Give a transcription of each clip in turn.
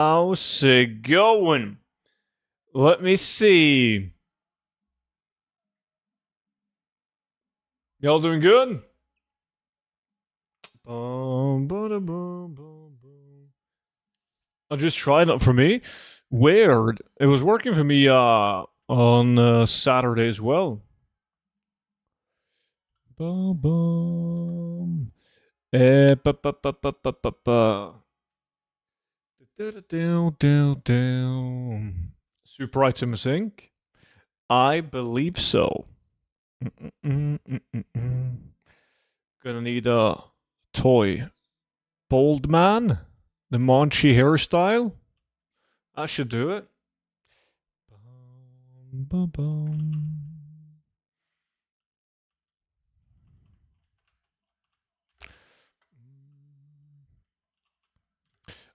How's it going? Let me see. Y'all doing good? I just tried it for me. Weird. It was working for me on Saturday as well. Boom boom. Ba, ba, ba, ba, ba, ba, ba. Super item sync? I believe so. Gonna need a toy. Bold man? The Monchi hairstyle? I should do it.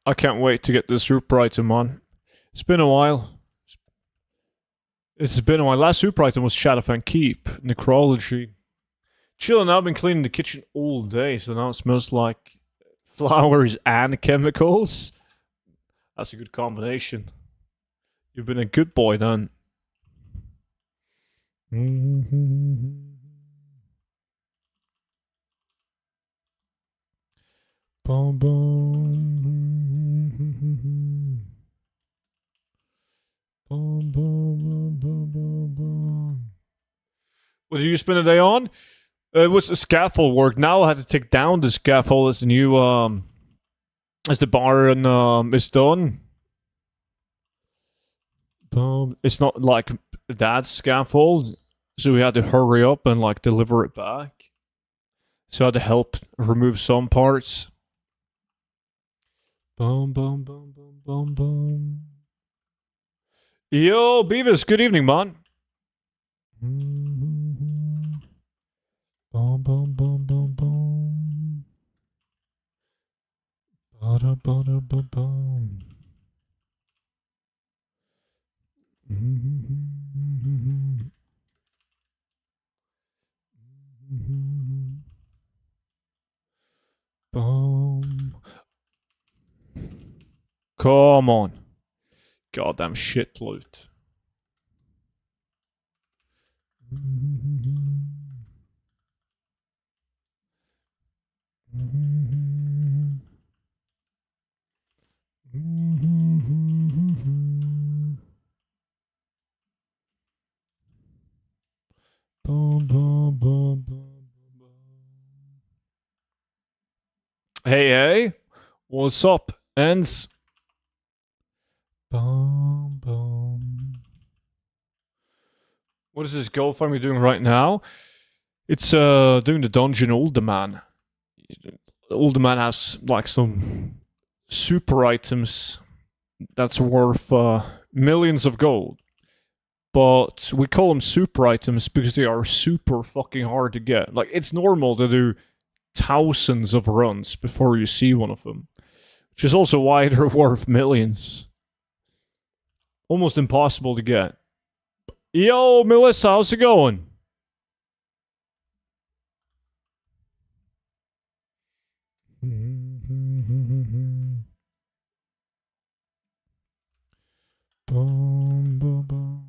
I can't wait to get this super item on. It's been a while. It's been a while. Last super item was Shadowfang Keep, Necrology. Chilling, I've been cleaning the kitchen all day, so now it smells like flowers and chemicals. That's a good combination. You've been a good boy then. Boom, boom. Boom, boom, boom, boom, boom, boom. What did you spend a day on? It was a scaffold work. Now I had to take down the scaffold as the new as the barn is done. It's not like that scaffold, so we had to hurry up and like deliver it back. So I had to help remove some parts. Boom, boom, boom, boom, boom, boom. Yo, Beavis, good evening, man. Boom, boom, boom, boom, boom. Bada, bada, ba, boom. Boom. Come on. Goddamn shit loot. Hey, hey. What's up, ends? Boom, boom. What is this Goldfarm you're doing right now? It's doing the dungeon Older Man. Older Man has like some super items that's worth millions of gold. But we call them super items because they are super fucking hard to get. Like, it's normal to do thousands of runs before you see one of them, which is also why they're worth millions. Almost impossible to get. Yo, Melissa, how's it going? Boom, boom, boom.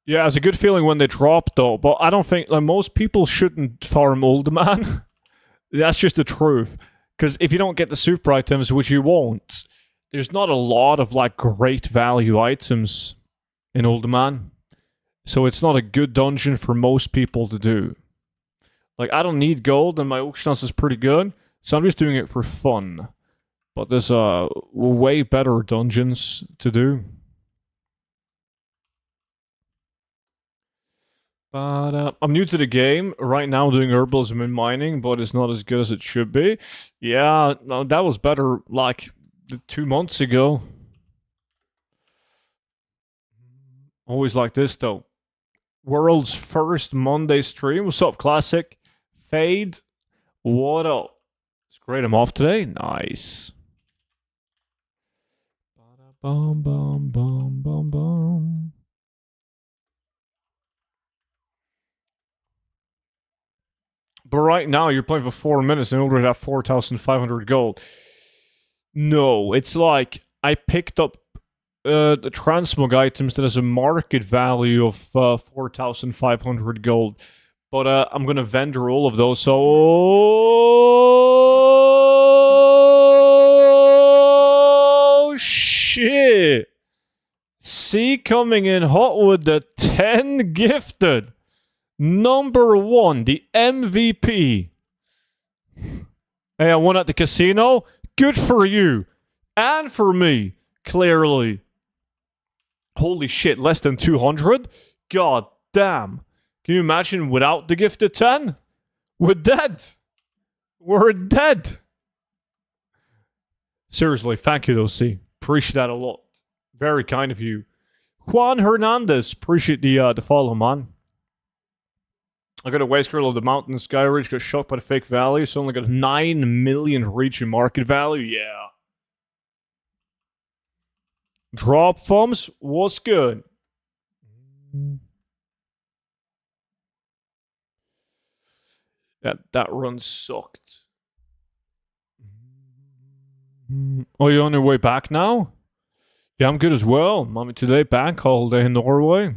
Yeah, it's a good feeling when they drop though, but I don't think like most people shouldn't farm Old Man. That's just the truth. Because if you don't get the super items, which you won't, there's not a lot of like great value items in Old Man. So it's not a good dungeon for most people to do. Like, I don't need gold and my auction house is pretty good, so I'm just doing it for fun. But there's way better dungeons to do. But I'm new to the game. Right now doing herbalism and mining, but it's not as good as it should be. Yeah, no, that was better like 2 months ago. Always like this though. World's first Monday stream. What's up, Classic? Fade. What up? It's great. I'm off today. Nice. Bum, bum, bum, bum, bum. But right now, you're playing for 4 minutes and you already have 4,500 gold. No, it's like I picked up the transmog items that has a market value of 4,500 gold. But I'm gonna vendor all of those, so... Oh, shit! C coming in hot with the 10 gifted. Number 1, the MVP. Hey, I won at the casino. Good for you. And for me, clearly. Holy shit, less than 200? God damn. Can you imagine without the gifted 10? We're dead. We're dead. Seriously, thank you though, C. Appreciate that a lot. Very kind of you. Juan Hernandez, appreciate the follow, man. I got a Waste Girl of the Mountain Sky Ridge, got shot by the fake value, so only got 9 million reach in market value. Yeah. Drop thumbs was good. That run sucked. Oh, you're on your way back now? Yeah, I'm good as well. Mommy today, bank holiday in Norway.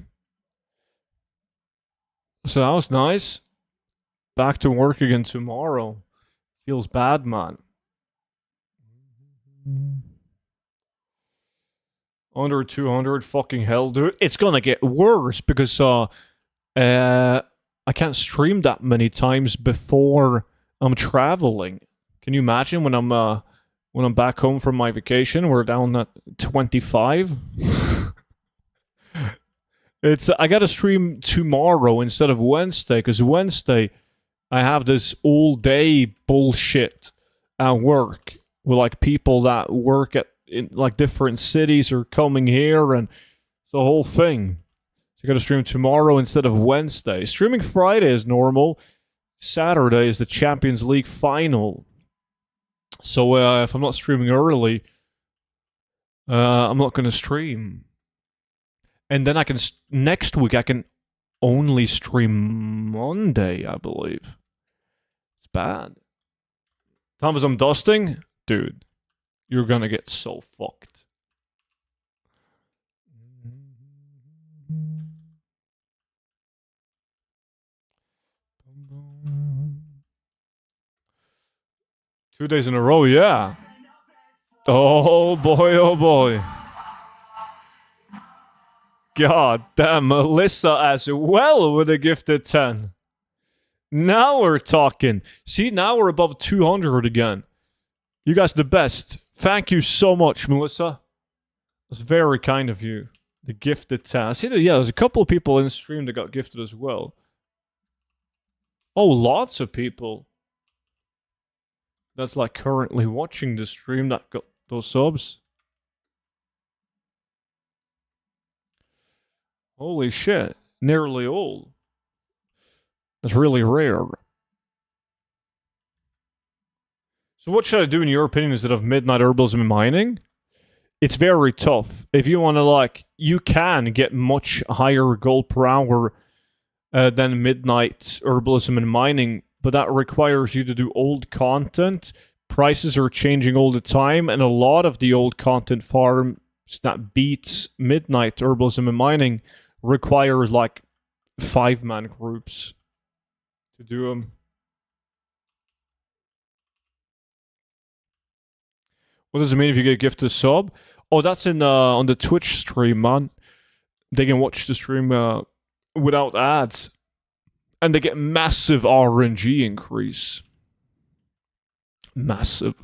So that was nice. Back to work again tomorrow. Feels bad, man. Under 200, fucking hell, dude. It's gonna get worse because I can't stream that many times before I'm traveling. Can you imagine when I'm back home from my vacation? We're down at 25. I gotta stream tomorrow instead of Wednesday, because Wednesday I have this all day bullshit at work with like people that work in like different cities are coming here, and it's the whole thing. So I gotta stream tomorrow instead of Wednesday. Streaming Friday is normal. Saturday is the Champions League final. So if I'm not streaming early, I'm not gonna stream. And then next week I can only stream Monday, I believe. It's bad. Thomas, I'm dusting? Dude, you're gonna get so fucked. Two days in a row, yeah. Oh boy, oh boy. God damn, Melissa as well with a gifted 10. Now we're talking. See, now we're above 200 again. You guys are the best. Thank you so much, Melissa. That's very kind of you. The gifted 10. I see that, yeah, there's a couple of people in the stream that got gifted as well. Oh, lots of people. That's like currently watching the stream that got those subs. Holy shit. Nearly all. That's really rare. So what should I do in your opinion instead of midnight herbalism and mining? It's very tough. If you want to like, you can get much higher gold per hour than midnight herbalism and mining, but that requires you to do old content. Prices are changing all the time, and a lot of the old content farms that beats midnight herbalism and mining requires like 5-man groups to do them. What does it mean if you get gifted a sub? Oh, that's in on the Twitch stream, man. They can watch the stream without ads, and they get massive RNG increase. Massive.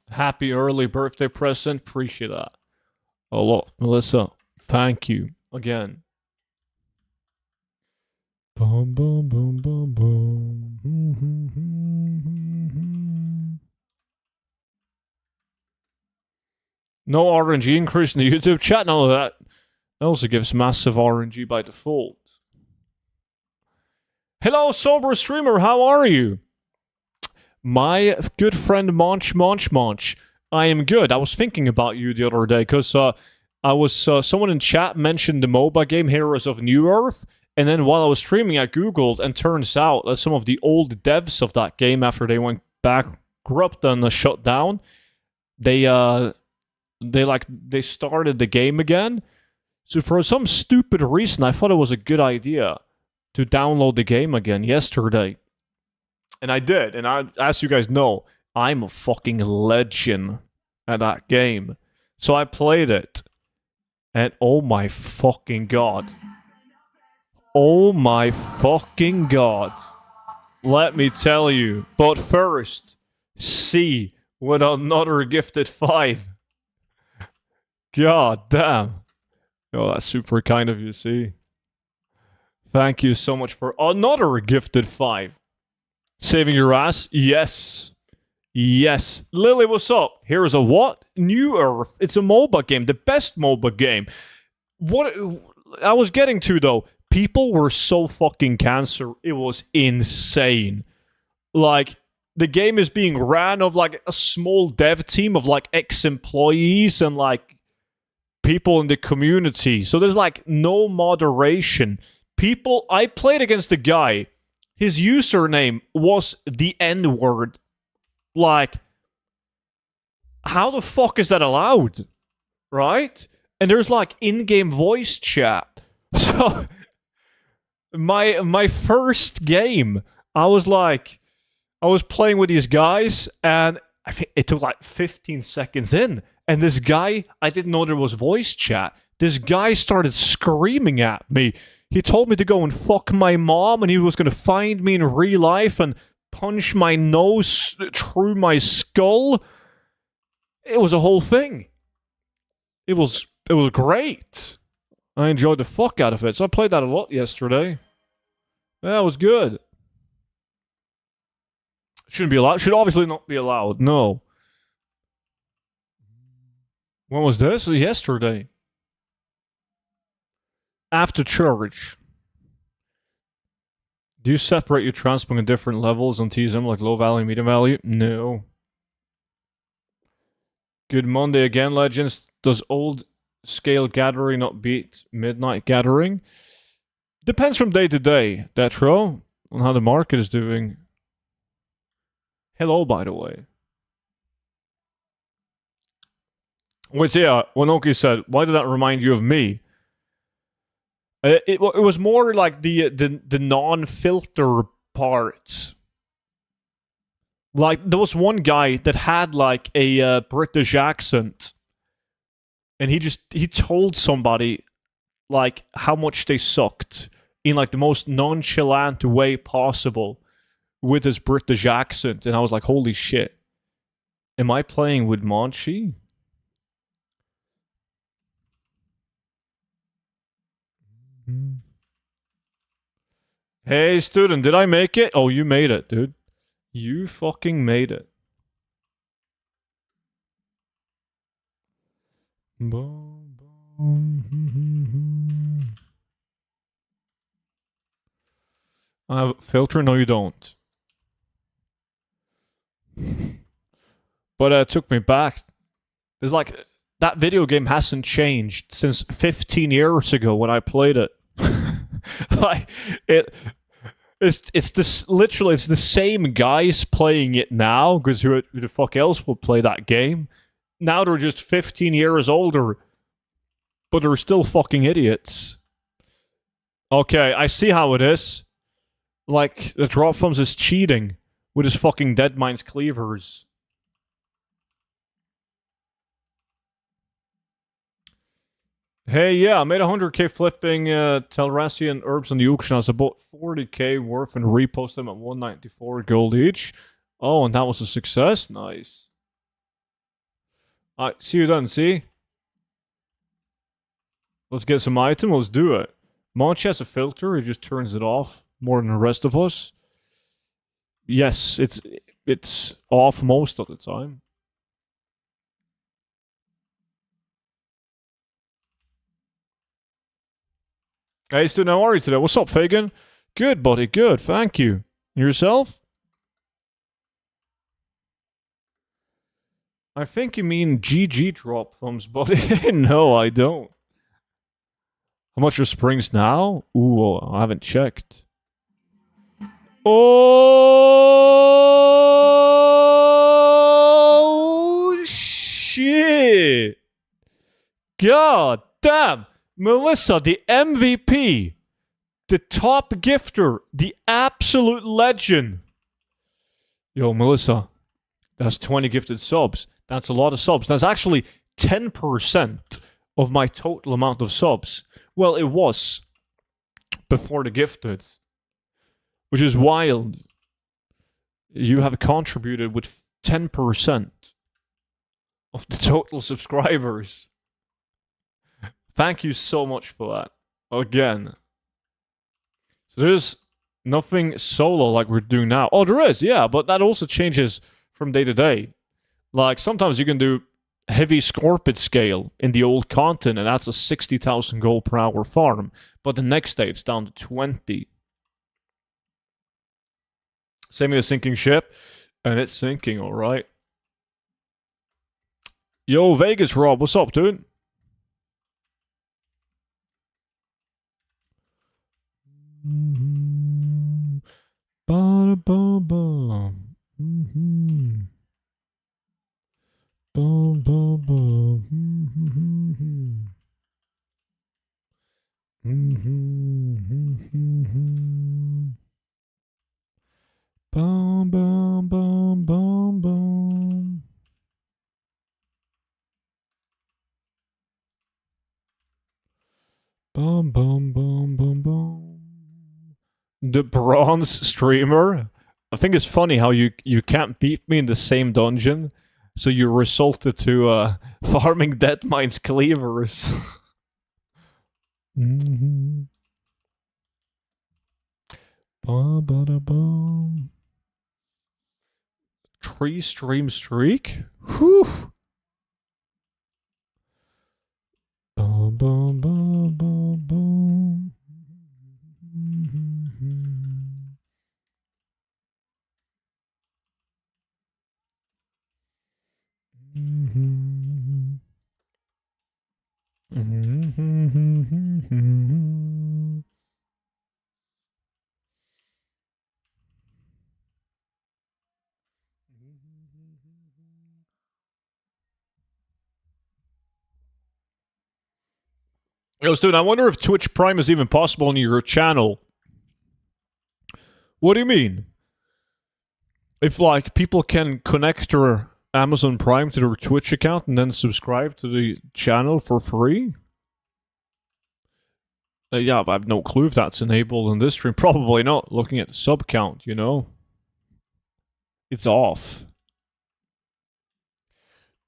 Happy early birthday present. Appreciate that a lot, Melissa. Thank you again. Boom, boom, boom, boom, boom. No RNG increase in the YouTube chat. No, that also gives massive RNG by default. Hello, sober streamer. How are you? My good friend Monch. I am good. I was thinking about you the other day because someone in chat mentioned the MOBA game Heroes of New Earth, and then while I was streaming, I googled, and turns out that some of the old devs of that game, after they went bankrupt and shut down, they started the game again. So for some stupid reason, I thought it was a good idea to download the game again yesterday. And I did. And as you guys know, I'm a fucking legend at that game. So I played it. And oh my fucking god. Oh my fucking god. Let me tell you. But first, C with another gifted 5. God damn. Oh, that's super kind of you, C. Thank you so much for another gifted 5. Saving your ass? Yes. Yes. Lily, what's up? Here is a what? New Earth. It's a MOBA game. The best MOBA game. What I was getting to, though, people were so fucking cancer. It was insane. Like, the game is being ran of, like, a small dev team of, like, ex-employees and, like, people in the community. So there's, like, no moderation. I played against a guy. His username was the N-word. Like, how the fuck is that allowed? Right? And there's, like, in-game voice chat. So, my first game, I was playing with these guys, and I think it took, like, 15 seconds in. And this guy, I didn't know there was voice chat. This guy started screaming at me. He told me to go and fuck my mom, and he was going to find me in real life and punch my nose through my skull. It was a whole thing. It was great. I enjoyed the fuck out of it. So I played that a lot yesterday. Yeah, it was good. Shouldn't be allowed. Should obviously not be allowed. No. When was this? Yesterday. After church. Do you separate your transport in different levels and tease them like low value, medium value? No. Good Monday again, legends. Does old scale gathering not beat midnight gathering? Depends from day to day, Detro, on how the market is doing. Hello, by the way. Wait, yeah, Wanoki said, why did that remind you of me? It was more like the non-filter parts. Like, there was one guy that had, like, a British accent. And he told somebody, like, how much they sucked in, like, the most nonchalant way possible with his British accent. And I was like, holy shit. Am I playing with Monchi? Hey, student, did I make it? Oh, you made it, dude. You fucking made it. I have a filter? No, you don't. But it took me back. It's like, that video game hasn't changed since 15 years ago when I played it. Like, it's this literally, it's the same guys playing it now, because who the fuck else will play that game? Now they're just 15 years older, but they're still fucking idiots. Okay, I see how it is. Like, the Goldfarms is cheating with his fucking Deadmines cleavers. Hey, yeah, I made 100k flipping Telrassian herbs on the auction. I was about 40k worth and reposted them at 194 gold each. Oh, and that was a success? Nice. Alright, see you then, see? Let's get some item, let's do it. Monch has a filter, he just turns it off more than the rest of us. Yes, it's off most of the time. Hey, student, how are you today? What's up, Fagan? Good, buddy, good, thank you. And yourself? I think you mean GG drop thumbs, buddy. No, I don't. How much are springs now? Ooh, I haven't checked. Oh shit! God damn, Melissa, the MVP, the top gifter, the absolute legend. Yo, Melissa, that's 20 gifted subs. That's a lot of subs. That's actually 10% of my total amount of subs. Well, it was before the gifted, which is wild. You have contributed with 10% of the total subscribers. Thank you so much for that. Again. So there's nothing solo like we're doing now. Oh, there is, yeah, but that also changes from day to day. Like, sometimes you can do heavy Scorpid scale in the old content, and that's a 60,000 gold per hour farm. But the next day, it's down to 20. Same with a sinking ship, and it's sinking, alright. Yo, Vegas Rob, what's up, dude? Ba-da-ba-ba. Ba-ba-ba. Bum, bum, bum, bum, bum. Bum, bum, bum, bum, bum. The bronze streamer. I think it's funny how you can't beat me in the same dungeon, so you resulted to farming dead mines cleavers. Mm-hmm. Ba-ba-da-bum. 3 stream streak? Whew. Bum, bum, bum, bum, bum. Yo, dude, I wonder if Twitch Prime is even possible on your channel. What do you mean? If, like, people can connect their Amazon Prime to their Twitch account and then subscribe to the channel for free? Yeah, but I have no clue if that's enabled in this stream. Probably not, looking at the sub count, you know? It's off.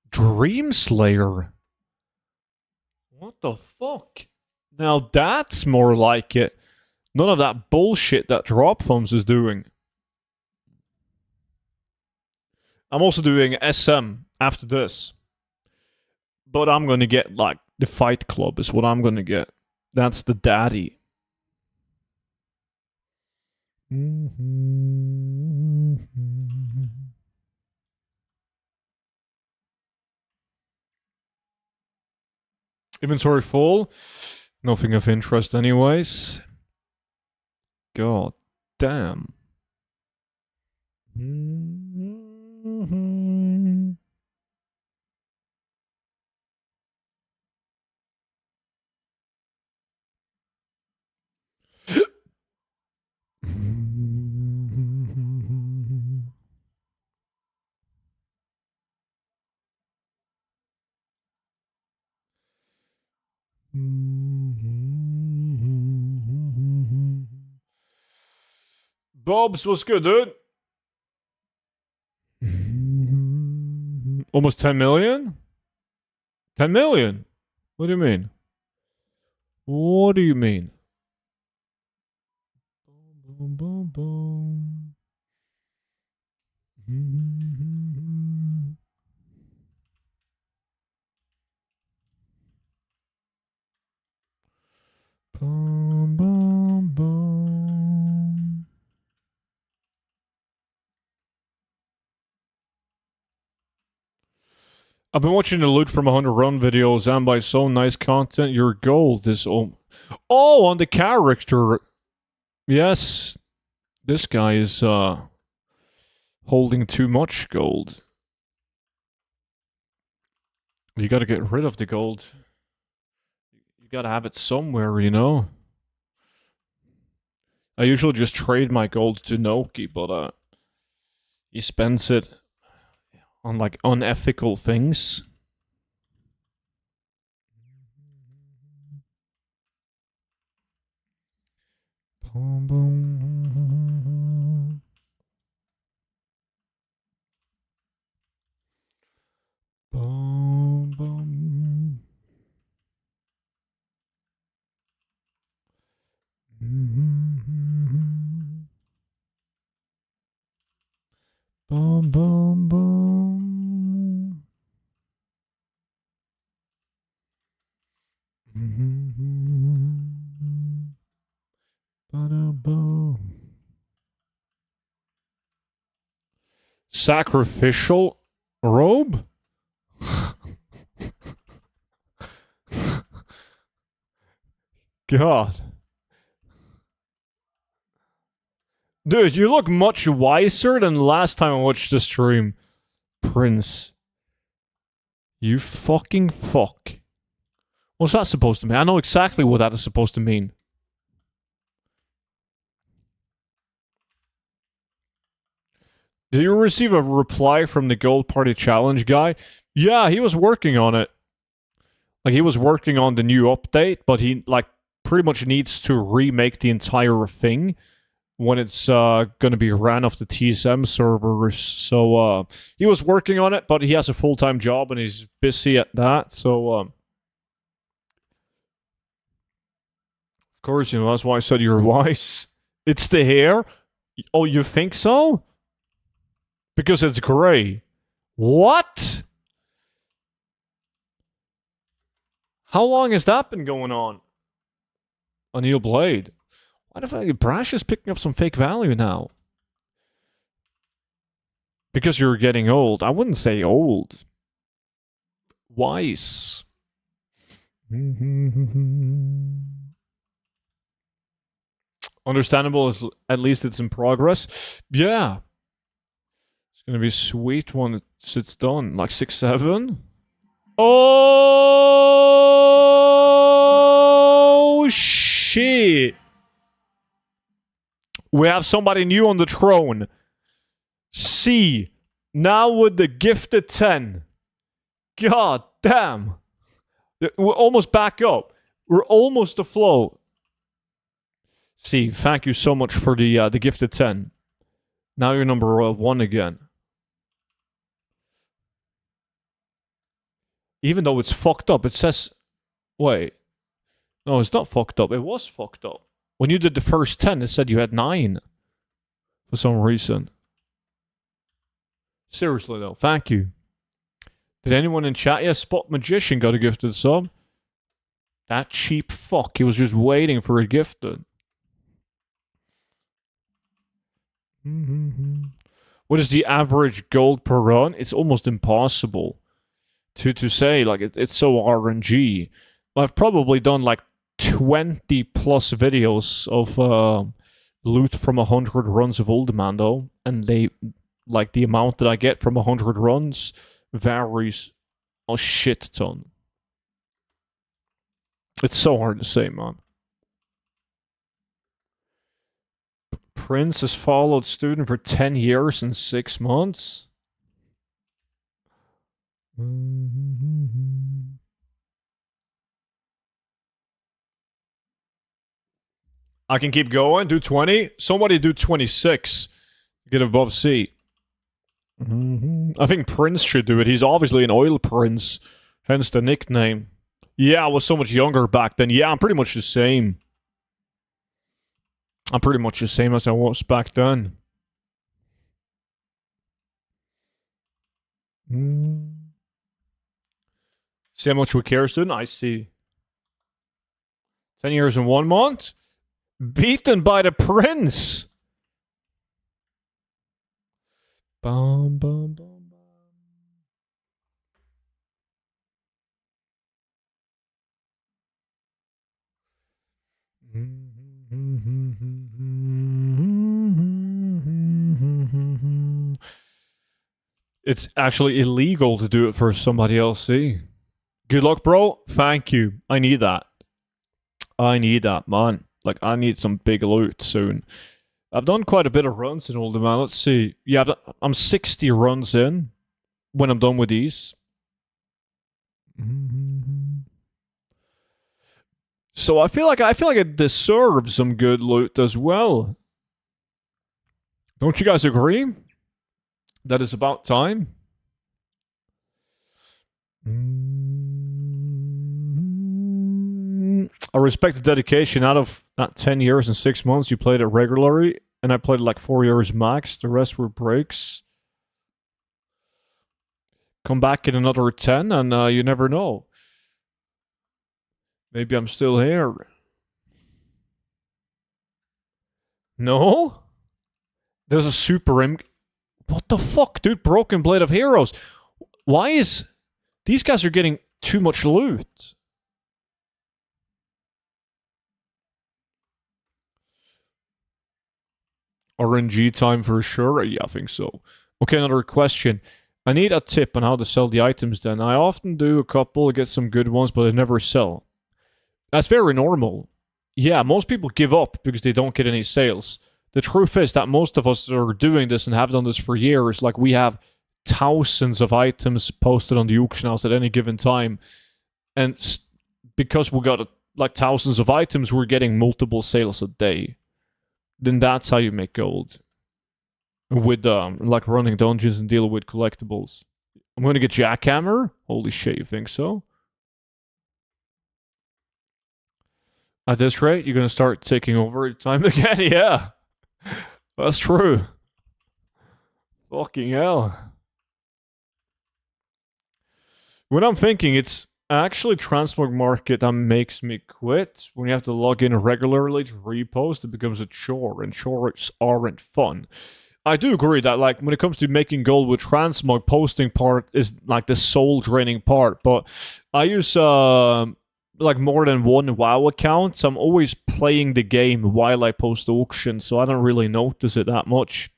Dream Slayer? What the fuck? Now that's more like it. None of that bullshit that Drop Thumbs is doing. I'm also doing SM after this. But I'm gonna get, like, the Fight Club is what I'm gonna get. That's the daddy. Inventory full. Nothing of interest anyways. God damn. Bobs, what's good, dude? Almost 10 million? 10 million? What do you mean? What do you mean? Boom, boom, boom. Boom, boom, boom. I've been watching the loot from 100 run videos and by so nice content, your gold is on the character. Yes, this guy is holding too much gold. You gotta get rid of the gold. You gotta have it somewhere, you know? I usually just trade my gold to Noki, but he spends it on like unethical things. Boom, boom. Boom, boom. Boom, boom, boom. Ba-da-boom. Sacrificial robe? God. Dude, you look much wiser than last time I watched the stream. Prince. You fucking fuck. What's that supposed to mean? I know exactly what that is supposed to mean. Did you receive a reply from the Gold Party Challenge guy? Yeah, he was working on it. Like, he was working on the new update, but he, like, pretty much needs to remake the entire thing when it's gonna be ran off the TSM servers. So, he was working on it, but he has a full-time job and he's busy at that, so, of course, you know, that's why I said you're wise. It's the hair? Oh, you think so? Because it's gray. What? How long has that been going on? Anil Blade. Why the fuck? Brash is picking up some fake value now. Because you're getting old. I wouldn't say old. Wise. Understandable, is at least it's in progress. Yeah. It's gonna be sweet when it's done. Like 6-7. Oh shit. We have somebody new on the throne. C. Now with the gifted 10. God damn. We're almost back up. We're almost afloat. C, thank you so much for the gifted 10. Now you're number 1 again. Even though it's fucked up, it says... Wait. No, it's not fucked up. It was fucked up. When you did the first 10, it said you had 9. For some reason. Seriously though, thank you. Did anyone in chat yet? Spot Magician got a gifted sub. That cheap fuck. He was just waiting for a gifted. What is the average gold per run? It's almost impossible to say. Like, it's so RNG. I've probably done like 20 plus videos of loot from 100 runs of Uldaman though, and they, like, the amount that I get from 100 runs varies a shit ton. It's so hard to say, man. Prince has followed student for 10 years and 6 months. I can keep going. Do 20. Somebody do 26. Get above C. I think Prince should do it. He's obviously an oil prince. Hence the nickname. Yeah, I was so much younger back then. Yeah, I'm pretty much the same. I'm pretty much the same as I was back then. See how much we care, student? I see. 10 years and 1 month? Beaten by the prince! Bum, bum, bum, bum. It's actually illegal to do it for somebody else, see? Good luck, bro. Thank you. I need that. I need that, man. Like, I need some big loot soon. I've done quite a bit of runs in Older Man. Let's see. Yeah, I'm 60 runs in when I'm done with these. So I feel like it deserves some good loot as well. Don't you guys agree? That is about time. I respect the dedication. Out of that 10 years and 6 months, you played it regularly, and I played it like 4 years max. The rest were breaks. Come back in another 10, and you never know. Maybe I'm still here. No? There's a super imp. What the fuck, dude? Broken Blade of Heroes. Why is... These guys are getting too much loot. RNG time for sure? Yeah, I think so. Okay, another question. I need a tip on how to sell the items then. I often do a couple, get some good ones, but I never sell. That's very normal. Yeah, most people give up because they don't get any sales. The truth is that most of us are doing this and have done this for years. Like, we have thousands of items posted on the auction house at any given time. And because we got like thousands of items, we're getting multiple sales a day. Then that's how you make gold. With like running dungeons and dealing with collectibles. I'm gonna get Jackhammer. Holy shit, you think so? At this rate, you're gonna start taking over time again? Yeah. That's true. Fucking hell. When I'm thinking, it's actually Transmog Market that makes me quit. When you have to log in regularly to repost, it becomes a chore, and chores aren't fun. I do agree that, like, when it comes to making gold with Transmog, posting part is like the soul draining part. But I use like more than one WoW account, so I'm always playing the game while I post auction, so I don't really notice it that much.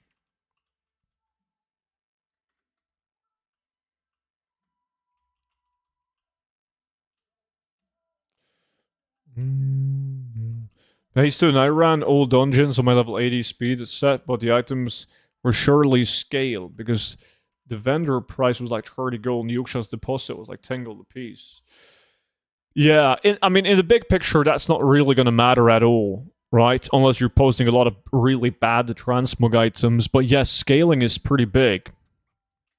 Hey, soon I ran all dungeons on my level 80 speed set, but the items were surely scaled because the vendor price was like 30 gold and the auction's deposit was like 10 gold a piece. Yeah, I mean, in the big picture, that's not really going to matter at all, right? Unless you're posting a lot of really bad transmog items. But yes, scaling is pretty big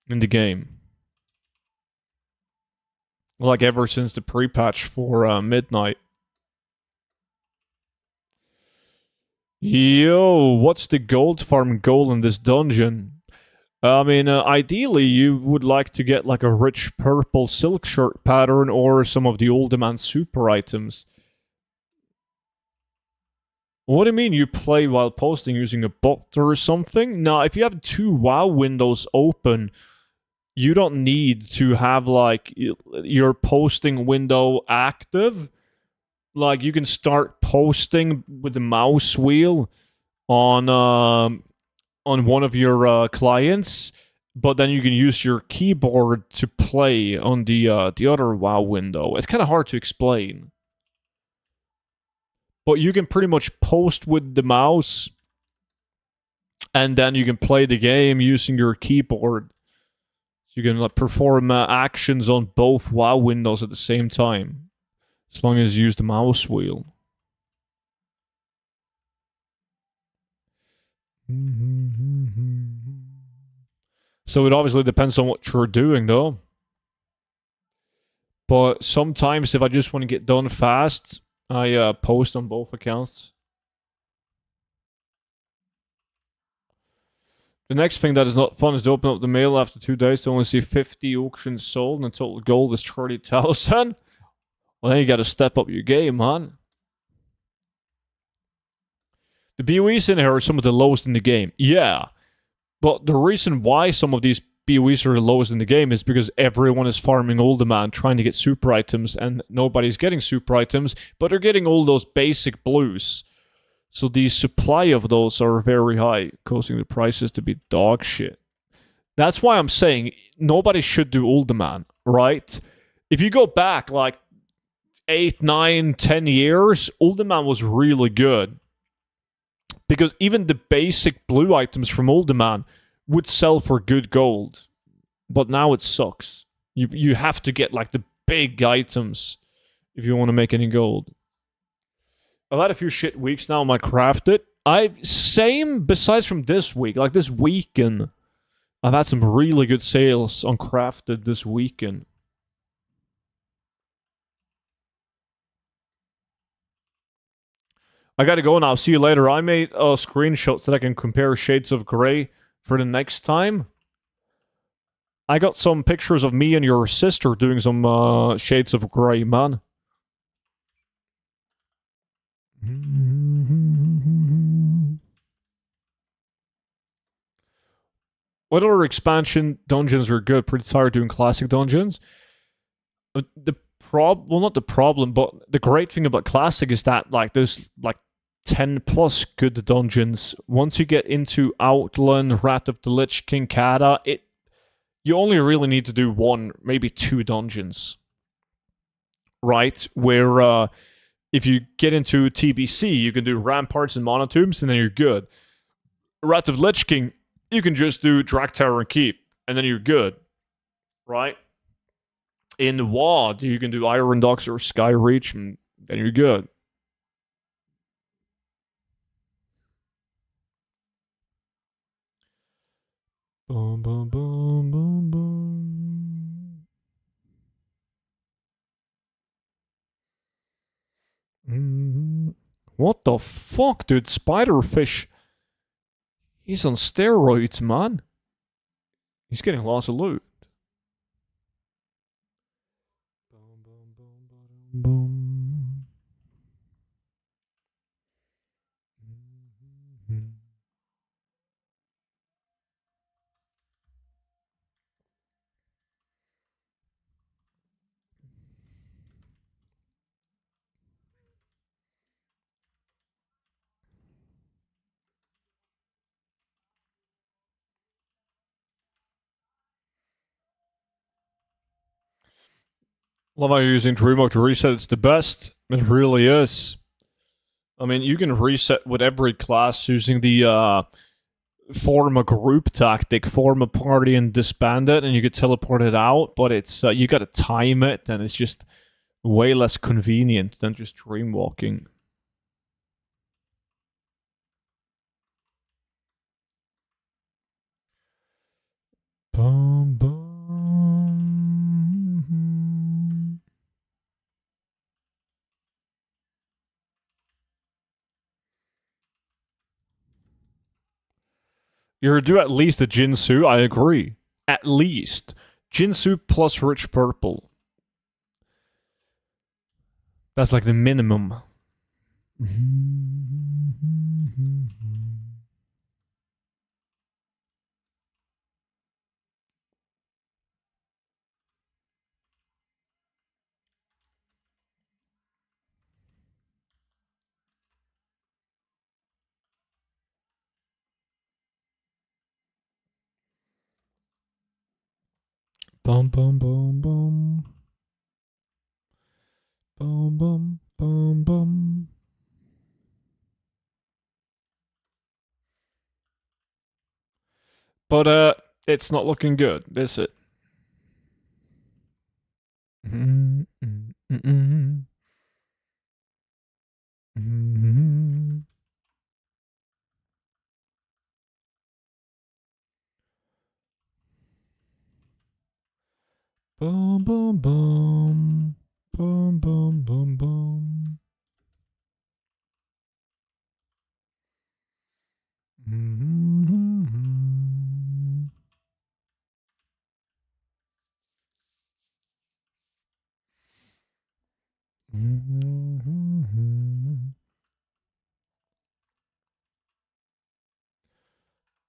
in the game. Like, ever since the pre-patch for Midnight. Yo, what's the gold farm goal in this dungeon? I mean, ideally, you would like to get like a rich purple silk shirt pattern or some of the old demand super items. What do you mean you play while posting using a bot or something? No, if you have 2 WoW windows open, you don't need to have like your posting window active. Like, you can start posting with the mouse wheel on one of your clients, but then you can use your keyboard to play on the other WoW window. It's kind of hard to explain, but you can pretty much post with the mouse, and then you can play the game using your keyboard. So you can like perform actions on both WoW windows at the same time, as long as you use the mouse wheel. So it obviously depends on what you're doing, though. But sometimes if I just want to get done fast, I post on both accounts. The next thing that is not fun is to open up the mail after 2 days to only see 50 auctions sold and the total gold is 30,000. Well, then you gotta step up your game, man. The BOEs in here are some of the lowest in the game. Yeah. But the reason why some of these BOEs are the lowest in the game is because everyone is farming Old Man trying to get super items, and nobody's getting super items, but they're getting all those basic blues. So the supply of those are very high, causing the prices to be dog shit. That's why I'm saying nobody should do Old Man, right? If you go back like 8, 9, 10 years, Old Man was really good. Because even the basic blue items from Old Man would sell for good gold. But now it sucks. You have to get like the big items if you want to make any gold. I've had a few shit weeks now on my crafted. Same besides from this week, like this weekend. I've had some really good sales on crafted this weekend. I gotta go now. See you later. I made a screenshot so that I can compare shades of grey for the next time. I got some pictures of me and your sister doing some shades of grey, man. What other expansion dungeons are good? Pretty tired doing classic dungeons. Well, not the problem, but the great thing about classic is that like there's like 10 plus good dungeons. Once you get into Outland, Wrath of the Lich King, Kata, you only really need to do one, maybe two dungeons, right? Where if you get into TBC, you can do Ramparts and Monotombs, and then you're good. Wrath of Lich King, you can just do Drag Tower and Keep, and then you're good, right? In WoD, you can do Iron Docks or Skyreach, and then you're good. Boom, boom, boom, boom, boom. What the fuck, dude? Spiderfish. He's on steroids, man. He's getting lots of loot. Boom, boom, boom, boom. Love how you're using Dreamwalk to reset. It's the best. It really is. I mean, you can reset with every class using the form a group tactic, form a party and disband it, and you get teleported out. But it's you got to time it, and it's just way less convenient than just dreamwalking. Bum, bum. You're due at least a Jinsu, I agree. At least. Jinsu plus rich purple. That's like the minimum. Bum bum bum bum. Bum bum bum bum. But it's not looking good, is it? Bum bum bum. Bum bum bum bum.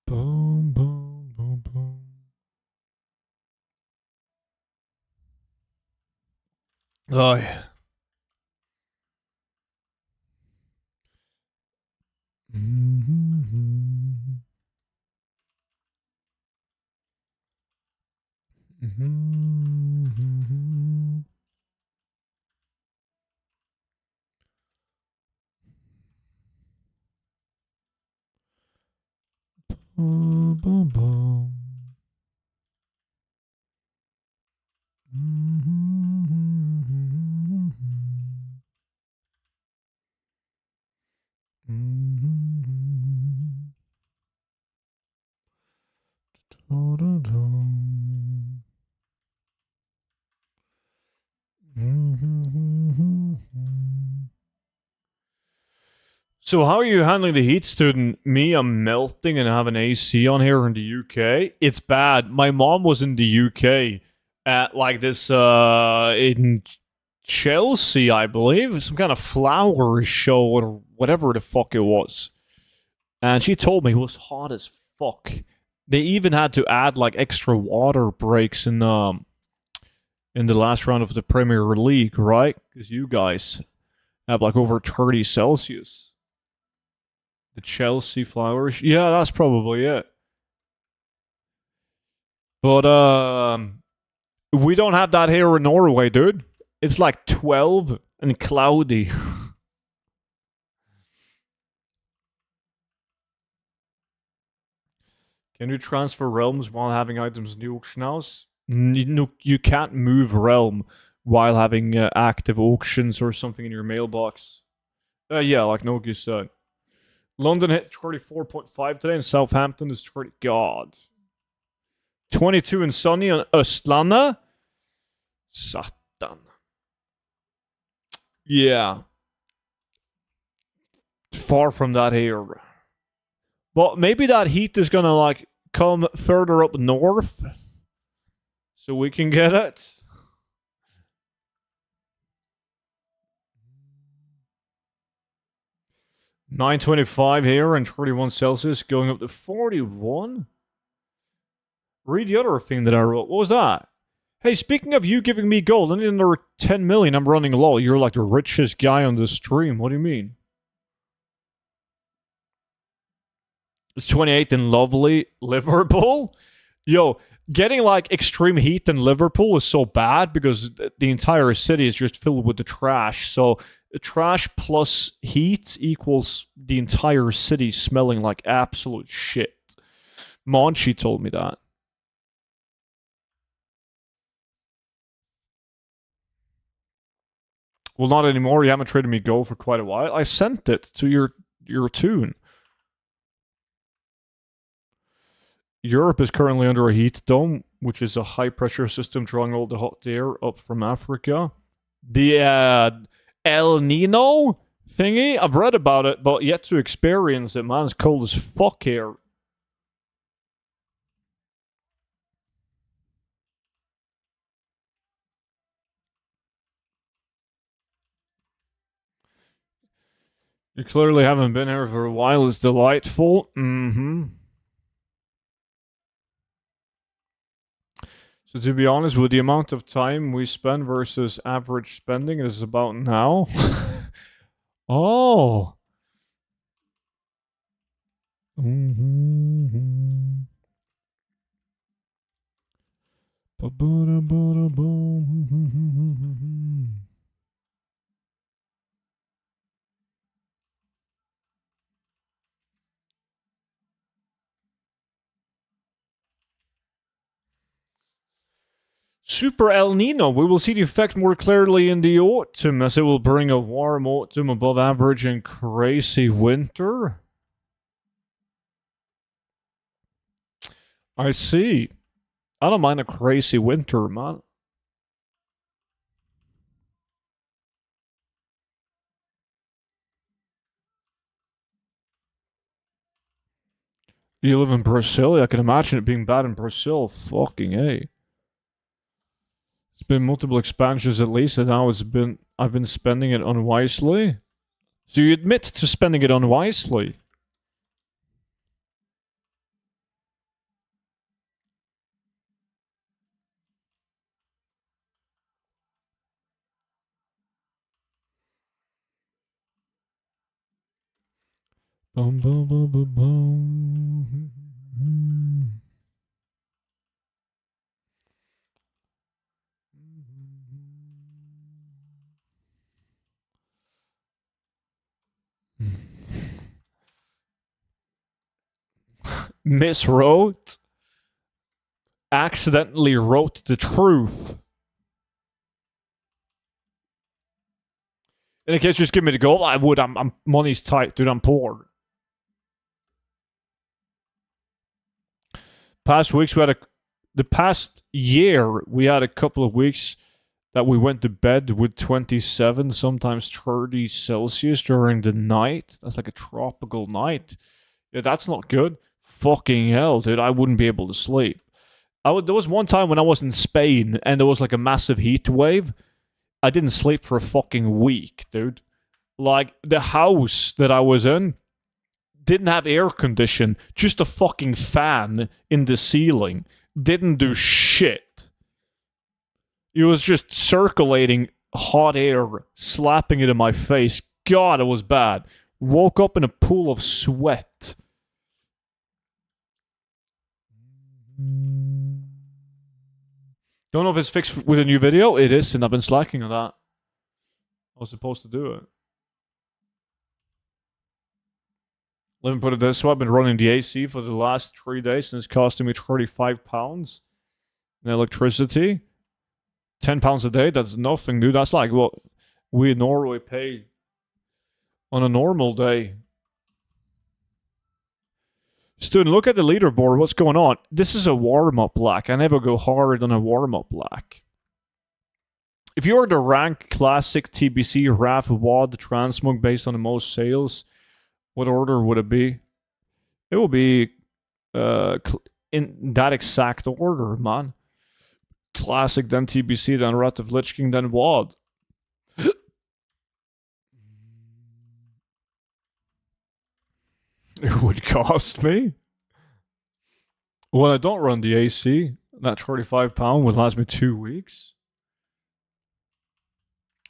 Boom, boom, boom, boom. Oh, yeah. Boom, boom, boom. So how are you handling the heat, student? Me, I'm melting and have an AC on here in the UK. It's bad. My mom was in the UK at like this in Chelsea, I believe, some kind of flower show or whatever the fuck it was. And she told me it was hot as fuck. They even had to add like extra water breaks in the last round of the Premier League, right? Because you guys have like over 30 Celsius. The Chelsea flowers. Yeah, that's probably it. But we don't have that here in Norway, dude. It's like 12 and cloudy. Can you transfer realms while having items in the auction house? No, you can't move realm while having active auctions or something in your mailbox. Yeah, like Nogi said. London hit 34.5 today, and Southampton is 30. God. 22 and sunny on Östlandet? Satan. Yeah. Far from that here. But maybe that heat is gonna like come further up north so we can get it. $9.25 here and 31 Celsius going up to 41. Read the other thing that I wrote. What was that? Hey, speaking of you giving me gold, I need another 10 million. I'm running low. You're like the richest guy on the stream. What do you mean? It's 28 in lovely Liverpool. Yo, getting like extreme heat in Liverpool is so bad because the entire city is just filled with the trash. So trash plus heat equals the entire city smelling like absolute shit. Monchi told me that. Well, not anymore. You haven't traded me gold for quite a while. I sent it to your tune. Europe is currently under a heat dome, which is a high pressure system drawing all the hot air up from Africa. The El Nino thingy, I've read about it, but yet to experience it, man. It's cold as fuck here. You clearly haven't been here for a while. It's delightful. So to be honest, with the amount of time we spend versus average spending, it is about now. Oh. Super El Nino. We will see the effect more clearly in the autumn, as it will bring a warm autumn above average and crazy winter. I see. I don't mind a crazy winter, man. You live in Brazil? I can imagine it being bad in Brazil. Fucking A. It's been multiple expansions at least, and now I've been spending it unwisely. So you admit to spending it unwisely? Bum, bum, bum, bum, bum. Miswrote. Accidentally wrote the truth. In case just give me the goal, I would. I'm money's tight, dude. I'm poor. Past weeks we had the past year we had a couple of weeks that we went to bed with 27, sometimes 30 Celsius during the night. That's like a tropical night. Yeah, that's not good. Fucking hell, dude. I wouldn't be able to sleep. There was one time when I was in Spain and there was like a massive heat wave. I didn't sleep for a fucking week, dude. Like, the house that I was in didn't have air condition, just a fucking fan in the ceiling. Didn't do shit. It was just circulating hot air, slapping it in my face. God, it was bad. Woke up in a pool of sweat. Don't know if it's fixed with a new video. It is, and I've been slacking on that. I was supposed to do it. Let me put it this way. I've been running the AC for the last 3 days, and it's costing me £35 in electricity. £10 a day, that's nothing, dude. That's like what we in Norway pay on a normal day. Student, look at the leaderboard. What's going on? This is a warm-up lack. I never go hard on a warm-up lack. If you were to rank classic TBC, RAF, WOD, Transmog based on the most sales, what order would it be? It will be in that exact order, man. Classic, then TBC, then Wrath of Lich King, then WOD. It would cost me. When I don't run the AC, that £35 would last me 2 weeks.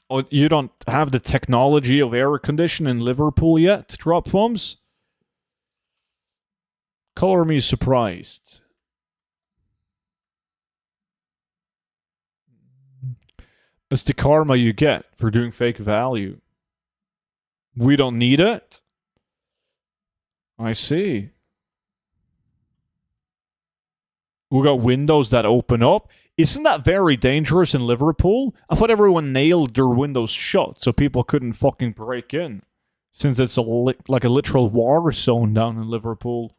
Oh, you don't have the technology of air conditioning in Liverpool yet, drop thumbs? Color me surprised. That's the karma you get for doing fake value. We don't need it? I see. We got windows that open up. Isn't that very dangerous in Liverpool? I thought everyone nailed their windows shut so people couldn't fucking break in. Since it's like a literal war zone down in Liverpool.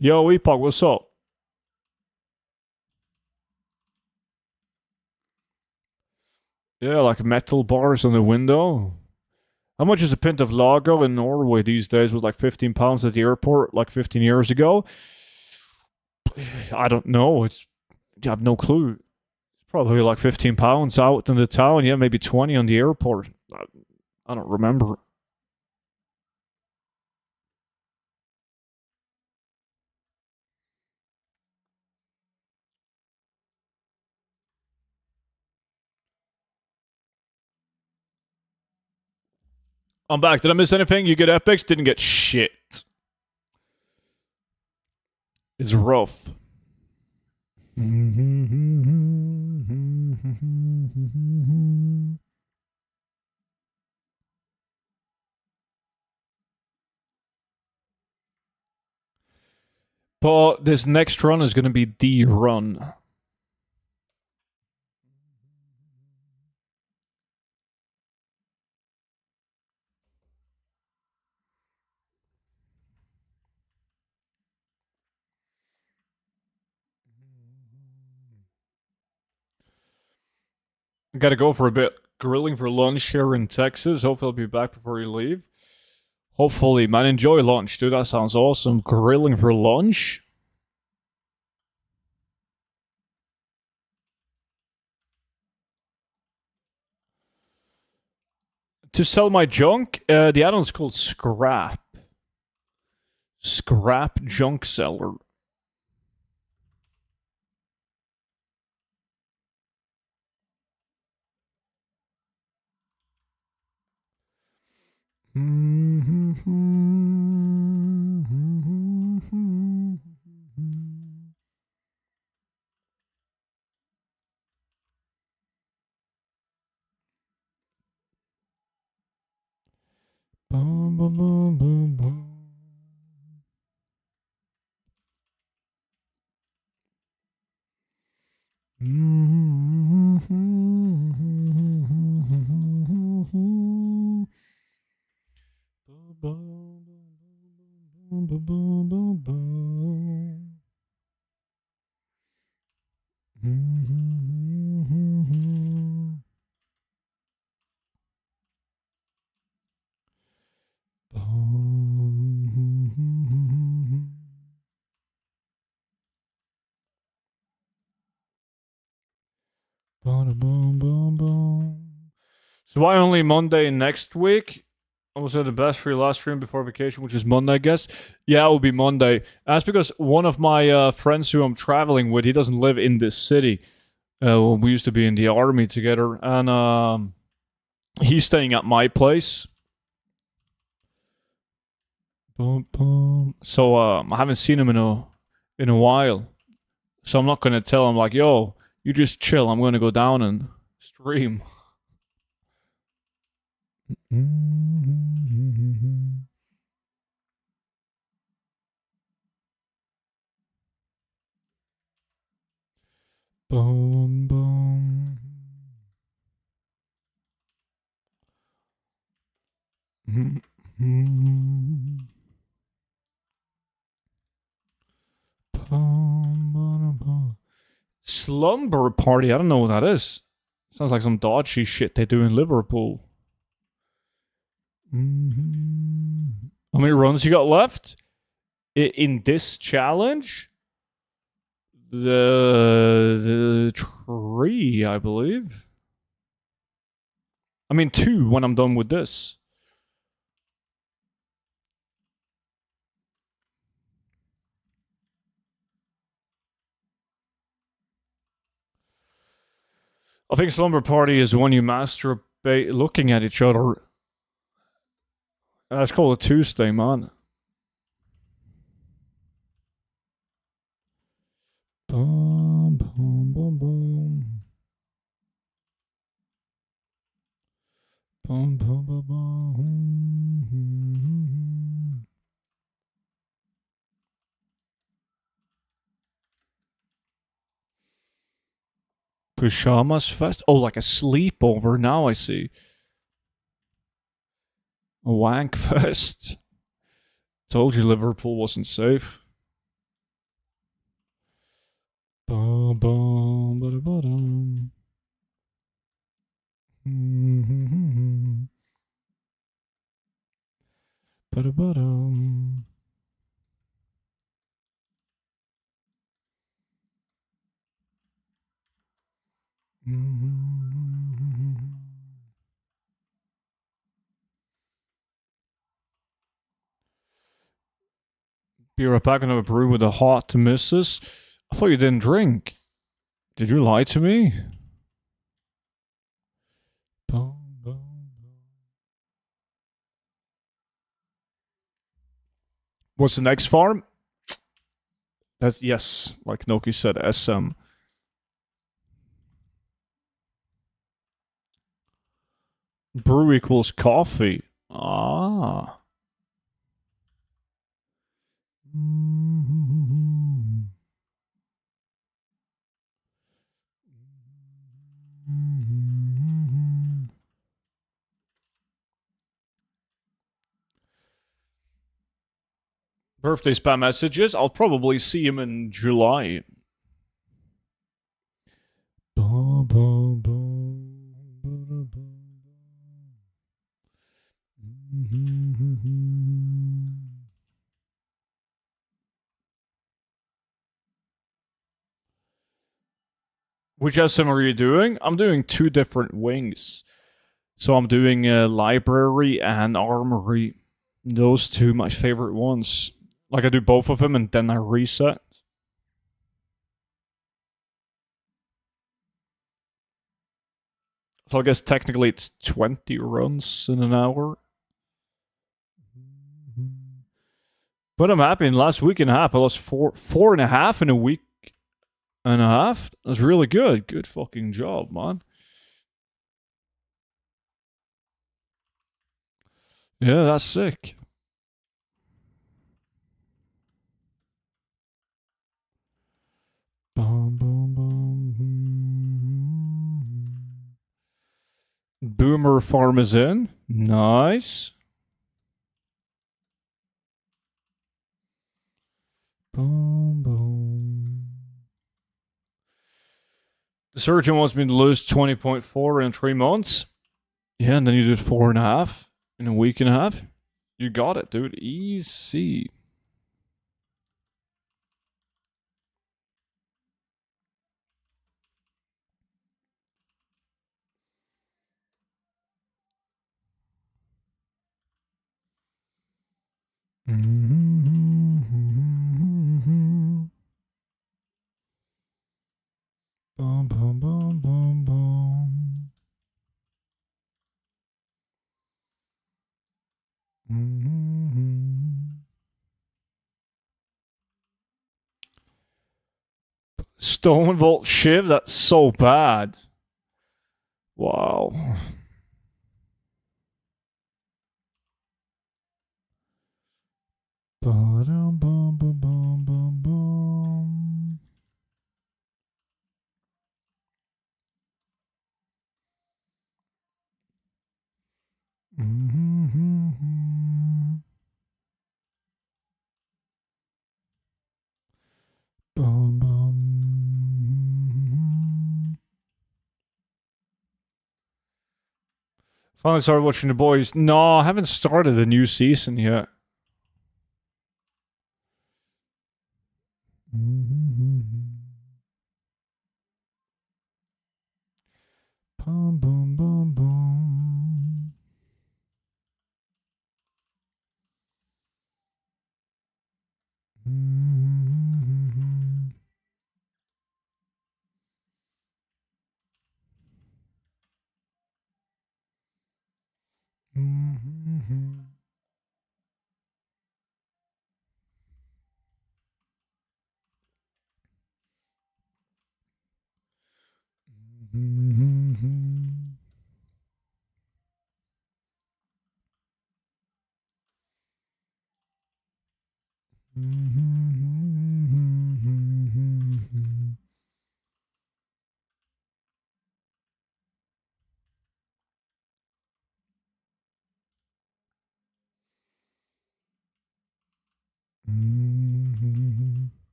Yo, Epoch, what's up? Yeah, like metal bars on the window. How much is a pint of lager in Norway these days? Was like £15 at the airport like 15 years ago. I don't know. I have no clue. It's probably like £15 out in the town. Yeah, maybe 20 on the airport. I don't remember. I'm back. Did I miss anything? You get epics? Didn't get shit. It's rough. But this next run is going to be the run. I gotta go for a bit. Grilling for lunch here in Texas. Hopefully I'll be back before you leave. Hopefully, man. Enjoy lunch, dude. That sounds awesome. Grilling for lunch? To sell my junk, the add-on's called Scrap. Scrap Junk Seller. Boom, boom, boom, boom, boom. So why only Monday next week? I was at the best for your last stream before vacation, which is Monday, I guess. Yeah, it will be Monday. That's because one of my friends who I'm traveling with, he doesn't live in this city. We used to be in the army together, and he's staying at my place. So I haven't seen him in a while. So I'm not gonna tell him like, "Yo, you just chill. I'm gonna go down and stream." Boom, boom. Slumber party. I don't know what that is. Sounds like some dodgy shit they do in Liverpool. How many runs you got left in this challenge? The three, I believe. I mean, two when I'm done with this. I think slumber party is when you masturbate looking at each other. That's called a Tuesday, man. Boom, boom, boom, boom. Boom, boom, boom, boom. Pajamas fest? Oh, like a sleepover. Now I see. A wank fest. Told you Liverpool wasn't safe. Boom, boom, ba ba dum. Ba ba dum. Be right back. Another brew with a hot missus. I thought you didn't drink. Did you lie to me? Boom, boom, boom. What's the next farm? That's yes, like Noki said, SM. Brew equals coffee. Ah. Birthday spam messages. I'll probably see him in July. Which SM are you doing? I'm doing two different wings. So I'm doing library and armory. Those two, my favorite ones. Like I do both of them and then I reset. So I guess technically it's 20 runs in an hour. But I'm happy. In the last week and a half, I lost four and a half in a week and a half. That's really good. Good fucking job, man. Yeah, that's sick. Boom, boom, boom. Boomer farm is in. Nice. Boom, boom. The surgeon wants me to lose 20.4 in 3 months. Yeah, and then you did 4.5 in a week and a half. You got it, dude. Easy. Boom, boom, boom, boom, boom. Stone Vault Shiv? That's so bad. Wow. Boom, boom, boom, boom, boom, boom. Boom, boom. Finally started watching The Boys. No, I haven't started the new season yet. Boom, boom, boom, boom.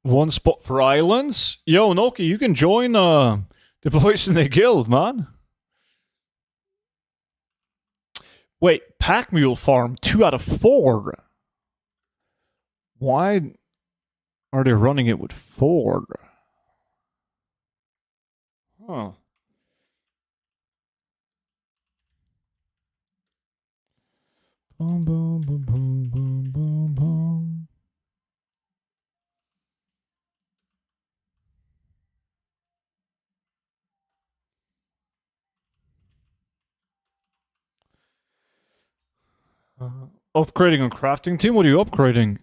One spot for islands? Yo, Noki, you can join the boys in the guild, man. Wait, Pack Mule Farm, 2 out of 4. Why are they running it with 4? Huh. Boom, boom, boom, boom, boom, boom, boom. Upgrading on crafting team? What are you upgrading?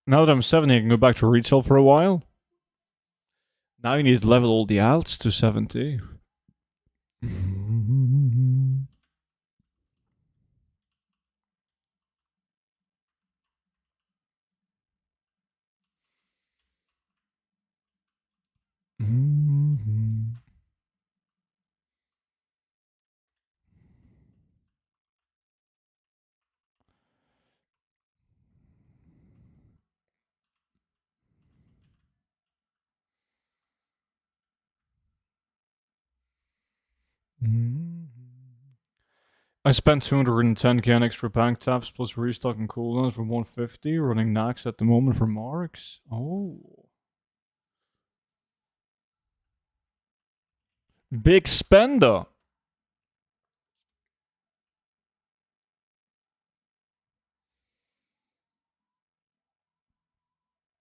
Now that I'm 70, I can go back to retail for a while. Now you need to level all the alts to 70. I spent 210k on extra bank taps plus restocking cooldowns for 150, running Nax at the moment for Marks. Oh. Big spender.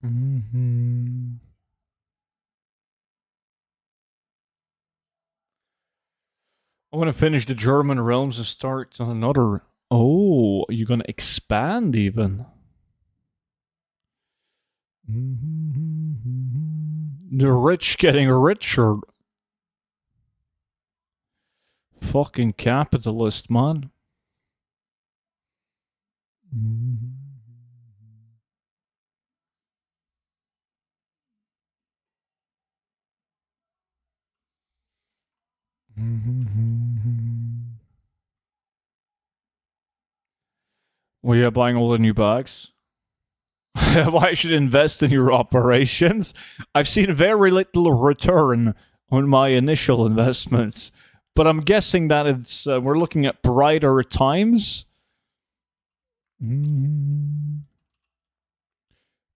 Mm-hmm. I want to finish the German realms and start on another. Oh, you're gonna expand even. The rich getting richer. Fucking capitalist, man. Well, yeah, buying all the new bags. Why I should invest in your operations? I've seen very little return on my initial investments, but I'm guessing that it's we're looking at brighter times. Boom,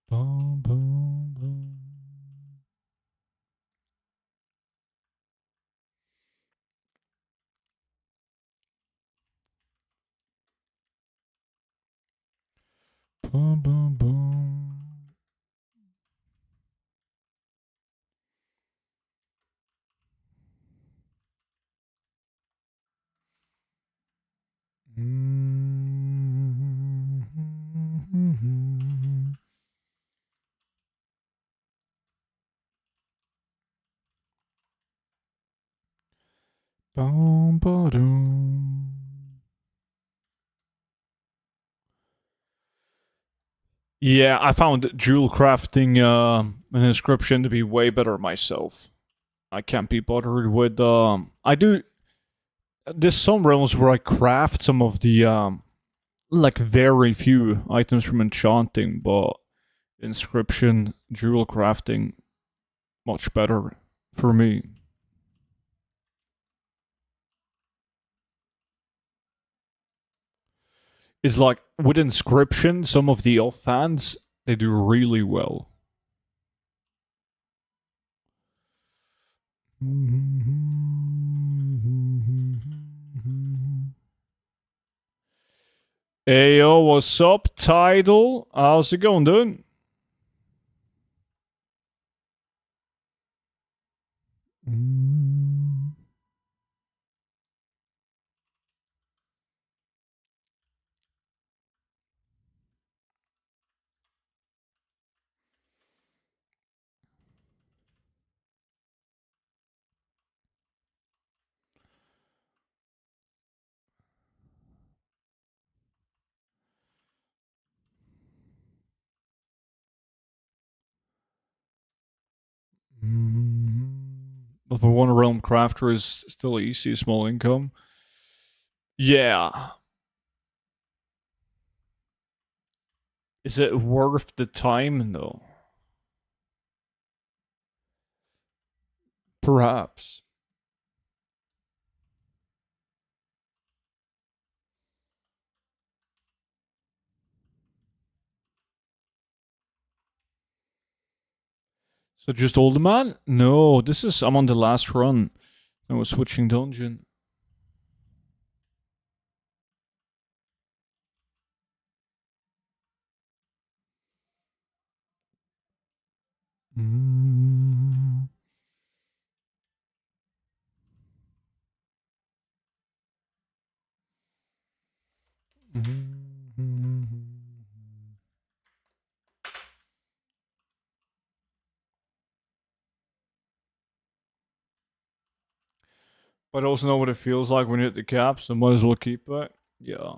boom, boom. Boom, boom, boom. Boom, ba-doom. Yeah, I found jewel crafting an inscription to be way better myself. I can't be bothered with I do there's some realms where I craft some of the like very few items from enchanting, but inscription, jewel crafting, much better for me. Is like with inscription, some of the offhands they do really well. Ayo, what's up, Tidal? How's it going, dude? But for one realm crafter is still easy, small income. Yeah. Is it worth the time though? Perhaps. So just old man? No, this is I'm on the last run. I was switching dungeon. Mm. But I also know what it feels like when you hit the cap, so might as well keep it. Yeah.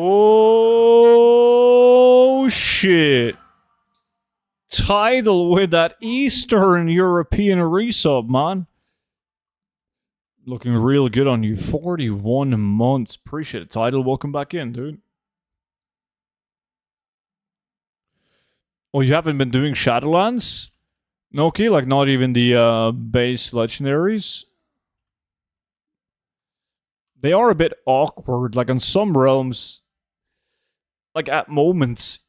Oh shit. Title with that Eastern European resub, man. Looking real good on you. 41 months. Appreciate it, Title. Welcome back in, dude. Oh, you haven't been doing Shadowlands? Noki? Like, not even the base legendaries? They are a bit awkward. Like, in some realms, like, at moments,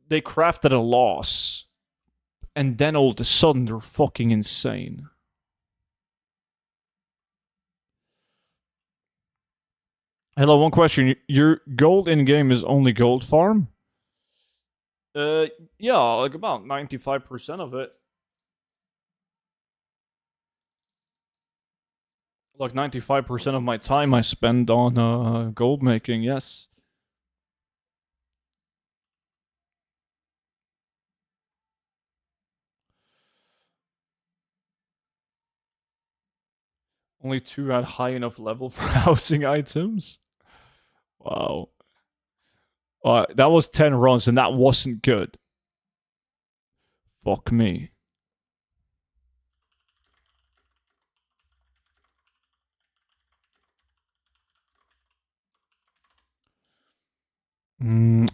they crafted a loss. And then all of a sudden, they're fucking insane. Hello, one question. Your gold in game is only gold farm? Uh, yeah, like about 95% of it. Like 95% of my time I spend on gold making, yes. Only 2 at high enough level for housing items? Wow. That was 10 runs and that wasn't good. Fuck me.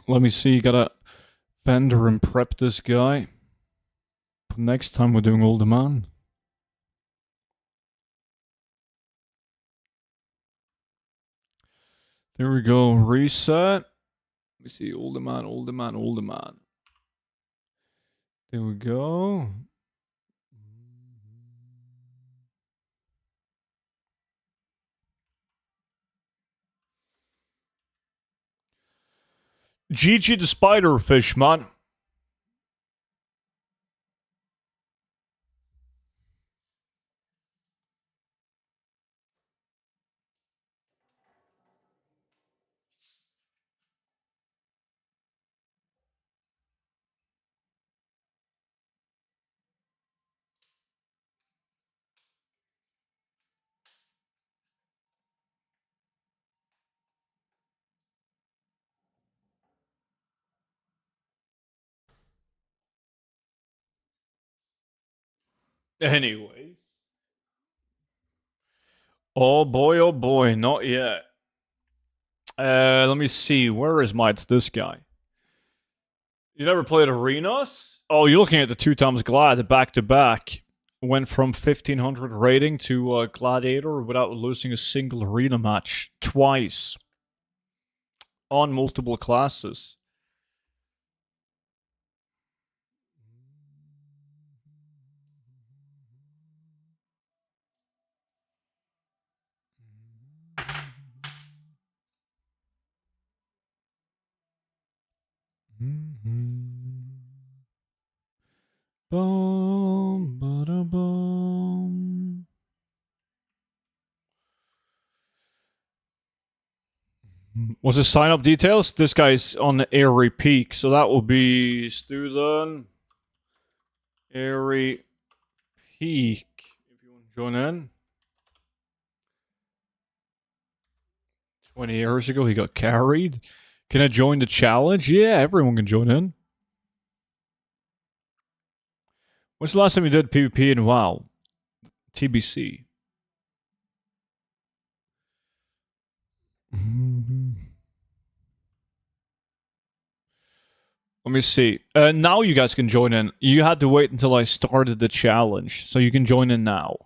Let me see. Gotta vendor and prep this guy. But next time we're doing Older Man. There we go. Reset. Let me see. Older Man, Older Man, Older Man. There we go. GG the Spiderfish, man. Anyways. Oh boy, not yet. Let me see. Where is my? It's this guy. You never played Arenas? Oh, you're looking at the 2 times Glad back to back. Went from 1500 rating to Gladiator without losing a single arena match twice on multiple classes. Boom, bada boom. What's his sign up details? This guy's on the Airy Peak, so that will be student Airy Peak. If you want to join in. 20 years ago, he got carried. Can I join the challenge? Yeah, everyone can join in. When's the last time you did PvP in WoW? TBC. Let me see. Now you guys can join in. You had to wait until I started the challenge, so you can join in now.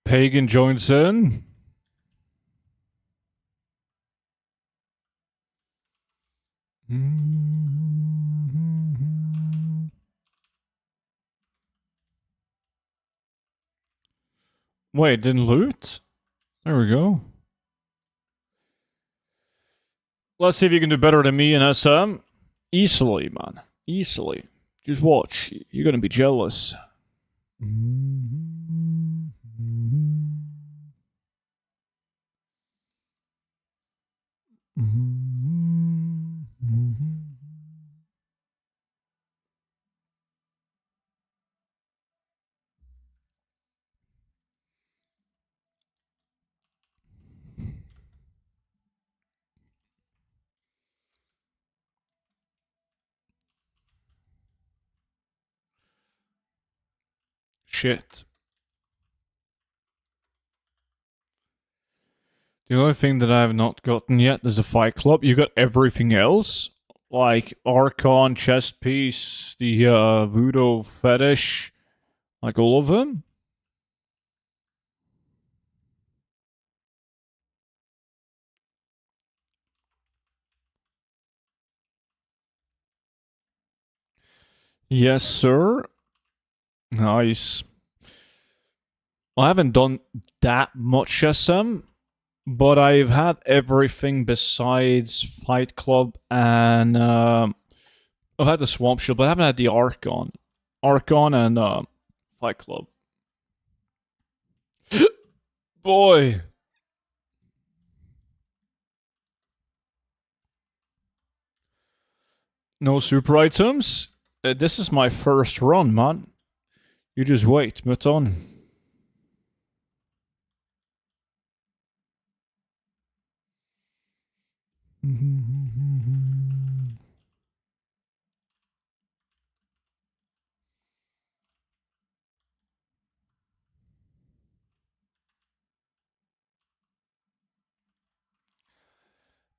Pagan joins in. Wait, didn't loot? There we go. Let's see if you can do better than me in SM. Easily, man. Easily. Just watch. You're gonna be jealous. Shit. The only thing that I have not gotten yet is a Fight Club. You got everything else? Like Archon, Chest Piece, the Voodoo Fetish, like all of them? Yes, sir. Nice. I haven't done that much SM, but I've had everything besides Fight Club and I've had the Swamp Shield, but I haven't had the Archon. Archon and Fight Club. Boy. No super items? This is my first run, man. You just wait, Muton.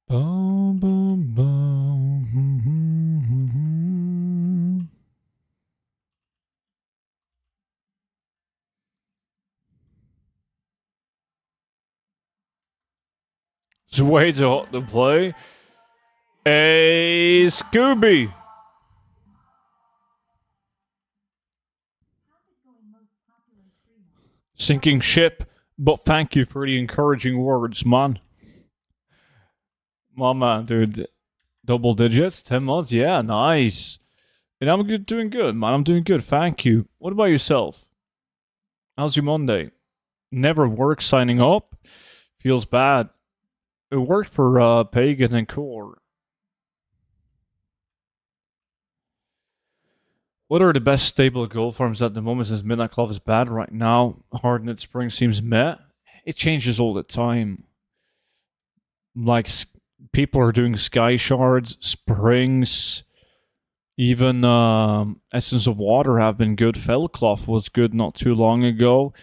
Boom, boom, boom. It's way too hot to play. Hey, Scooby. Sinking ship, but thank you for the encouraging words, man. Mama, dude. Double digits, 10 months? Yeah, nice. And I'm doing good, man. I'm doing good. Thank you. What about yourself? How's your Monday? Never work signing up? Feels bad. It worked for Pagan and Core. What are the best stable Goldfarms at the moment since Midnight Club is bad right now? Hardnet Spring seems meh. It changes all the time. Like, people are doing Sky Shards, Springs, even Essence of Water have been good. Fellcloth was good not too long ago.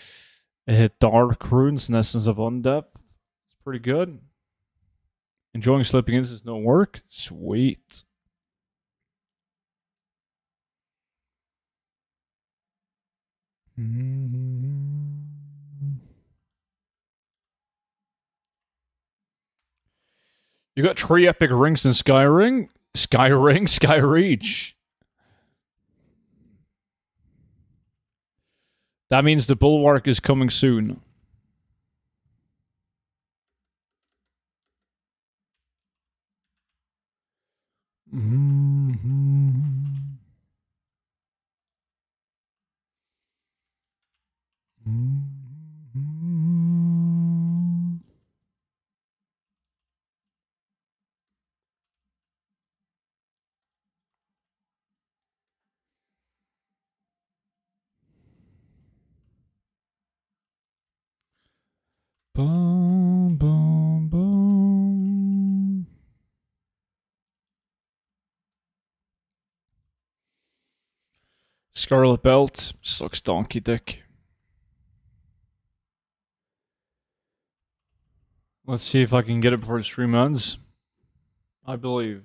It hit Dark Runes and Essence of Undepth. It's pretty good. Enjoying slipping in since no work? Sweet. You got 3 epic rings in Skyring? Skyreach. That means the Bulwark is coming soon. Boom, boom, boom. Scarlet Belt sucks donkey dick. Let's see if I can get it before the stream ends. I believe.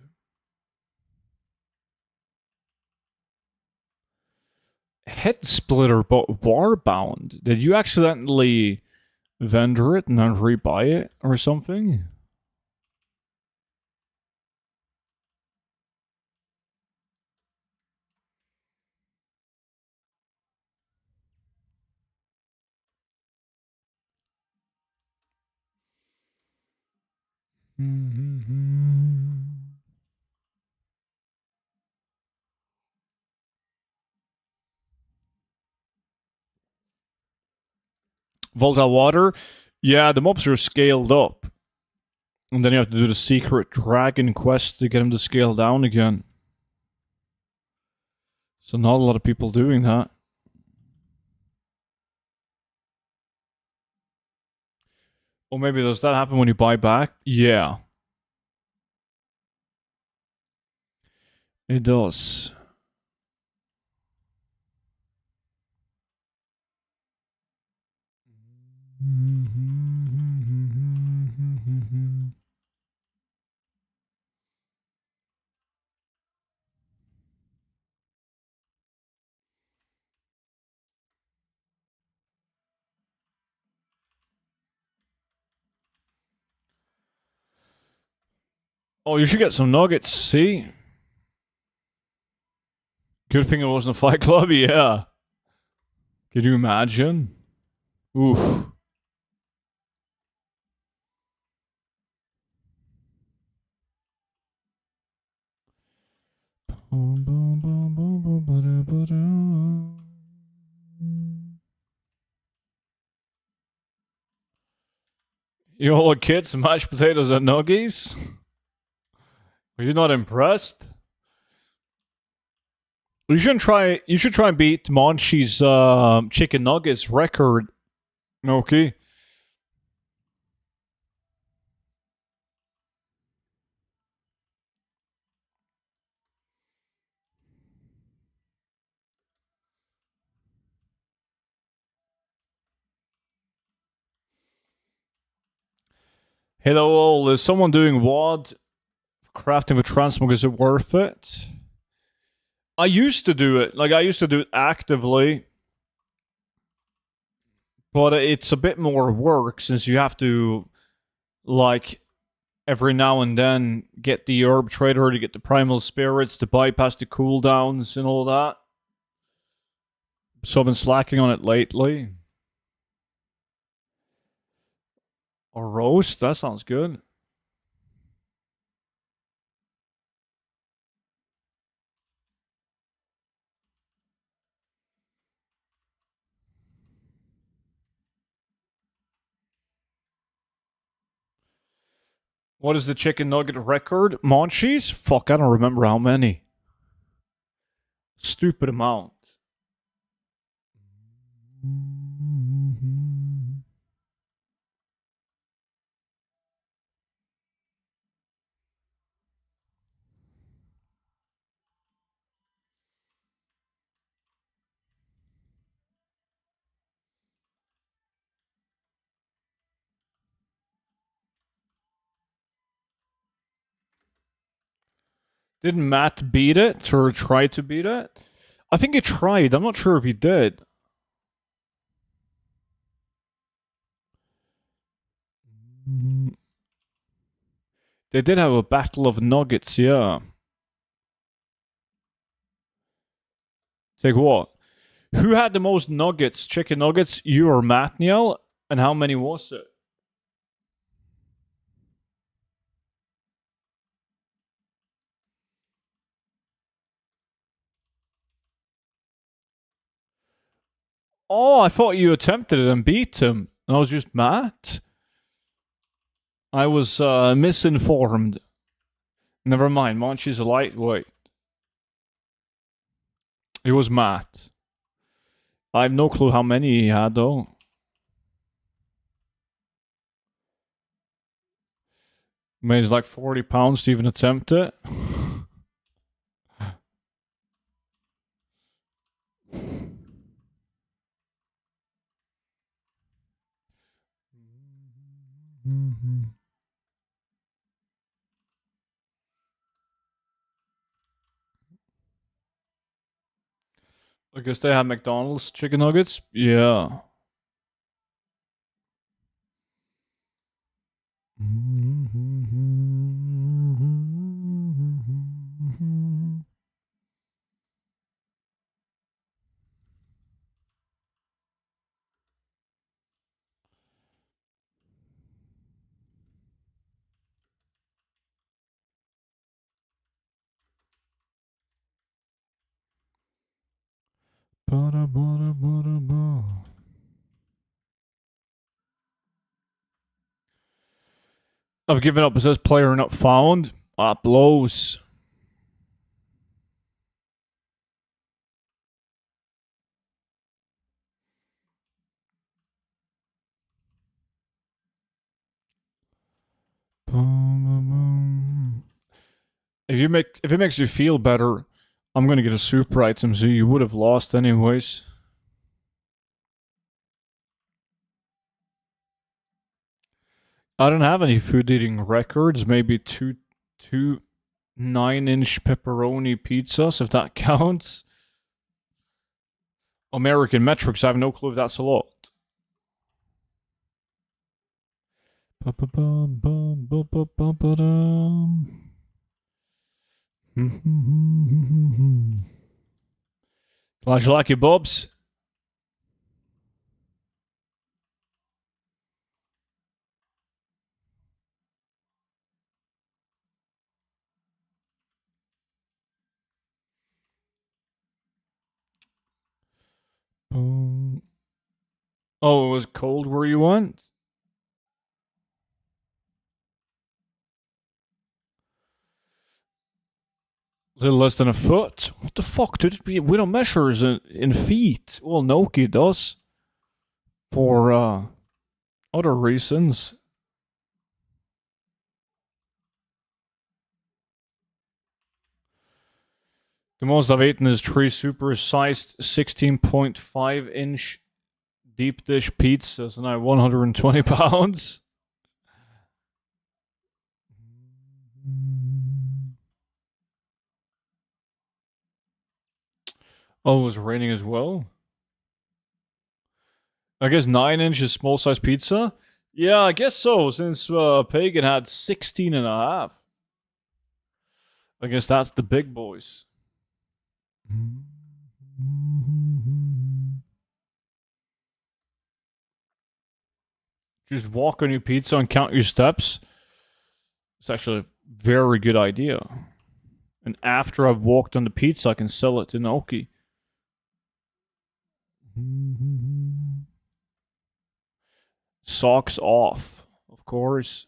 Head Splitter, but Warbound. Did you accidentally vendor it and then rebuy it or something? Volatile water. Yeah, the mobs are scaled up. And then you have to do the secret dragon quest to get them to scale down again. So not a lot of people doing that. Or maybe does that happen when you buy back? Yeah. It does. Oh, you should get some nuggets, see? Good thing it wasn't a fight club, yeah. Could you imagine? Oof. You know what, kids? Mashed potatoes and nuggies? Are you not impressed? You shouldn't try. You should try and beat Monchi's chicken nuggets record. Okay. Hello all. Is someone doing WOD? Crafting for transmog, is it worth it? I used to do it. Like I used to do it actively. But it's a bit more work since you have to like every now and then get the herb trader to get the primal spirits to bypass the cooldowns and all that. So I've been slacking on it lately. A roast? That sounds good. What is the chicken nugget record? Monchies? Fuck, I don't remember how many. Stupid amount. Didn't Matt beat it or try to beat it? I think he tried. I'm not sure if he did. They did have a battle of nuggets, yeah. Take what? Who had the most nuggets? Chicken nuggets? You or Matniel? And how many was it? Oh, I thought you attempted it and beat him. And I was just Matt. I was misinformed. Never mind. Monchi's a lightweight. It was Matt. I have no clue how many he had though. I mean, it's like 40 pounds to even attempt it. I guess they have McDonald's chicken nuggets. Yeah. I've given up. It says player not found. That blows. If it makes you feel better, I'm gonna get a super item, so you would have lost anyways. I don't have any food eating records. Maybe two 9-inch pepperoni pizzas, if that counts. American metrics, I have no clue if that's a lot. Glad you like your bobs. Oh, it was cold where you went? A little less than a foot? What the fuck, dude? We don't measure in feet. Well, Noki does. For, other reasons. The most I've eaten is 3 super-sized 16.5-inch deep dish pizzas, and I'm 120 pounds. Oh, it was raining as well? I guess 9-inch is small-sized pizza? Yeah, I guess so, since Pagan had 16 and a half. I guess that's the big boys. Just walk on your pizza and count your steps. It's actually a very good idea. And after I've walked on the pizza, I can sell it to Naoki. Socks off, of course.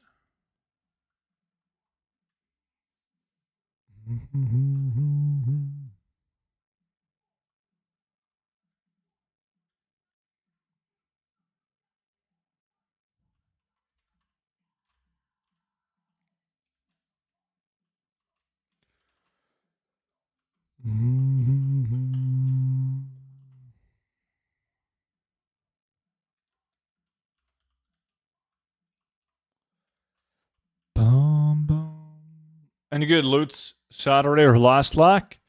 Any good loot Saturday or last lack?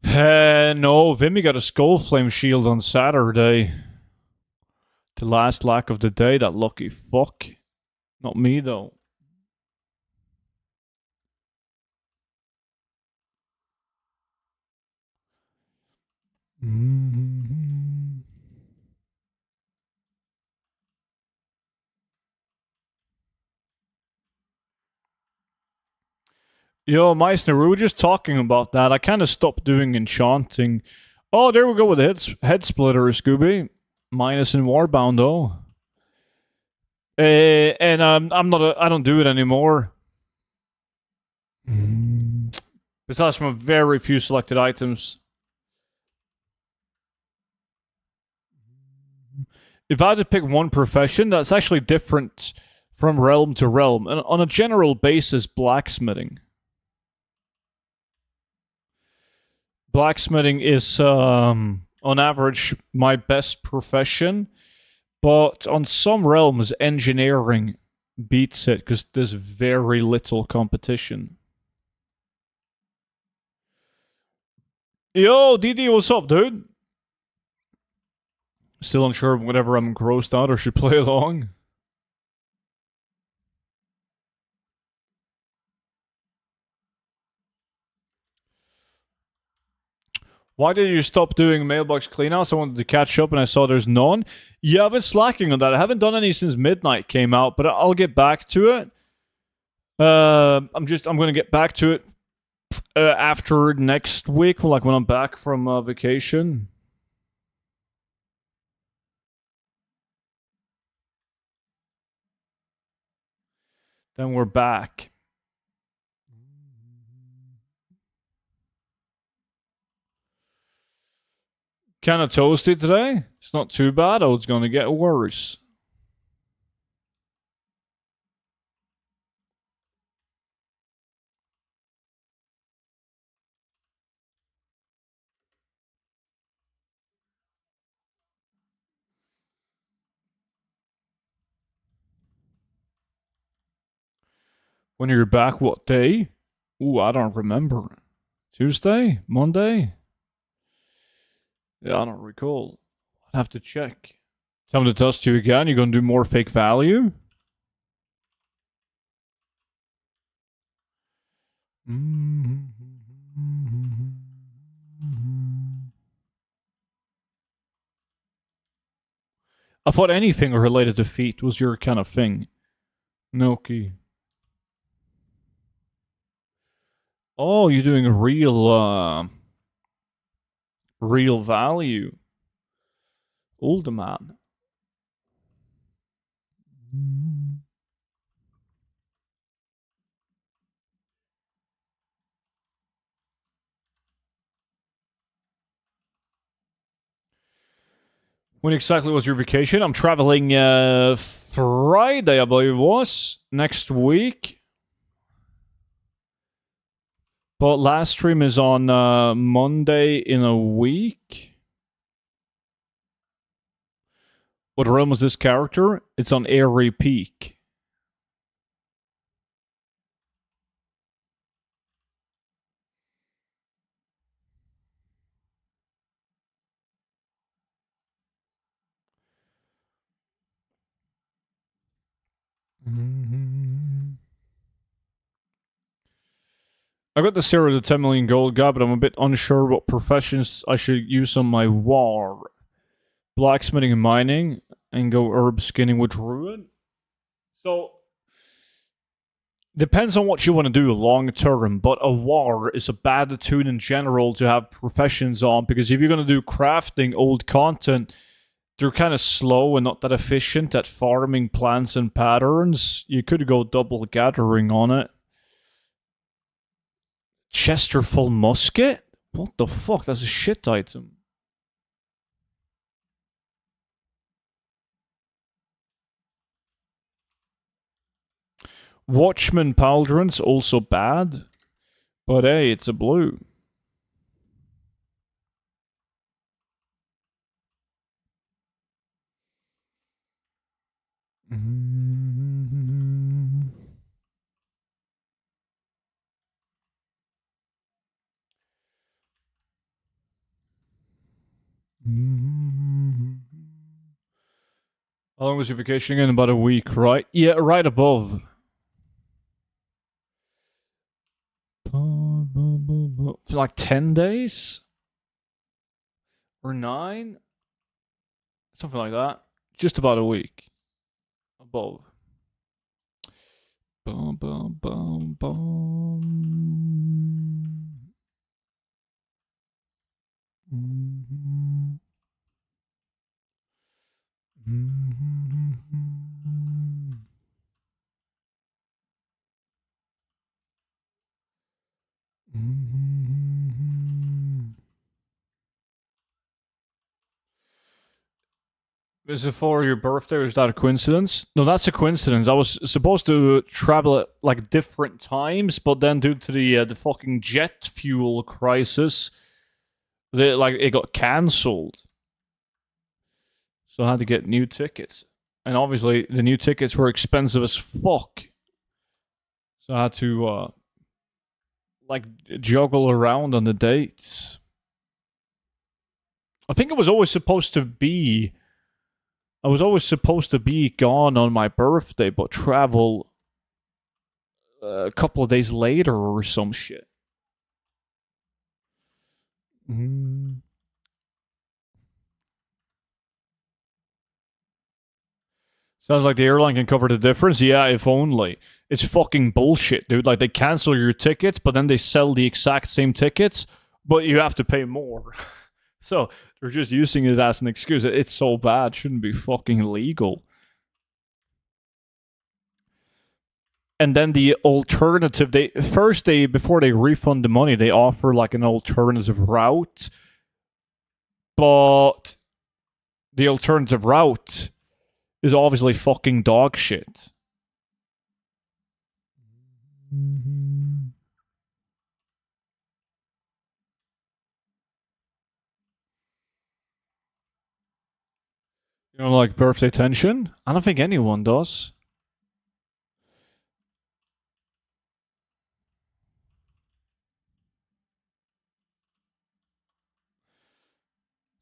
No, Vimy got a skull flame shield on Saturday. The last lack of the day, that lucky fuck. Not me though. Yo, Meissner, we were just talking about that. I kind of stopped doing enchanting. Oh, there we go with the head splitter, Scooby. Minus in Warbound, though. And I don't do it anymore. Besides from very few selected items. If I had to pick one profession that's actually different from realm to realm, and on a general basis, blacksmithing. Blacksmithing is, on average, my best profession, but on some realms, engineering beats it because there's very little competition. Yo, DD, what's up, dude? Still unsure whenever I'm grossed out or should play along. Why did you stop doing mailbox cleanouts? I wanted to catch up and I saw there's none. Yeah, I've been slacking on that. I haven't done any since Midnight came out, but I'll get back to it. I'm going to get back to it After next week, like when I'm back from vacation. Then we're back. Kind of toasty today. It's not too bad. Oh, it's going to get worse. When you're back, what day? Ooh, I don't remember. Tuesday? Monday? Yeah, I don't recall. I'd have to check. Tell me to test you again. You're going to do more fake value? I thought anything related to feet was your kind of thing. No key. Oh, you're doing real value. Older man. When exactly was your vacation? I'm traveling Friday, I believe it was. Next week. But last stream is on Monday in a week. What realm was this character? It's on Airy Peak. I got the 0 to 10 million gold guy, but I'm a bit unsure what professions I should use on my war. Blacksmithing and mining, and go herb skinning with druid. So, depends on what you want to do long term, but a war is a bad tune in general to have professions on, because if you're going to do crafting old content, they're kind of slow and not that efficient at farming plants and patterns. You could go double gathering on it. Chesterful musket? What the fuck? That's a shit item. Watchman Pauldron's also bad. But hey, it's a blue. How long was your vacation again? About a week, right? Yeah, right above. For like 10 days? Or 9? Something like that. Just about a week. Above. Bum, bum, bum, bum. Mm-hmm. Mm-hmm. Mm-hmm. Is it for your birthday, or is that a coincidence? No, that's a coincidence. I was supposed to travel at like different times, but then due to the fucking jet fuel crisis, it got cancelled. So I had to get new tickets, and obviously the new tickets were expensive as fuck. So I had to like juggle around on the dates. I think it was always supposed to be. I was always supposed to be gone on my birthday, but travel a couple of days later or some shit. Mm. Sounds like the airline can cover the difference. Yeah, if only. It's fucking bullshit, dude. Like, they cancel your tickets, but then they sell the exact same tickets, but you have to pay more. So they're just using it as an excuse. It's so bad. It shouldn't be fucking legal. And then the alternative, they before they refund the money, they offer like an alternative route, but the alternative route is obviously fucking dog shit. You know, like birthday tension? I don't think anyone does.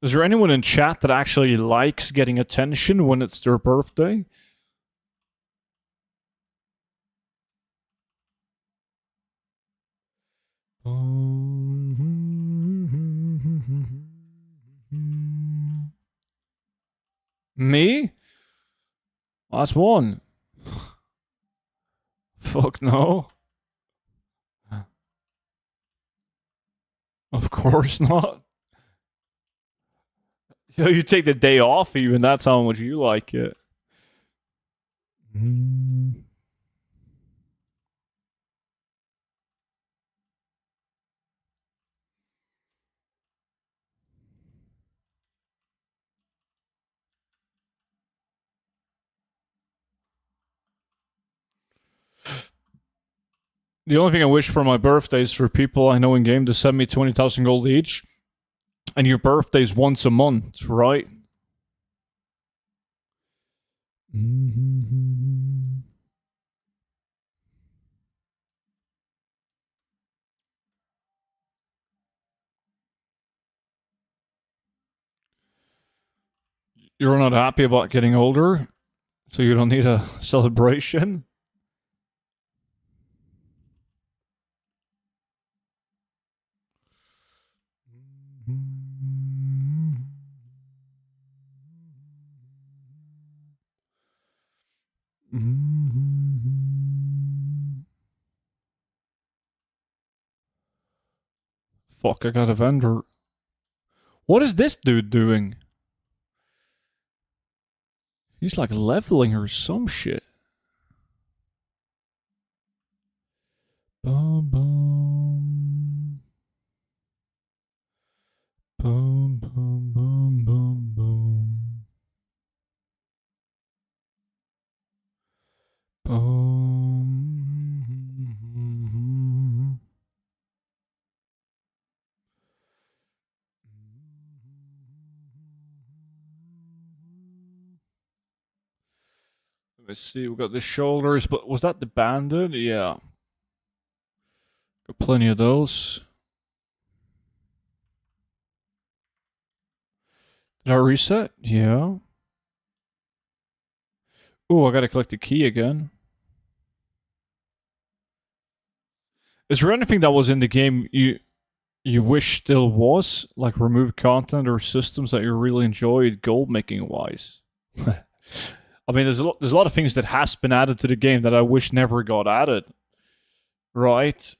Is there anyone in chat that actually likes getting attention when it's their birthday? Me? That's one. Fuck no. Of course not. You take the day off even, that's how much you like it. The only thing I wish for my birthday is for people I know in game to send me 20,000 gold each. And your birthday's once a month, right? You're not happy about getting older, so you don't need a celebration? Fuck, I got a vendor. What is this dude doing? He's like leveling or some shit. Boom, boom. Boom, boom, boom, boom, boom. Boom. Let's see, we got the shoulders, but was that the bandit? Yeah. Got plenty of those. Did I reset? Yeah. Oh, I gotta collect the key again. Is there anything that was in the game you wish still was, like removed content or systems that you really enjoyed gold making wise? I mean, there's a lot of things that has been added to the game that I wish never got added. Right?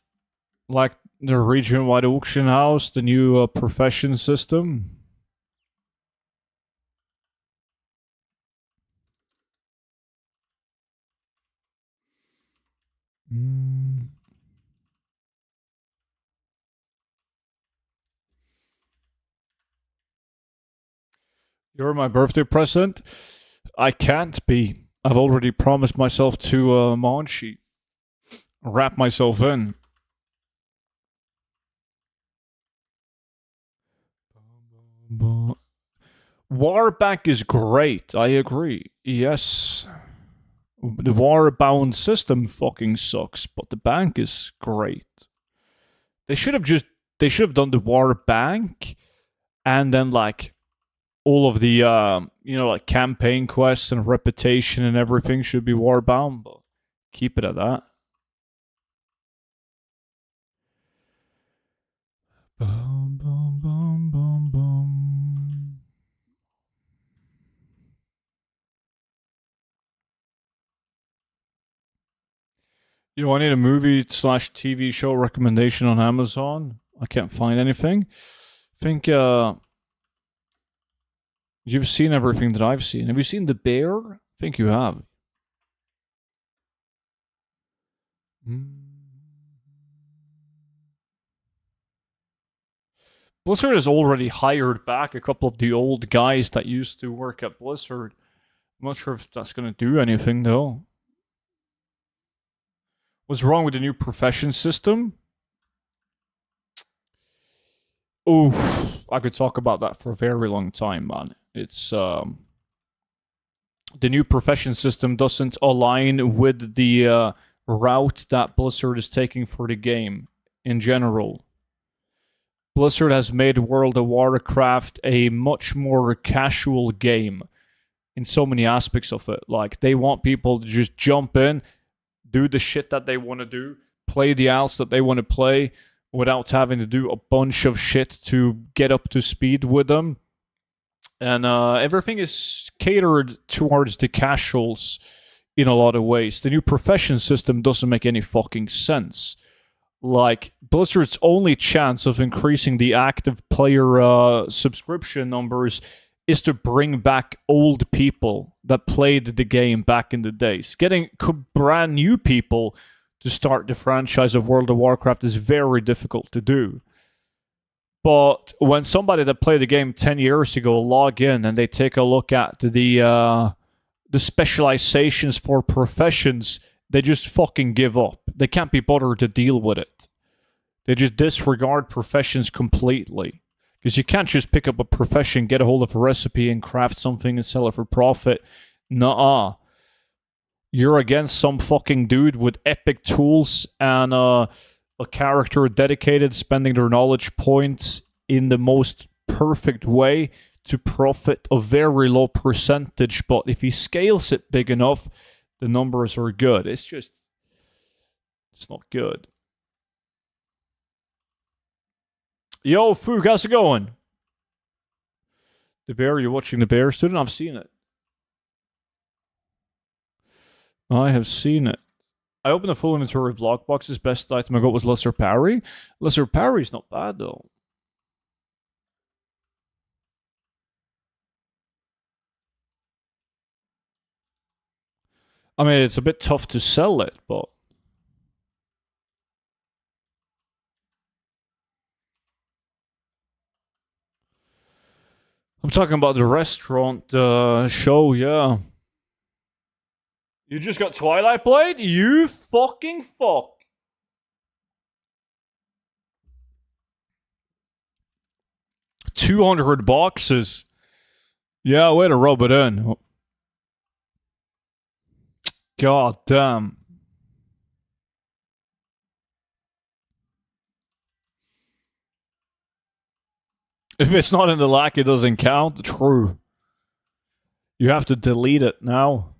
Like the region-wide auction house, the new profession system. You're my birthday present. I can't be. I've already promised myself to Monchi. Wrap myself in. Warback is great. I agree. Yes. The war-bound system fucking sucks, but the bank is great. They should have done the war bank and then like all of the like campaign quests and reputation and everything should be war bound, but keep it at that. Boom, boom, boom, boom, boom. You know, I need a movie slash TV show recommendation on Amazon. I can't find anything. I think you've seen everything that I've seen. Have you seen The Bear? I think you have. Blizzard has already hired back a couple of the old guys that used to work at Blizzard. I'm not sure if that's going to do anything, though. What's wrong with the new profession system? Oh, I could talk about that for a very long time, man. It's the new profession system doesn't align with the route that Blizzard is taking for the game in general. Blizzard has made World of Warcraft a much more casual game in so many aspects of it. Like, they want people to just jump in, do the shit that they want to do, play the alts that they want to play without having to do a bunch of shit to get up to speed with them. And everything is catered towards the casuals in a lot of ways. The new profession system doesn't make any fucking sense. Like, Blizzard's only chance of increasing the active player subscription numbers is to bring back old people that played the game back in the days. Getting brand new people to start the franchise of World of Warcraft is very difficult to do. But when somebody that played the game 10 years ago log in and they take a look at the specializations for professions, they just fucking give up. They can't be bothered to deal with it. They just disregard professions completely. Because you can't just pick up a profession, get a hold of a recipe, and craft something and sell it for profit. Nuh-uh. You're against some fucking dude with epic tools and a character dedicated, spending their knowledge points in the most perfect way to profit a very low percentage. But if he scales it big enough, the numbers are good. It's not good. Yo, Fook, how's it going? The Bear, you're watching The Bear student? I've seen it. I have seen it. I opened a full inventory of lock boxes. Best item I got was Lesser Parry. Lesser Parry's not bad, though. I mean, it's a bit tough to sell it, but... I'm talking about the restaurant show, yeah. You just got Twilight Blade? You fucking fuck. $200. Yeah, way to rub it in. God damn. If it's not in the lack, it doesn't count. True. You have to delete it now.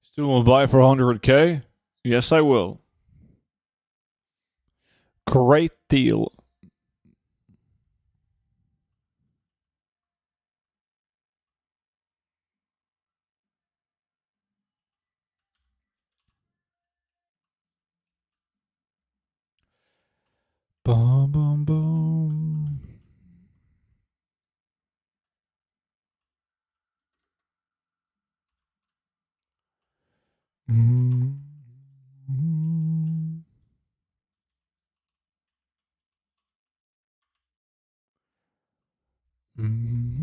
Still will buy for 100k? Yes, I will. Great deal. Boom, boom, boom. Mm-hmm. Mm-hmm.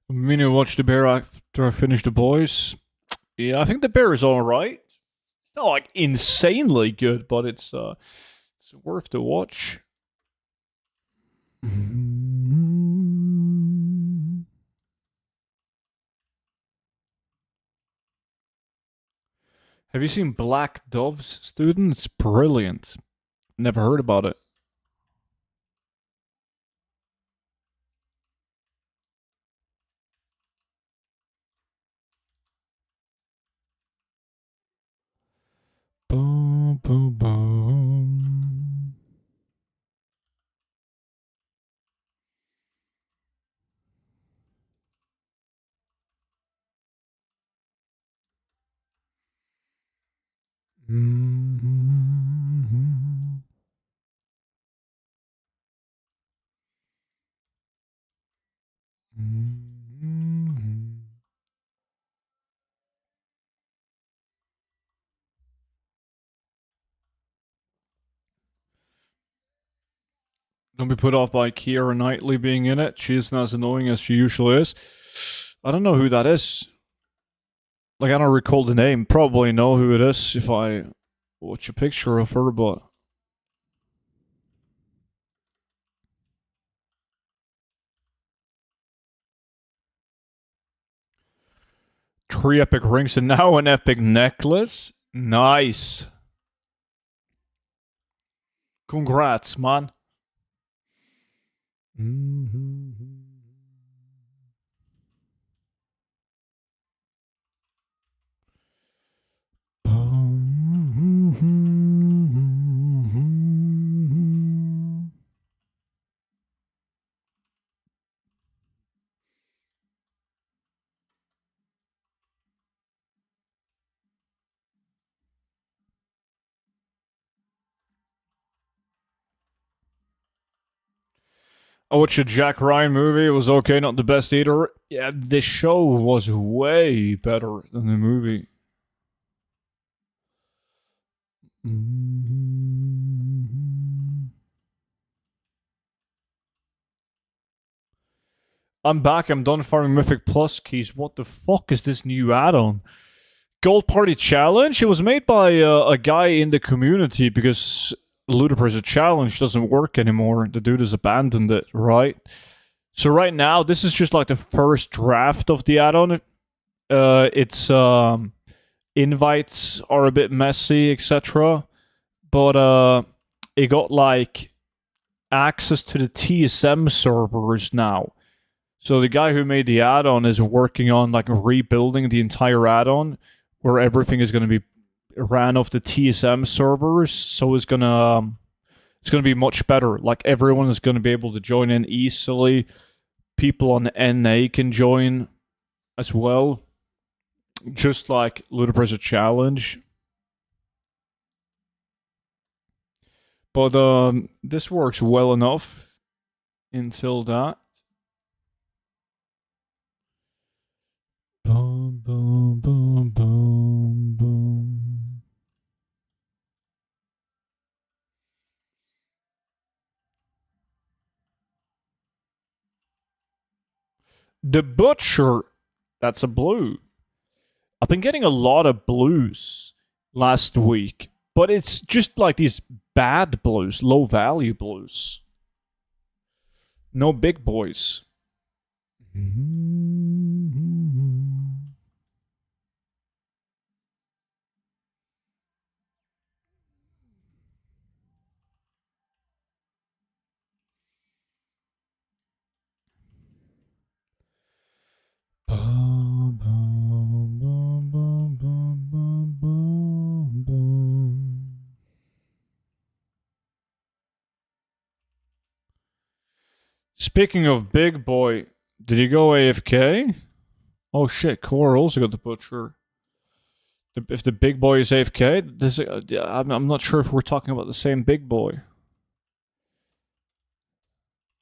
I'm meaning to watch The Bear after I finish The Boys. Yeah, I think The Bear is alright. It's not like insanely good, but it's worth the watch. Have you seen Black Dove's student? It's brilliant. Never heard about it. Boom, boom, boom. Don't be put off by Keira Knightley being in it. She isn't as annoying as she usually is. I don't know who that is. Like, I don't recall the name. Probably know who it is if I watch a picture of her, but. Three epic rings and now an epic necklace? Nice. Congrats, man. I watched a Jack Ryan movie. It was okay, not the best either. Yeah, the show was way better than the movie. I'm back. I'm done farming Mythic Plus keys. What the fuck is this new add-on? Gold Party Challenge? It was made by a guy in the community because Ludicrous Challenge doesn't work anymore. The dude has abandoned it, right? So right now, this is just like the first draft of the add-on. It's invites are a bit messy, etc. But it got like access to the TSM servers now. So the guy who made the add-on is working on like rebuilding the entire add-on, where everything is going to be ran off the TSM servers. So it's gonna be much better. Like everyone is going to be able to join in easily. People on the NA can join as well, just like Ludicrous Challenge. But this works well enough until that. Boom, boom, boom, boom, boom. The Butcher, that's a blue. I've been getting a lot of blues last week, but it's just like these bad blues, low value blues. No big boys. Speaking of big boy, did he go AFK? Oh shit, Core also got the Butcher. If the big boy is AFK, I'm not sure if we're talking about the same big boy.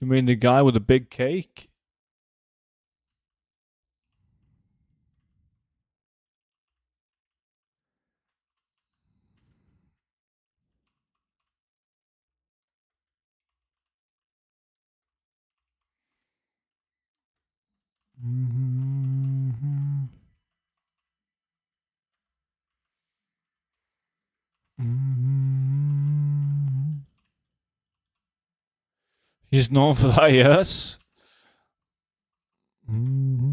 You mean the guy with the big cake? Mm-hmm. Mm-hmm. He's known for that, yes. Mm-hmm.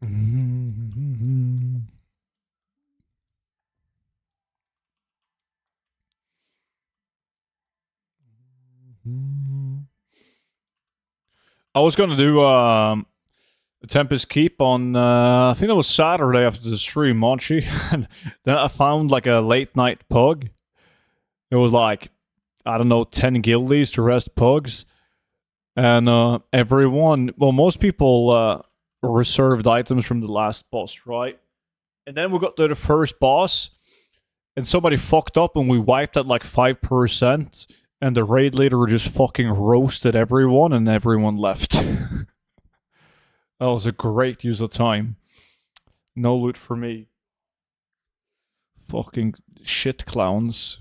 Mm-hmm. I was gonna do Tempest Keep on I think that was Saturday after the stream, Monchi. And then I found like a late night pug. It was like, I don't know, 10 guildies to rest pugs. And everyone, well, most people reserved items from the last boss, right? And then we got to the first boss, and somebody fucked up, and we wiped at like 5%, and the raid leader just fucking roasted everyone, and everyone left. That was a great use of time. No loot for me. Fucking shit clowns.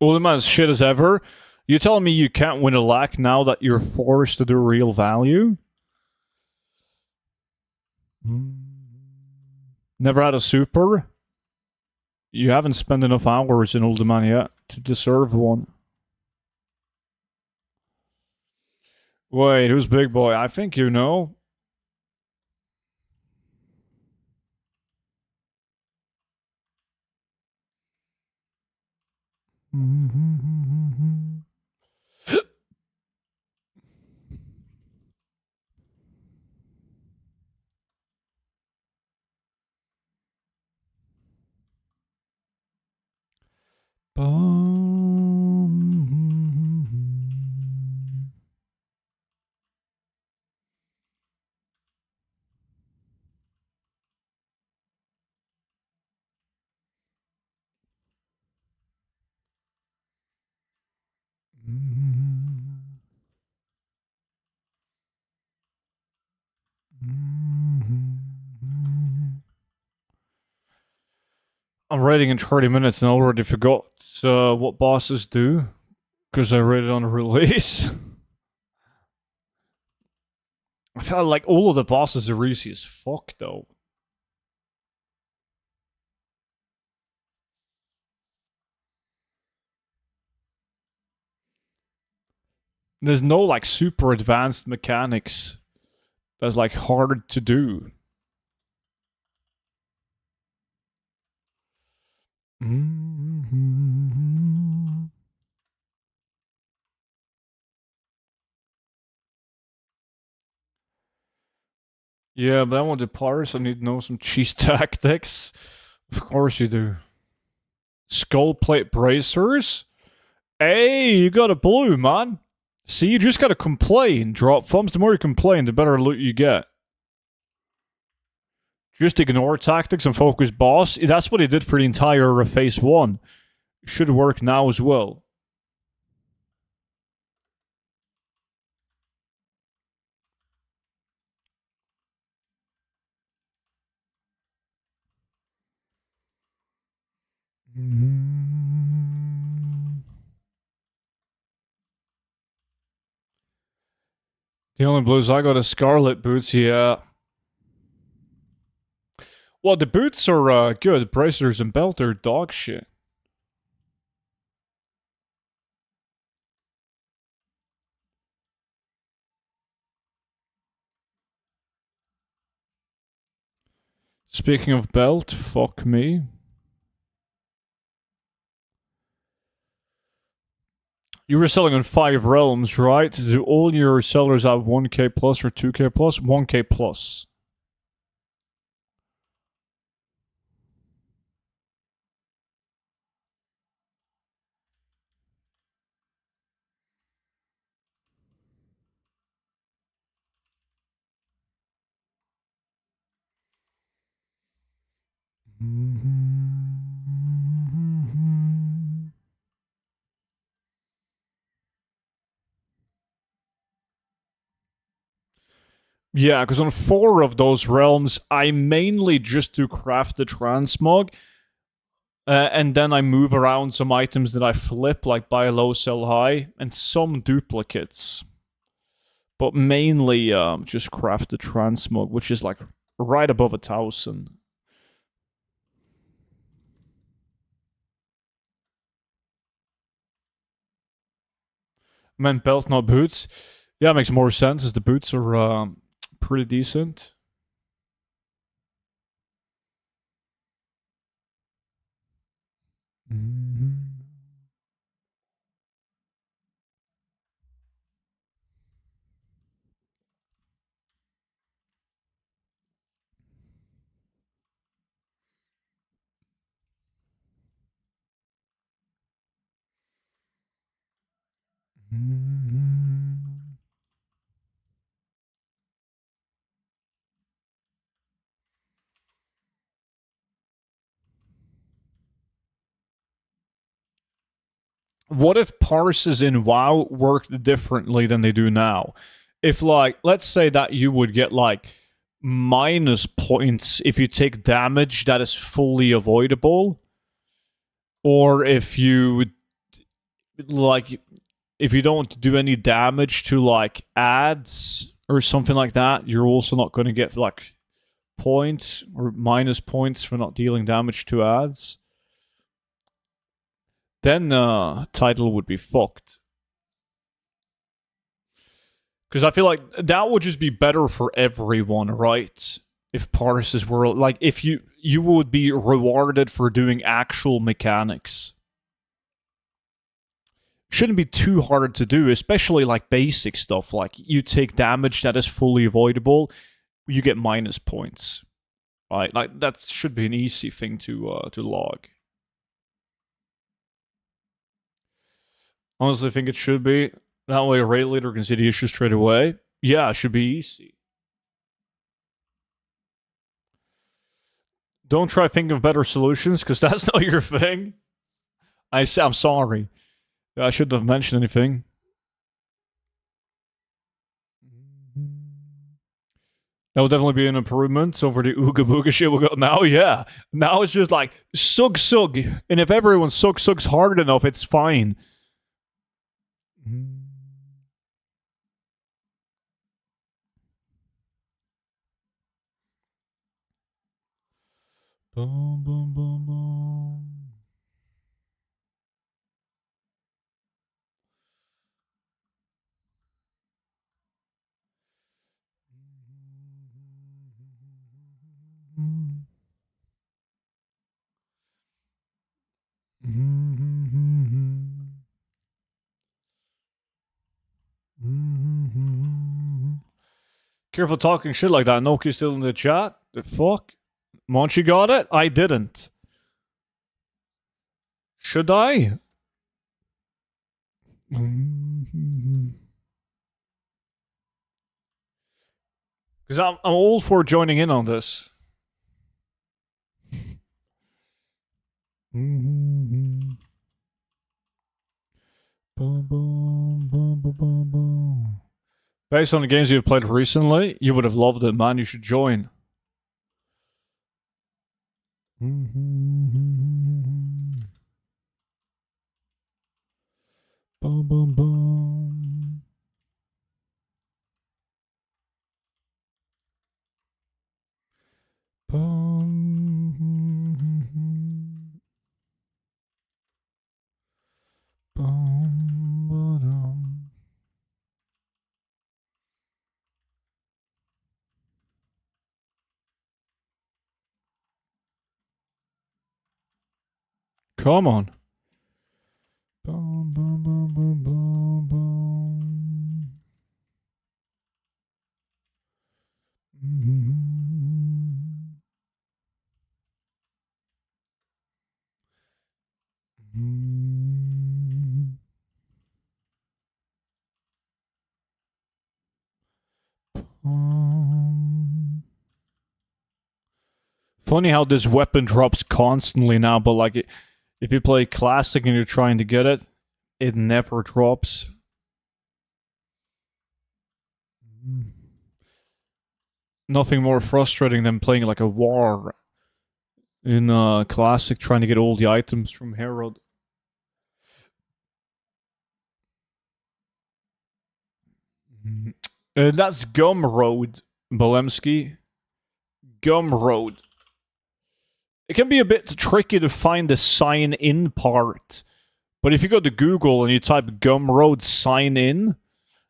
Ultima as shit as ever. You telling me you can't win a lack now that you're forced to do real value? Never had a super? You haven't spent enough hours in Ultima yet to deserve one. Wait, who's big boy? I think you know. I'm raiding in 30 minutes and I already forgot what bosses do because I read it on release. I feel like all of the bosses are easy as fuck though. There's no like super advanced mechanics that's like hard to do. Yeah, but I want the parts. I need to know some cheese tactics. Of course you do. Skull plate bracers? Hey, you got a blue, man. See, you just gotta complain. Drop thumbs. The more you complain, the better loot you get. Just ignore tactics and focus boss. That's what he did for the entire phase 1. Should work now as well. The only blues I got is Scarlet boots, yeah. Well, the boots are good. Bracers and belt are dog shit. Speaking of belt, fuck me. You were selling on 5 realms, right? Do all your sellers have 1k plus or 2k plus? 1k plus. Yeah, because on 4 of those realms, I mainly just do craft the transmog, and then I move around some items that I flip, like buy low, sell high, and some duplicates. But mainly just craft the transmog, which is like right above 1,000. Meant belt, not boots. Yeah, makes more sense as the boots are pretty decent. What if parses in WoW worked differently than they do now? If, like, let's say that you would get, like, minus points if you take damage that is fully avoidable, or if you, like, if you don't do any damage to, like, ads or something like that, you're also not going to get, like, points or minus points for not dealing damage to ads. Then title would be fucked. Because I feel like that would just be better for everyone, right? If parses were like, if you would be rewarded for doing actual mechanics. Shouldn't be too hard to do, especially like basic stuff. Like you take damage that is fully avoidable, you get minus points. Right? Like that should be an easy thing to log. Honestly, I think it should be. That way a raid leader can see the issue straight away. Yeah, it should be easy. Don't try thinking of better solutions, because that's not your thing. I'm sorry. I shouldn't have mentioned anything. That will definitely be an improvement over the Ooga Booga shit we got now. Yeah. Now it's just like, sug. And if everyone sugs hard enough, it's fine. Boom, boom, boom, boom. Careful talking shit like that. Noki's still in the chat. The fuck? Monchi got it? I didn't. Should I? Because I'm all for joining in on this. Based on the games you've played recently, you would have loved it, man. You should join. Boom, boom, boom. Boom. Boom. Come on. Boom, boom, boom, boom, boom, boom. Funny how this weapon drops constantly now, but like if you play classic and you're trying to get it, it never drops. Nothing more frustrating than playing like a war in classic, trying to get all the items from Herald. That's Gumroad, Bolemski. Gumroad. It can be a bit tricky to find the sign-in part But if you go to Google and you type Gumroad sign in,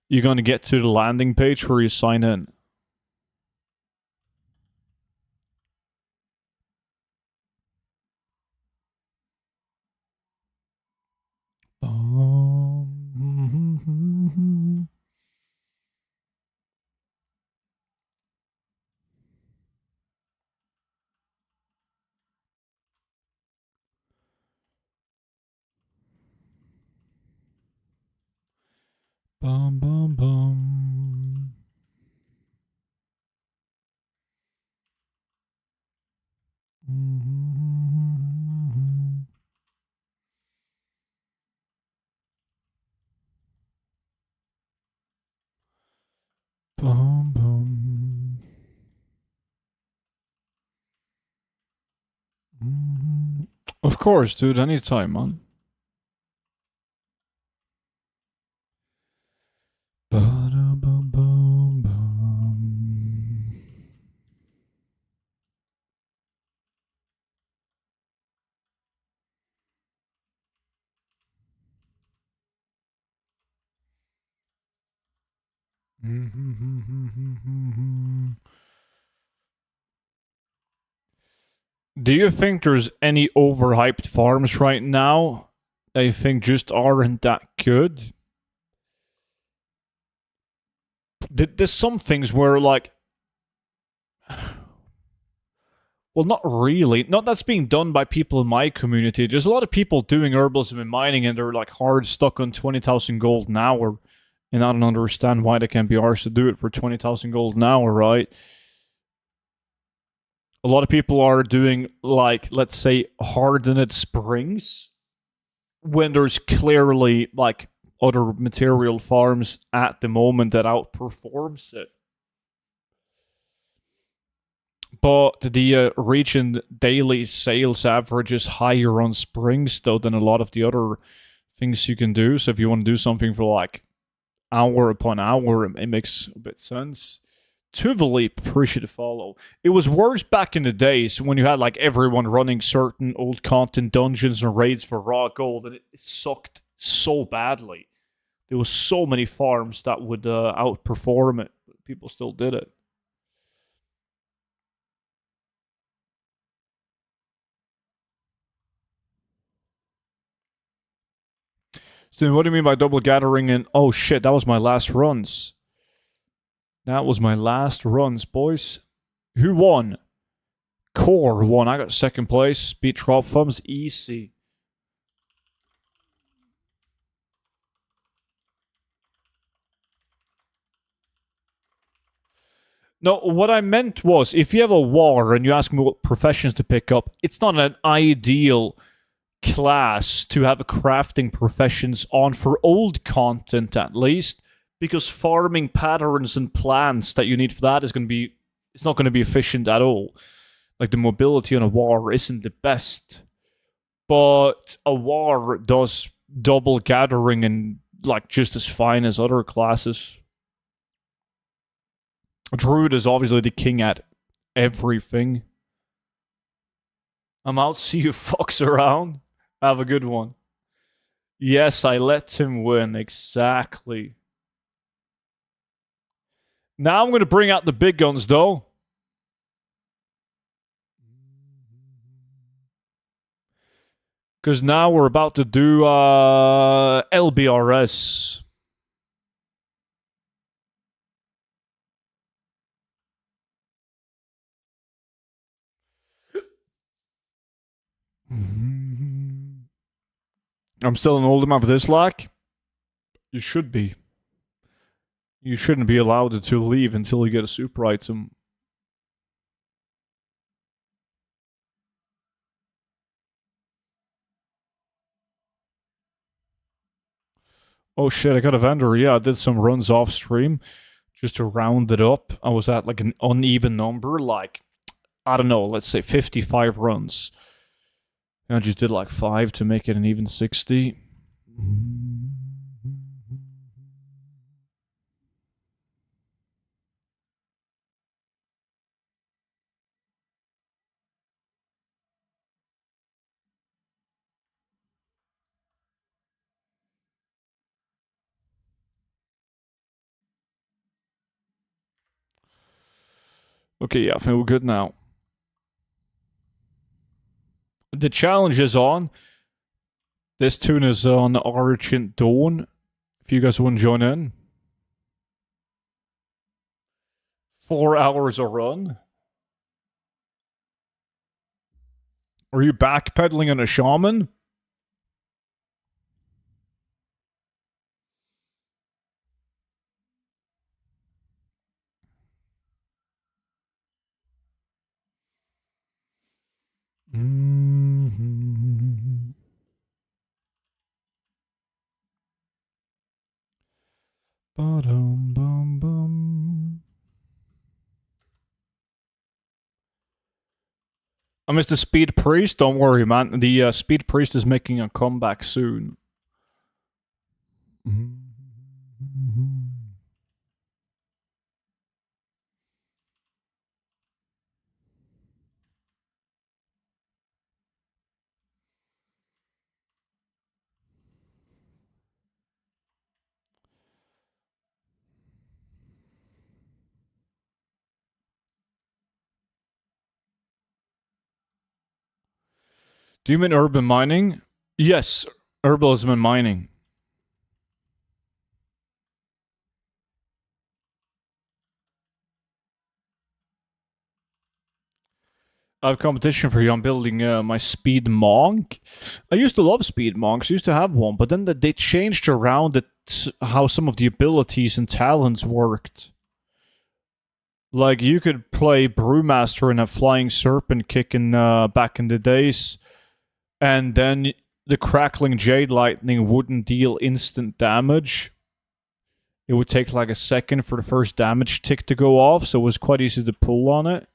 you're going to get to the landing page where you sign in. Bum, bum, bum. Bum, bum. Of course, dude, anytime, man. Do you think there's any overhyped farms right now that you think just aren't that good? There's some things where, like, well, not really. Not that's being done by people in my community. There's a lot of people doing herbalism and mining, and they're like hard stuck on 20,000 gold an hour. And I don't understand why they can't be arsed to do it for 20,000 gold an hour, right? A lot of people are doing, like, let's say, hardened springs when there's clearly, like, other material farms at the moment that outperforms it. But the region daily sales average is higher on springs though than a lot of the other things you can do. So if you want to do something for like hour upon hour, it makes a bit sense. Tuvali, appreciate to follow. It was worse back in the days when you had like everyone running certain old content dungeons and raids for raw gold, and it sucked so badly. There was so many farms that would outperform it, but people still did it. So then what do you mean by double gathering? And oh shit, that was my last runs. That was my last runs, boys. Who won? Core won. I got second place. Beat Goldfarms easy. No, what I meant was if you have a war and you ask me what professions to pick up, it's not an ideal class to have crafting professions on for old content at least, because farming patterns and plants that you need for that is going to be, it's not going to be efficient at all. Like the mobility on a war isn't the best, but a war does double gathering and like just as fine as other classes. Druid is obviously the king at everything. I'm out. See you fucks around. Have a good one. Yes, I let him win. Exactly. Now I'm going to bring out the big guns, though. Because now we're about to do LBRS. I'm still an old man for this lack. You should be. You shouldn't be allowed to leave until you get a super item. Oh shit, I got a vendor. Yeah, I did some runs off stream just to round it up. I was at like an uneven number, like, I don't know, let's say 55 runs. And I just did like 5 to make it an even 60. Okay, yeah, I think we're good now. The challenge is on. This tune is on Argent Dawn. If you guys want to join in. 4 hours a run. Are you backpedaling on a shaman? Mm-hmm. Ba-dum-bum-bum. I miss the Speed Priest. Don't worry, man. The Speed Priest is making a comeback soon. Mm-hmm. Do you mean urban mining? Yes, herbalism and mining. I have competition for you. I'm building my speed monk. I used to love speed monks. I used to have one, but then they changed around how some of the abilities and talents worked. Like you could play brewmaster and have flying serpent kick back in the days, and then the crackling jade lightning wouldn't deal instant damage. It would take like a second for the first damage tick to go off, so it was quite easy to pull on it.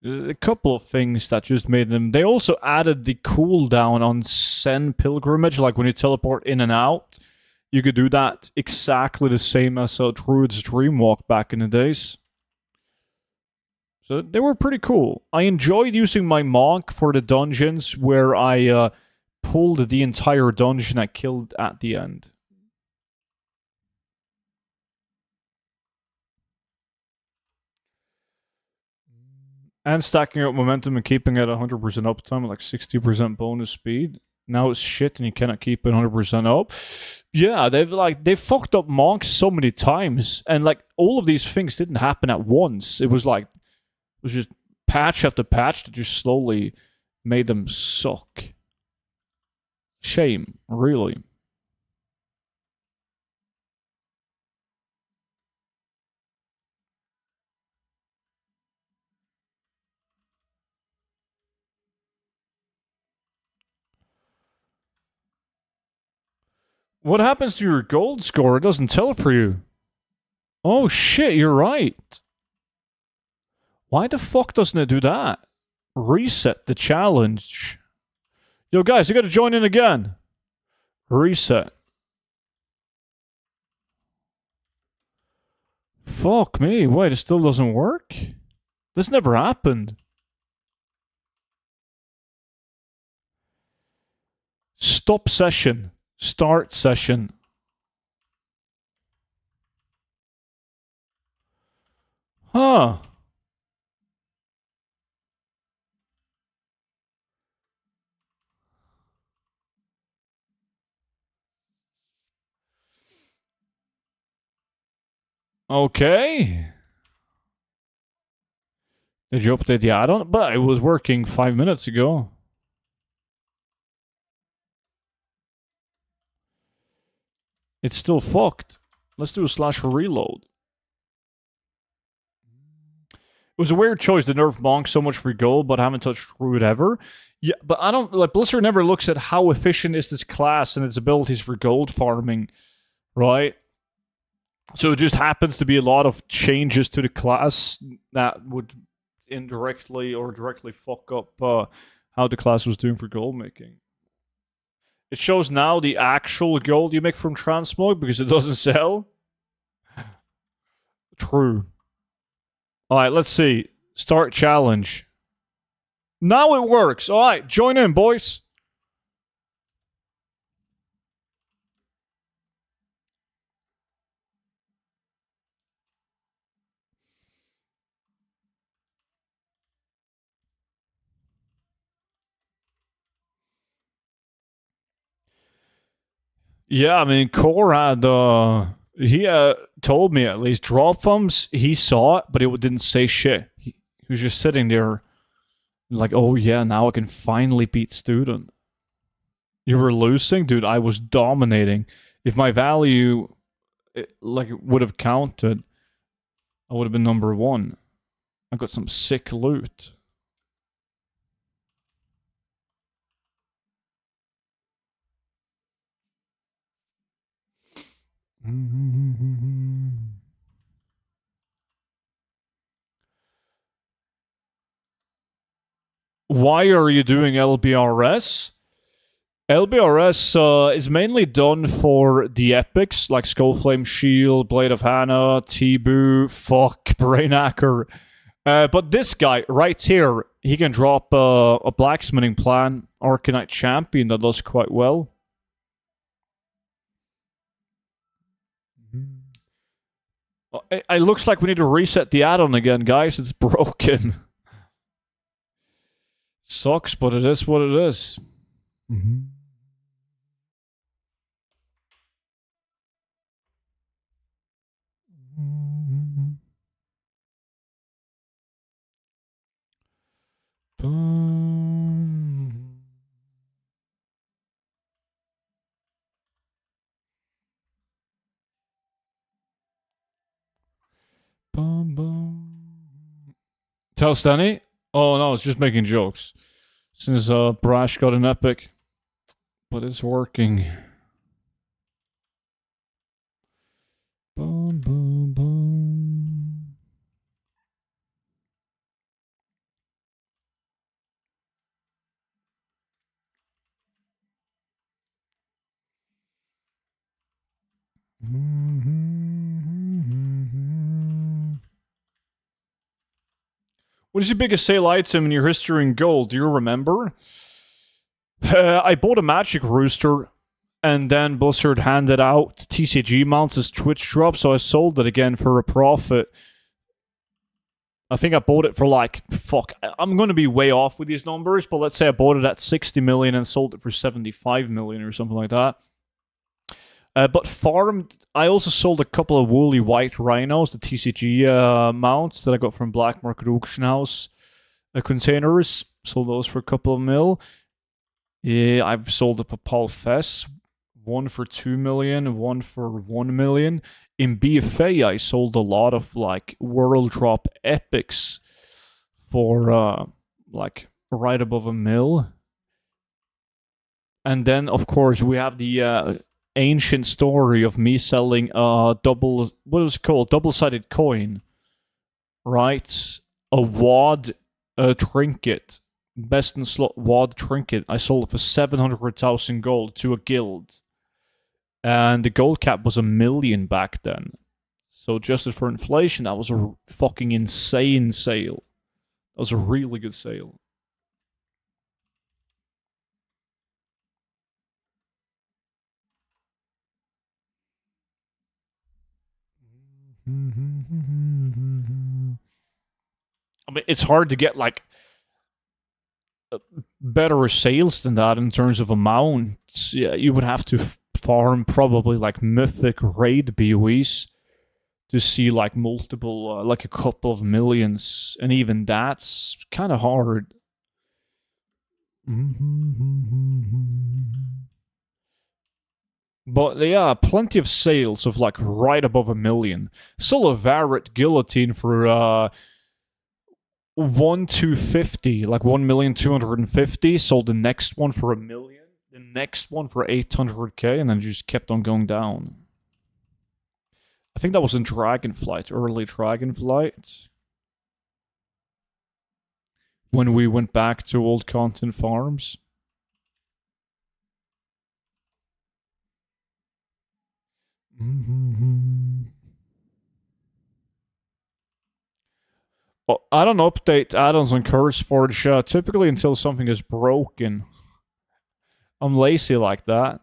A couple of things that just made them. They also added the cooldown on Sen Pilgrimage, like when you teleport in and out. You could do that exactly the same as Druid's Dreamwalk back in the days. So they were pretty cool. I enjoyed using my monk for the dungeons where I pulled the entire dungeon I killed at the end. And stacking up momentum and keeping it 100% uptime, like 60% bonus speed. Now it's shit and you cannot keep it 100% up. Yeah, they fucked up monks so many times, and like all of these things didn't happen at once. It was just patch after patch that just slowly made them suck. Shame, really. What happens to your gold score? It doesn't tell it for you. Oh shit, you're right. Why the fuck doesn't it do that? Reset the challenge. Yo, guys, you gotta join in again. Reset. Fuck me. Wait, it still doesn't work? This never happened. Stop session. Start session. Huh. Okay. Did you update the add-on? But it was working 5 minutes ago. It's still fucked. Let's do a slash reload. It was a weird choice to nerf Monk so much for gold, but I haven't touched Druid ever. Yeah, but I don't like Blizzard never looks at how efficient is this class and its abilities for gold farming, right? So it just happens to be a lot of changes to the class that would indirectly or directly fuck up how the class was doing for gold making. It shows now the actual gold you make from transmog because it doesn't sell. True. Alright, let's see. Start challenge. Now it works. Alright, join in, boys. Yeah, I mean, Core had he told me at least drop thumbs. He saw it, but it didn't say shit. He was just sitting there, like, oh yeah, now I can finally beat Student. You were losing, dude. I was dominating. If my value like would have counted, I would have been number one. I got some sick loot. Why are you doing LBRS? LBRS is mainly done for the epics like Skullflame Shield, Blade of Hannah, Tibu, fuck, Brainhacker. But this guy right here, he can drop a blacksmithing plan Arcanite champion that does quite well. It looks like we need to reset the add-on again, guys. It's broken. Sucks, but it is what it is. Mm-hmm. Boom. Boom, boom. Tell Stanny? Oh no, it's just making jokes. Since Brash got an epic. But it's working. Boom, boom, boom. What is your biggest sale item in your history in gold? Do you remember? I bought a magic rooster, and then Blizzard handed out TCG mounts as Twitch drop, so I sold it again for a profit. I think I bought it for like, fuck, I'm going to be way off with these numbers, but let's say I bought it at 60 million and sold it for 75 million or something like that. But farmed, I also sold a couple of woolly white rhinos, the TCG mounts that I got from Black Market Auction House containers. Sold those for a couple of mil. Yeah, I've sold a Papal Fess, one for 2 million, one for 1 million. In BFA, I sold a lot of like World Drop epics for like right above a mil. And then, of course, we have the ancient story of me selling a double, what was it called? Double-sided coin, right? A wad trinket. Best in slot wad trinket. I sold it for 700,000 gold to a guild. And the gold cap was 1 million back then. So adjusted for inflation, that was a fucking insane sale. That was a really good sale. I mean, it's hard to get like better sales than that in terms of amounts. Yeah, you would have to farm probably like mythic raid BOEs to see like multiple, like a couple of millions, and even that's kind of hard. But yeah, plenty of sales of like right above 1 million. Still a Varret guillotine for 1,250, like 1,250,000. Sold the next one for 1 million, the next one for 800k, and then just kept on going down. I think that was in Dragonflight, early Dragonflight, when we went back to old content farms. Well, I don't update add-ons on CurseForge typically until something is broken. I'm lazy like that.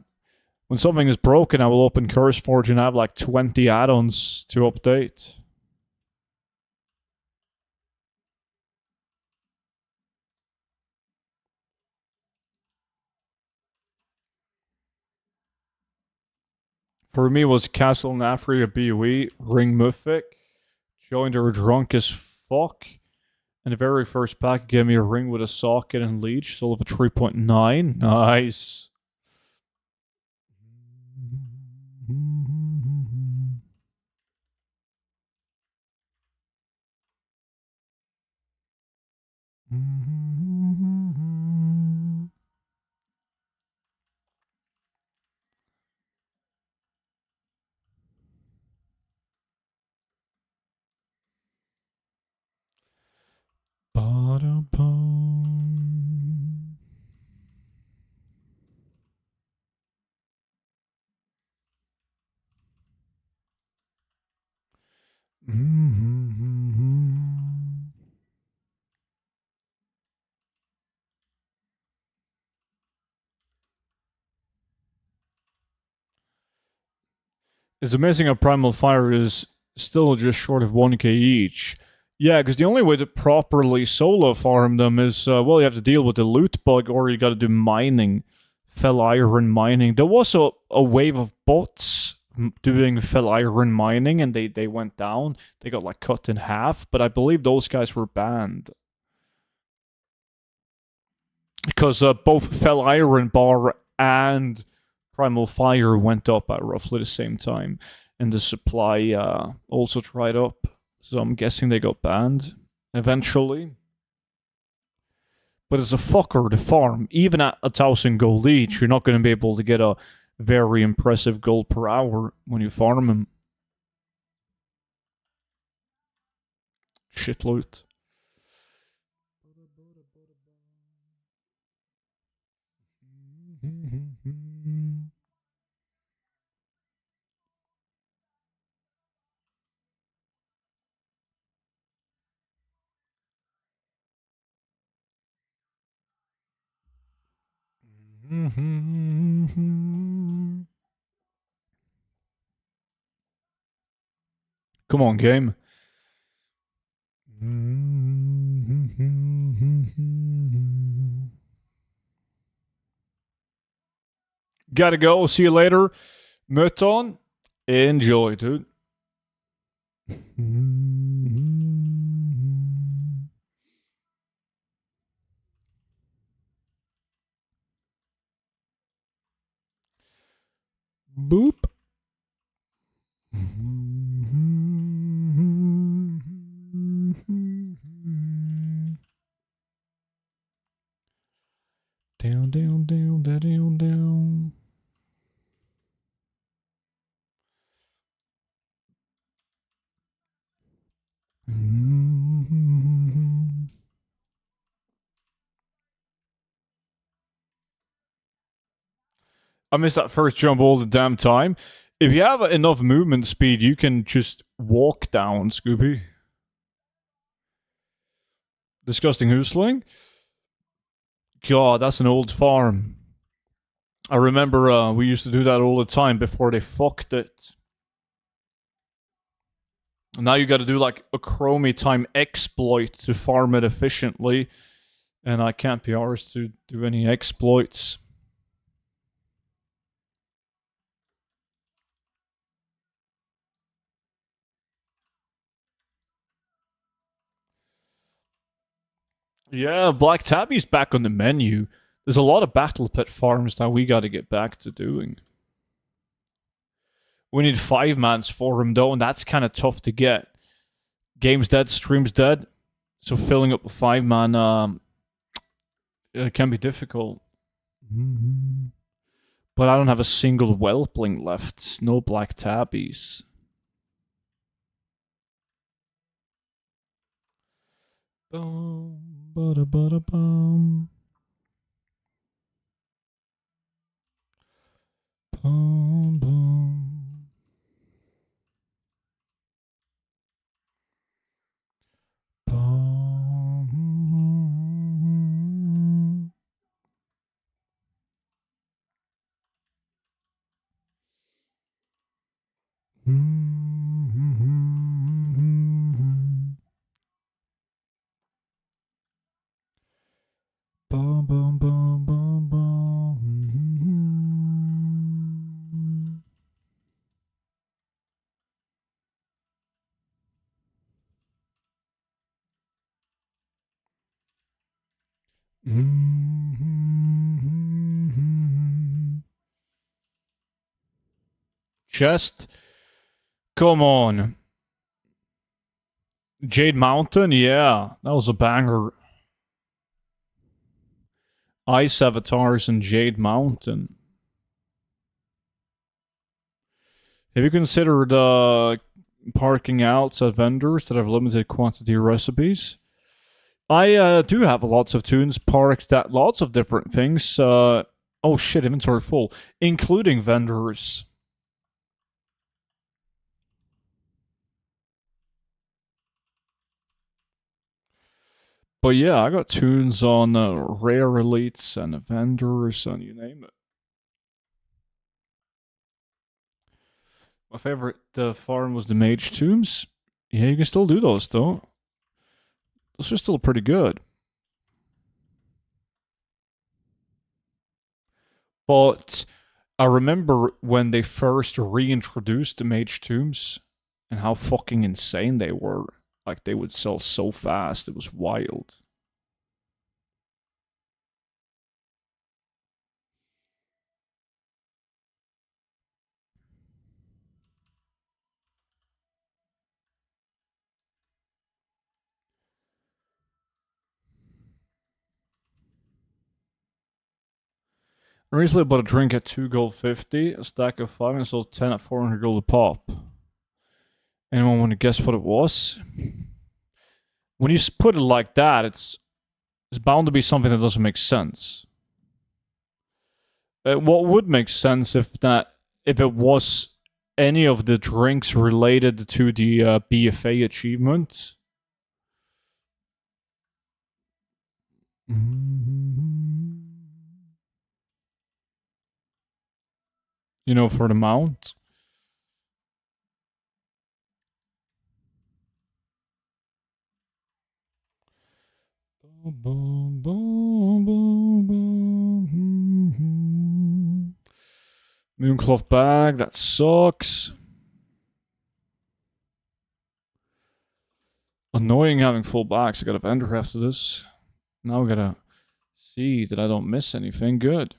When something is broken, I will open CurseForge and have like 20 add-ons to update. For me, it was Castle Nafri, a BOE, Ring Mythic. Joined her drunk as fuck. And the very first pack gave me a ring with a socket and leech, soul of a 3.9. Nice. Ba-da-bum. It's amazing how Primal Fire is still just short of 1k each. Yeah, because the only way to properly solo farm them is, well, you have to deal with the loot bug or you gotta do mining. Fell iron mining. There was a wave of bots doing fell iron mining and they went down. They got like cut in half, but I believe those guys were banned. Because both fell iron bar and primal fire went up at roughly the same time, and the supply also dried up. So I'm guessing they got banned eventually. But it's a fucker to farm. Even at 1,000 gold each, you're not going to be able to get a very impressive gold per hour when you farm them. Shit loot. Come on, game. Gotta go. See you later. Mutton. Enjoy, dude. Boop. Down, down, down, down, down. I missed that first jump all the damn time. If you have enough movement speed, you can just walk down, Scooby. Disgusting hoosling. God, that's an old farm. I remember we used to do that all the time before they fucked it. Now you gotta do like a chromie time exploit to farm it efficiently. And I can't be arsed to do any exploits. Yeah, Black Tabby's back on the menu. There's a lot of battle pit farms that we gotta get back to doing. We need 5 mans for him though, and that's kind of tough to get. Game's dead, stream's dead, so filling up a 5-man it can be difficult. But I don't have a single whelpling left. No black tabbies. Boom, bada bada bum. Boom, boom. Boom. Boom, boom, boom, boom, boom. Chest. Come on. Jade Mountain? Yeah, that was a banger. Ice avatars in Jade Mountain. Have you considered parking outs at vendors that have limited quantity recipes? I do have lots of tunes parked at lots of different things. Oh shit, inventory full, including vendors. But yeah, I got tunes on rare elites and vendors and you name it. My favorite farm was the mage tombs. Yeah, you can still do those though. Those are still pretty good. But I remember when they first reintroduced the mage tombs and how fucking insane they were. Like they would sell so fast, it was wild. I recently bought a drink at 2 gold 50, a stack of 5, and sold 10 at 400 gold a pop. Anyone want to guess what it was? When you put it like that, it's bound to be something that doesn't make sense. What would make sense if it was any of the drinks related to the BFA achievement? You know, for the mount. Mooncloth bag, that sucks. Annoying having full bags. I got a vendor after this. Now I gotta see that I don't miss anything good.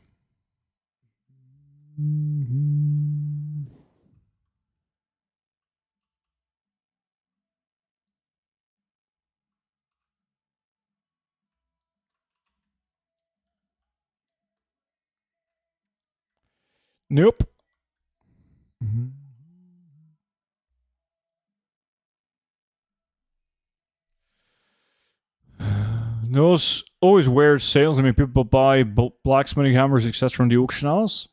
Nope. Those always weird sales. I mean, people buy blacksmithing hammers, etc., from the auction house.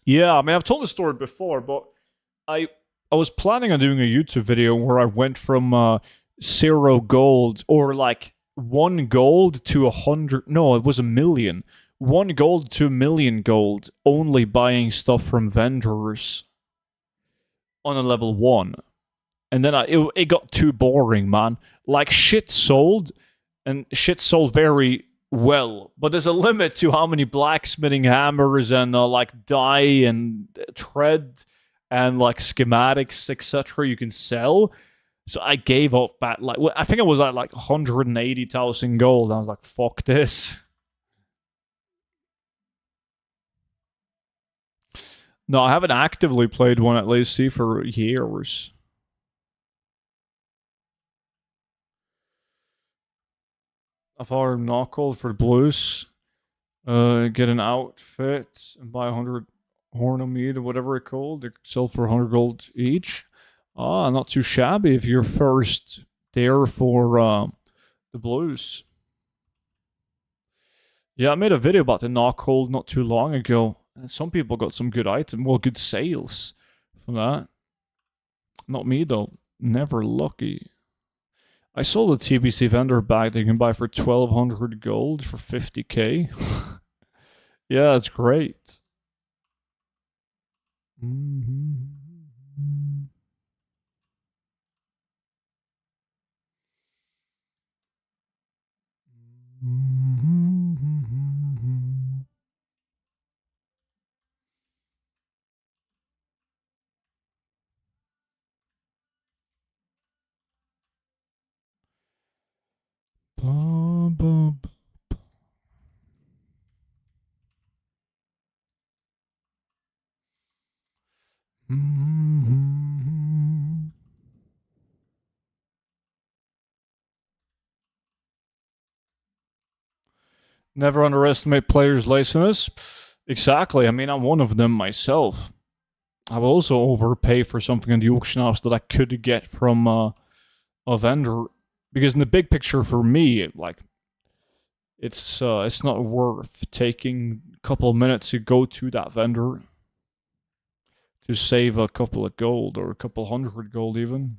Yeah, I mean, I've told this story before, but I I was planning on doing a YouTube video where I went from 0 gold or like 1 gold to 100. No, it was a million. 1 gold to 1 million gold, only buying stuff from vendors on a level 1. And then it got too boring, man. Like shit sold, and shit sold very well. But there's a limit to how many blacksmithing hammers and like dye and tread and like schematics, etc. you can sell. So I gave up at like I think I was at like 180,000 gold. I was like, fuck this. No, I haven't actively played one at least see for years. I've already not called for blues. Get an outfit and buy 100 horn of meat or whatever it's called. They sell for 100 gold each. Ah, not too shabby if you're first there for the blues. Yeah, I made a video about the knockhold not too long ago. And some people got some good items, well, good sales from that. Not me though. Never lucky. I sold a TBC vendor bag that you can buy for 1,200 gold for 50k. Yeah, it's great. Never underestimate players' laziness. Exactly. I mean, I'm one of them myself. I will also overpay for something in the auction house that I could get from a vendor, because in the big picture for me, it's not worth taking a couple of minutes to go to that vendor to save a couple of gold or a couple hundred gold even.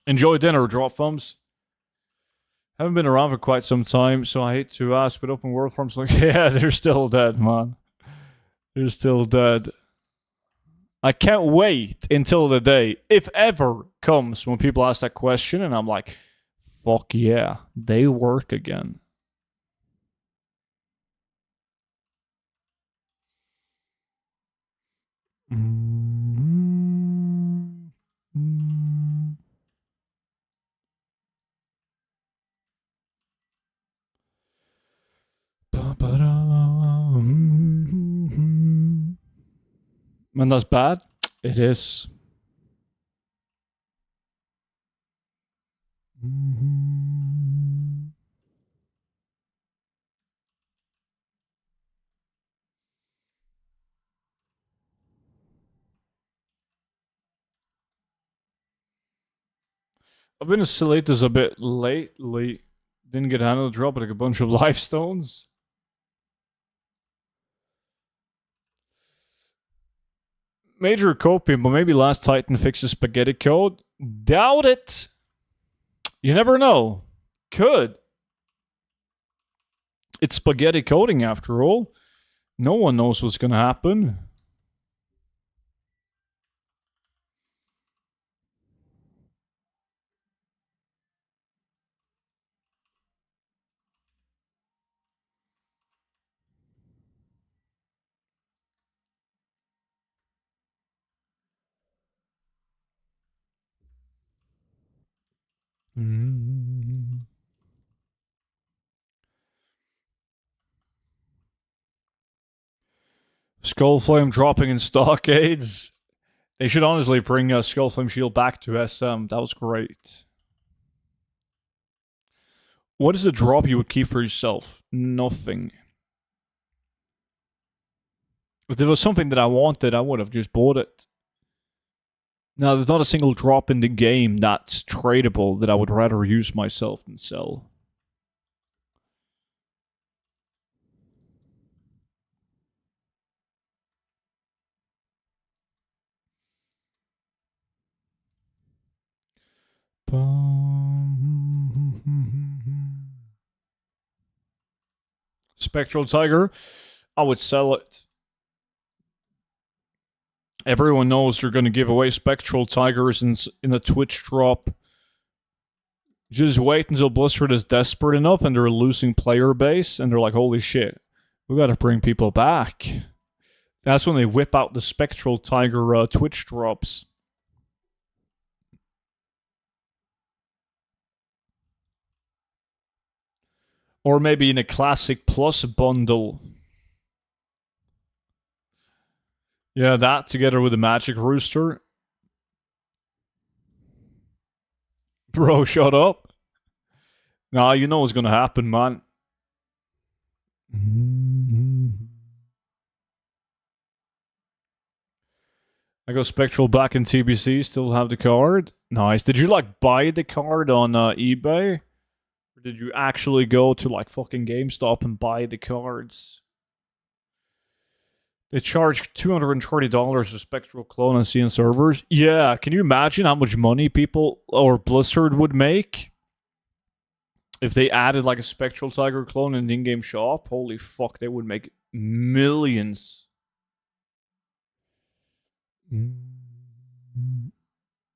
Enjoy dinner, drop thumbs. Haven't been around for quite some time, so I hate to ask, but open world farms, like, yeah, they're still dead, man. They're still dead. I can't wait until the day, if ever, comes when people ask that question, and I'm like, fuck yeah, they work again. Man, that's bad. It is. I've been Selatus a bit lately. Didn't get handled drop like a bunch of life stones. Major copium, but maybe Last Titan fixes spaghetti code. Doubt it. You never know. Could. It's spaghetti coding after all. No one knows what's gonna happen. Skullflame dropping in stockades. They should honestly bring Skullflame Shield back to SM. That was great. What is a drop you would keep for yourself? Nothing. If there was something that I wanted, I would have just bought it. Now, there's not a single drop in the game that's tradable that I would rather use myself than sell. Spectral Tiger, I would sell it. Everyone knows they're going to give away Spectral Tigers in a Twitch drop. Just wait until Blizzard is desperate enough and they're losing player base, and they're like, holy shit, we gotta bring people back. That's when they whip out the Spectral Tiger Twitch drops. Or maybe in a Classic Plus bundle. Yeah, that together with the Magic Rooster. Bro, shut up. Nah, you know what's gonna happen, man. I go Spectral back in TBC, still have the card. Nice. Did you like buy the card on eBay? Or did you actually go to like fucking GameStop and buy the cards? They charge $230 for Spectral Clone on CN servers. Yeah, can you imagine how much money people or Blizzard would make if they added like a Spectral Tiger clone in the in-game shop? Holy fuck, they would make millions.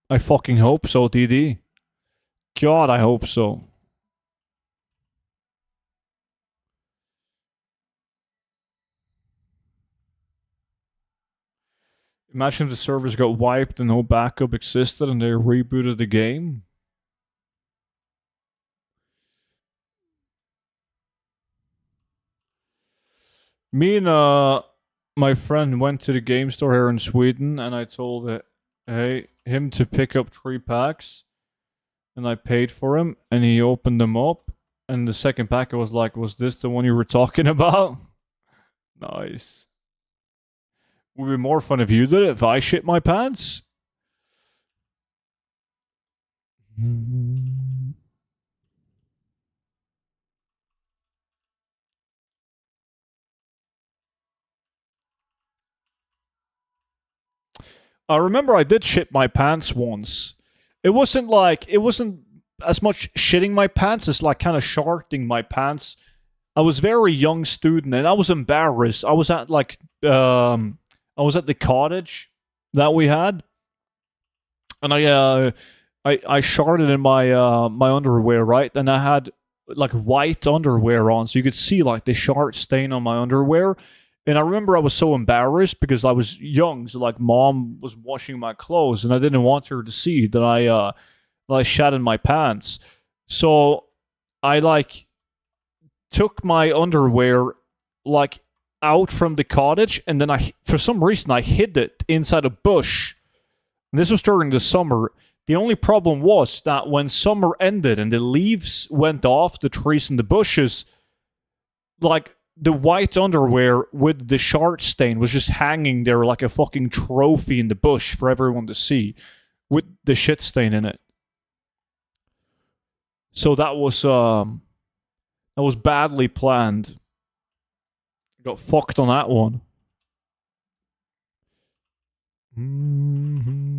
I fucking hope so, DD. God, I hope so. Imagine if the servers got wiped and no backup existed and they rebooted the game. Me and my friend went to the game store here in Sweden, and I told him to pick up 3 packs. and I paid for him, and he opened them up, and the second packet was like, "Was this the one you were talking about?" Nice. Would be more fun if you did it. If I shit my pants. I remember I did shit my pants once. It wasn't as much shitting my pants as like kind of sharting my pants. I was very young student and I was embarrassed. I was at the cottage that we had, and I sharted in my underwear, right? And I had like white underwear on, so you could see like the shart stain on my underwear. And I remember I was so embarrassed because I was young, so like mom was washing my clothes, and I didn't want her to see that I shat in my pants. So I like took my underwear like out from the cottage, and then I for some reason I hid it inside a bush. And this was during the summer. The only problem was that when summer ended and the leaves went off the trees and the bushes, like the white underwear with the shart stain was just hanging there like a fucking trophy in the bush for everyone to see with the shit stain in it. So that was badly planned. Got fucked on that one. Mm-hmm.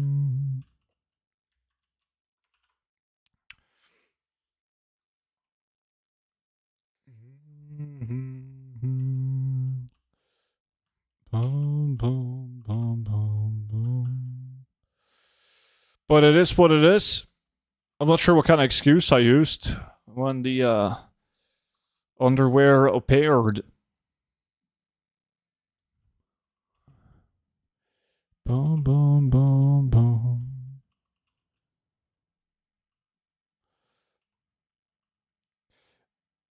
Mm-hmm. Boom, boom, boom, boom, boom. But it is what it is. I'm not sure what kind of excuse I used when the underwear appeared. Boom, boom, boom, boom.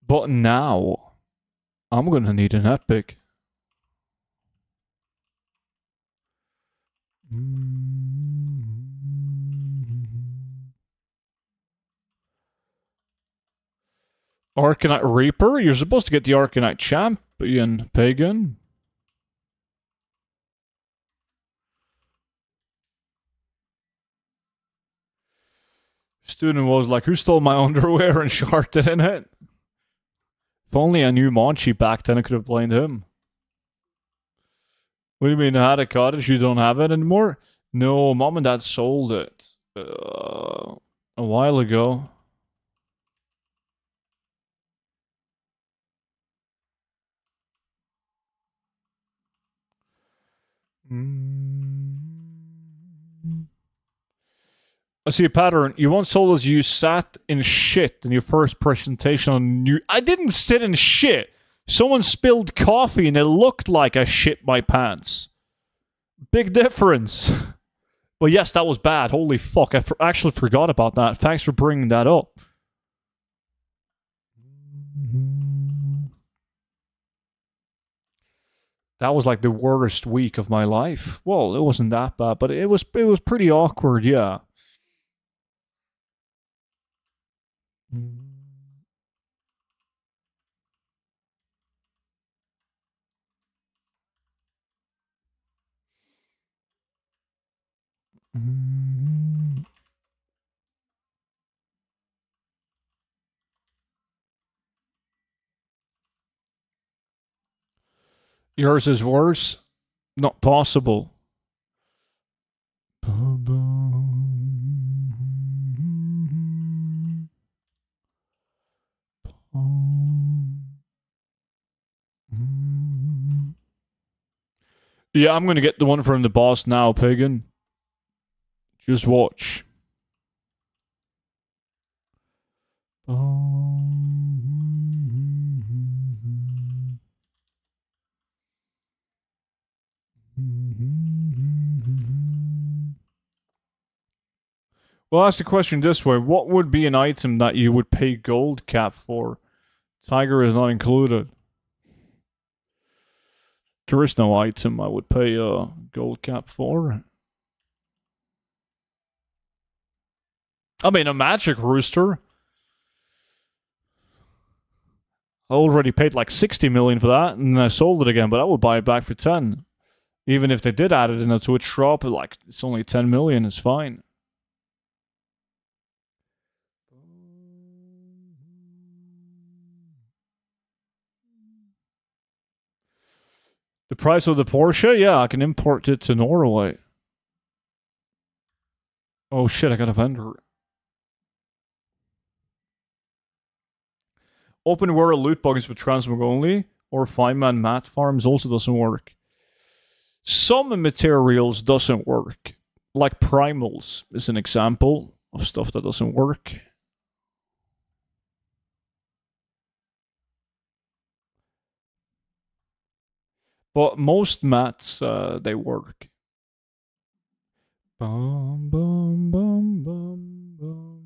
But now, I'm gonna need an epic. Arcanite Reaper? You're supposed to get the Arcanite Champion, Pagan. Student was like, who stole my underwear and sharted in it? If only I knew Monchi back then, I could have blamed him. What do you mean, I had a cottage, you don't have it anymore? No, mom and dad sold it a while ago. I see a pattern. You once told us you sat in shit in your first presentation on new. I didn't sit in shit. Someone spilled coffee and it looked like I shit my pants. Big difference. Well, yes, that was bad. Holy fuck. I actually forgot about that. Thanks for bringing that up. That was like the worst week of my life. Well, it wasn't that bad, but it was pretty awkward, yeah. Yours is worse? Not possible. Yeah, I'm gonna get the one from the boss now, Pagan. Just watch. Well, ask the question this way. What would be an item that you would pay gold cap for? Tiger is not included. There is no item I would pay a gold cap for. I mean, a magic rooster. I already paid like 60 million for that, and I sold it again, but I would buy it back for 10. Even if they did add it in a Twitch drop, like it's only 10 million, it's fine. The price of the Porsche? Yeah, I can import it to Norway. Oh shit, I got a vendor. Open world loot boxes with transmog only, or 5-man mat farms also doesn't work. Some materials doesn't work. Like primals is an example of stuff that doesn't work. But most mats, they work. Bum, bum, bum, bum, bum.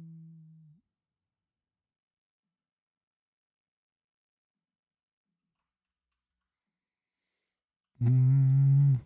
Mm-hmm.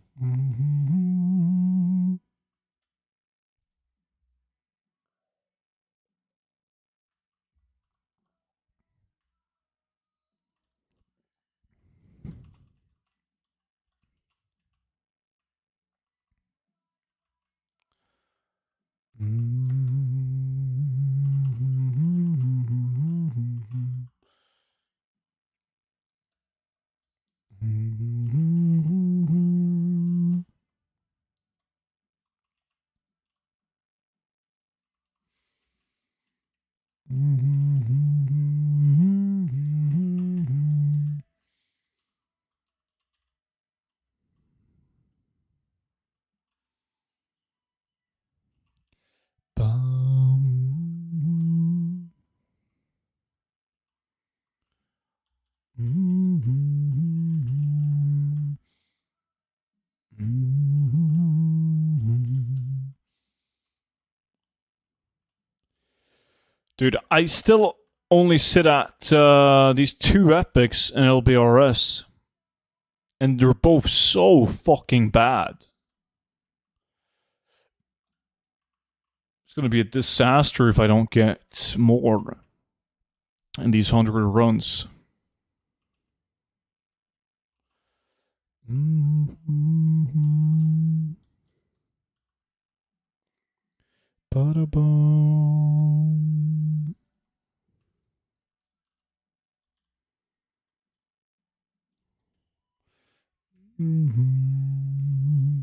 Bum. Dude, I still only sit at these two epics in LBRS, and they're both so fucking bad. It's gonna be a disaster if I don't get more in these 100 runs. Ba-da-bum. Mm-hmm.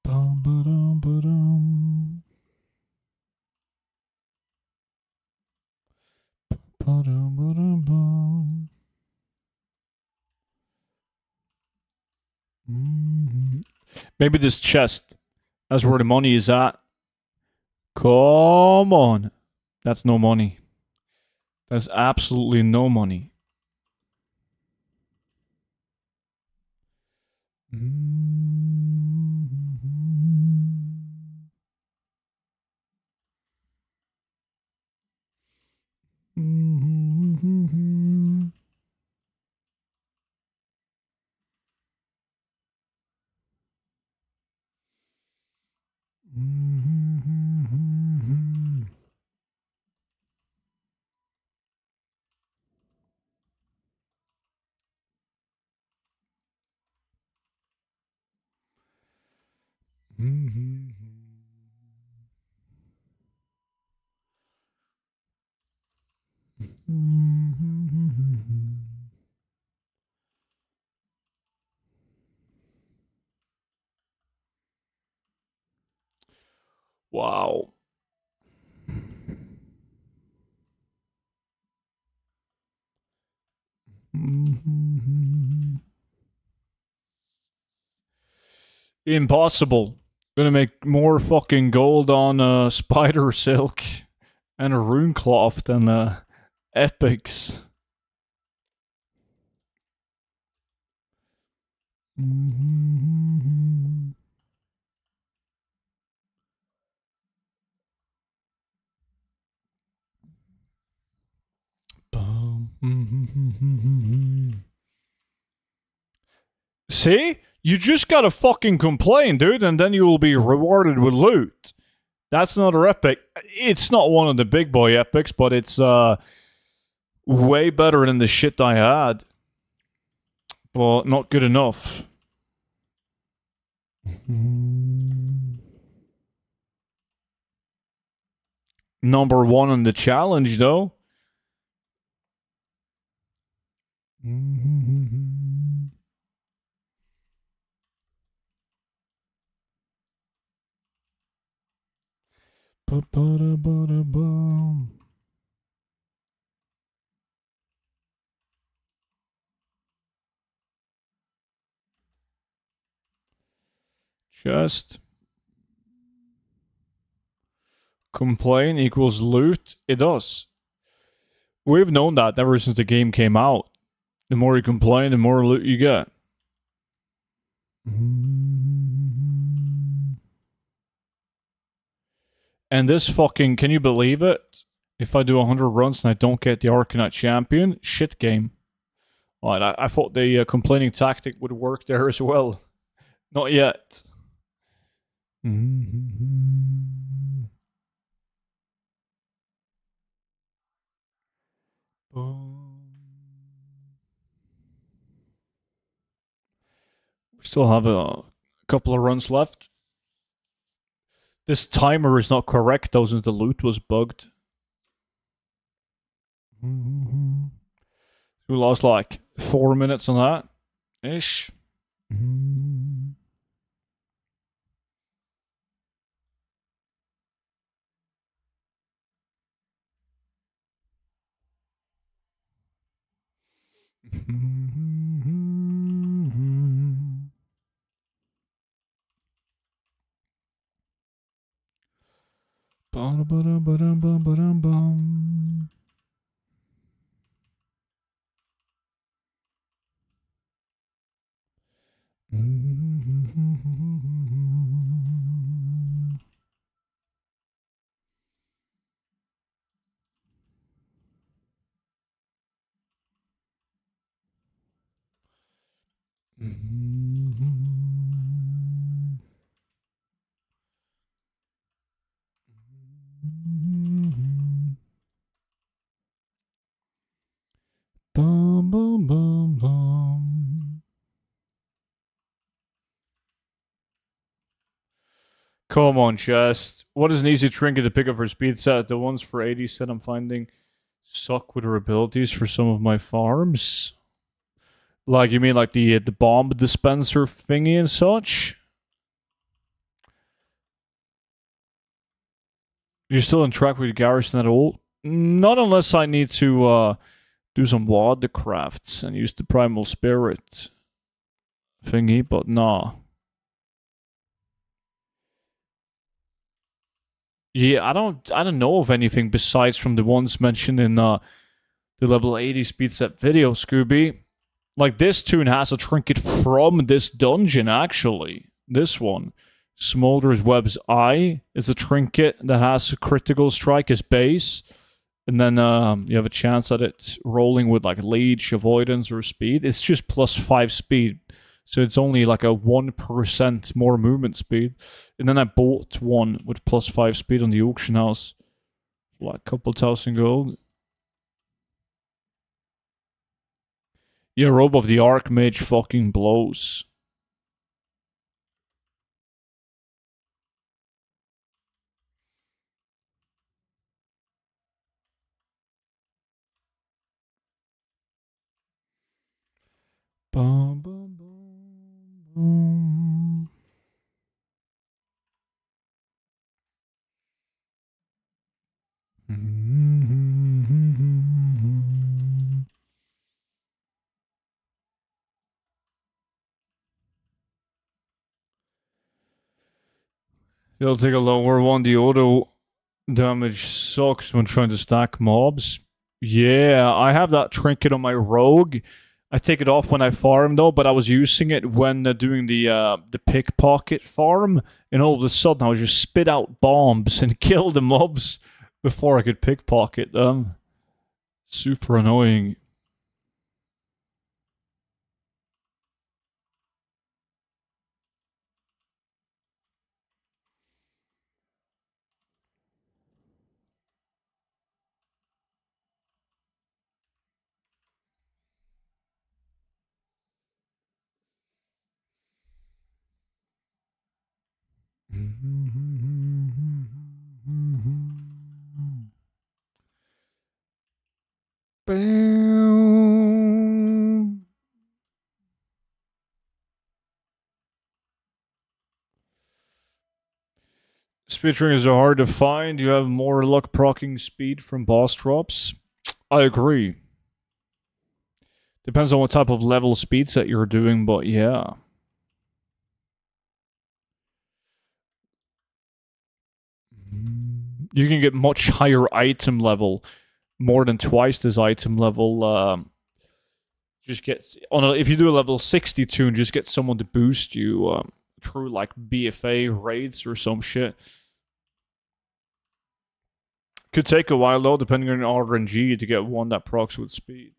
Bum-ba-dum-ba-dum. Ba-dum-ba-dum-bum. Mm-hmm. Maybe this chest. That's where the money is at. Come on. That's no money. That's absolutely no money. Wow. Impossible. Gonna make more fucking gold on spider silk and a rune cloth than epics. See? You just gotta fucking complain, dude, and then you will be rewarded with loot. That's another epic. It's not one of the big boy epics, but it's way better than the shit I had. But not good enough. Number 1 on the challenge, though. Just complain equals loot. It does. We've known that ever since the game came out. The more you complain, the more loot you get. And this fucking, can you believe it? If I do 100 runs and I don't get the Arcanite champion, shit game. Alright, I thought the complaining tactic would work there as well. Not yet. We still have a couple of runs left. This timer is not correct though, since the loot was bugged. We lost like 4 minutes on that ish. Bum, bum, bum, bum. Come on, chest. What is an easy trinket to pick up for speed set? The ones for 80 set I'm finding suck with their abilities for some of my farms. Like, you mean like the bomb dispenser thingy and such? You're still on track with Garrison at all? Not unless I need to do some water crafts and use the primal spirit thingy, but nah. Yeah, I don't know of anything besides from the ones mentioned in the level 80 speed set video, Scooby. Like, this tune has a trinket from this dungeon, actually. This one. Smolder's Web's Eye is a trinket that has a critical strike as base. And then you have a chance at it rolling with like leech, avoidance, or speed. It's just plus 5 speed. So it's only like a 1% more movement speed. And then I bought one with plus 5 speed on the auction house. Like a couple thousand gold. Yeah, Robe of the Archmage fucking blows. Bum, bum, bum, bum. It'll take a lower one. The auto damage sucks when trying to stack mobs. Yeah, I have that trinket on my rogue. I take it off when I farm though, but I was using it when doing the pickpocket farm, and all of a sudden I would just spit out bombs and kill the mobs before I could pickpocket them. Super annoying. Speed triggers are hard to find. You have more luck proccing speed from boss drops. I agree. Depends on what type of level speed set you're doing, but yeah. You can get much higher item level, more than twice this item level. Just get if you do a level 62 and just get someone to boost you through like BFA raids or some shit. Could take a while though, depending on RNG, to get one that procs with speed.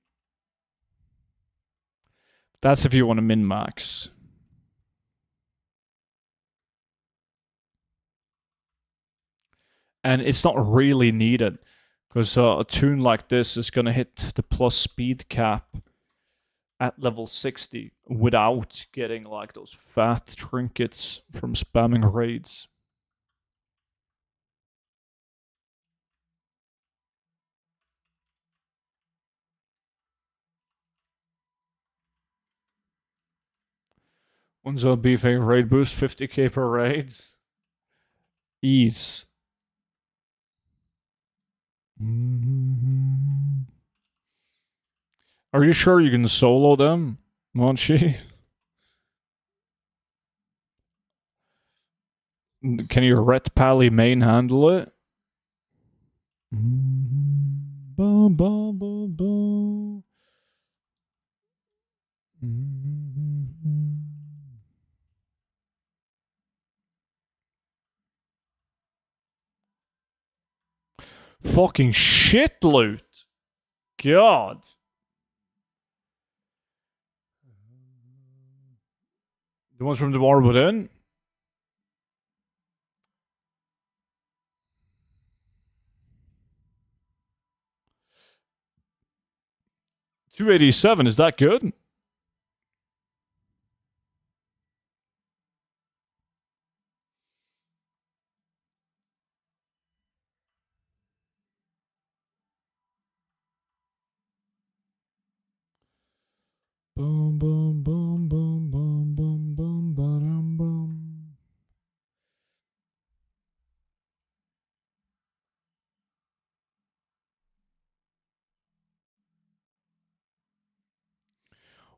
That's if you want to min max. And it's not really needed, because a tune like this is going to hit the plus speed cap at level 60 without getting like those fat trinkets from spamming raids. One's a BFA raid boost, 50k per raid. Ease. Are you sure you can solo them, Monchi? Can your Ret Pally main handle it? Fucking shit loot. God. The ones from the war within? $287, is that good? Boom, boom, boom, boom, boom, boom, boom, ba-dum, boom.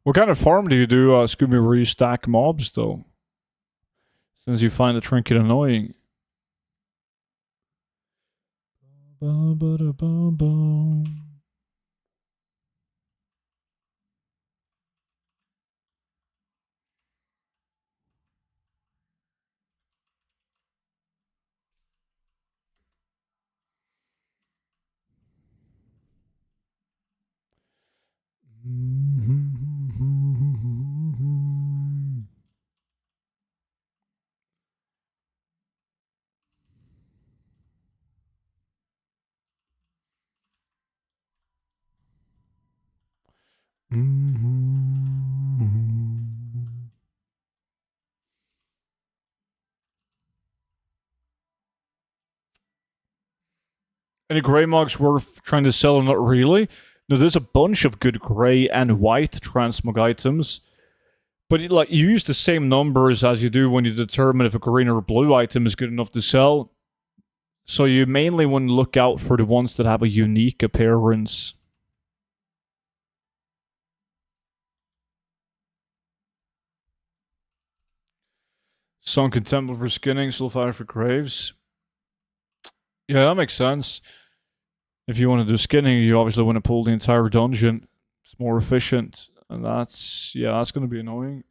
What kind of farm do you do, Scooby, where you stack mobs, though? Since you find the trinket annoying. Ba-ba-da-ba-ba. Any grey mogs worth trying to sell or not really? No, there's a bunch of good grey and white transmog items. But like you use the same numbers as you do when you determine if a green or a blue item is good enough to sell. So you mainly want to look out for the ones that have a unique appearance. Sunken Temple for skinning, Sulfire for graves. Yeah, that makes sense. If you want to do skinning, you obviously want to pull the entire dungeon. It's more efficient. And that's going to be annoying.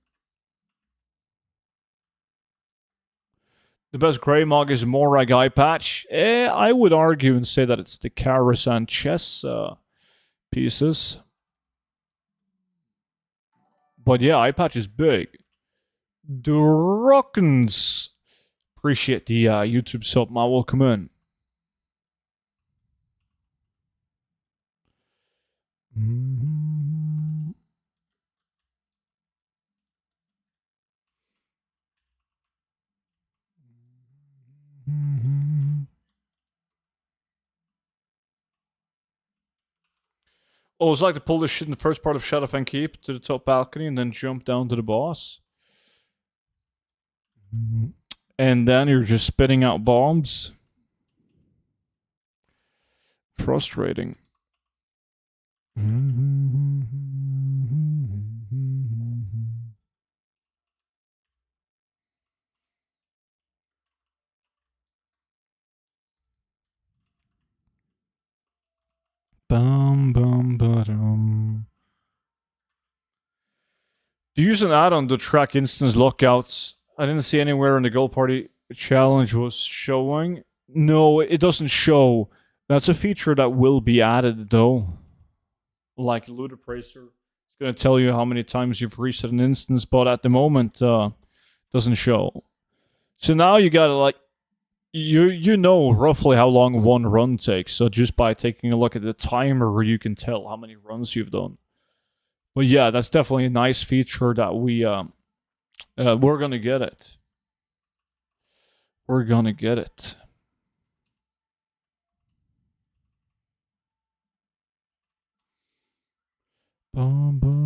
The best grey mog is Morag Eye Patch. I would argue and say that it's the Karas and chess pieces. But yeah, Eye Patch is big. Druckens. Appreciate the YouTube sub, my welcome in. Oh, it's like to pull this shit in the first part of Shadowfang Keep to the top balcony and then jump down to the boss. And then you're just spitting out bombs. Frustrating. Bum bum ba-dum. Do you use an add-on to track instance lockouts? I didn't see anywhere in the Gold Party challenge was showing. No, it doesn't show. That's a feature that will be added though. Like Loot Appraiser, it's gonna tell you how many times you've reset an instance, but at the moment, doesn't show. So now you gotta like you know roughly how long one run takes. So just by taking a look at the timer, you can tell how many runs you've done. But yeah, that's definitely a nice feature that we're gonna get it. We're gonna get it. Bum, bum.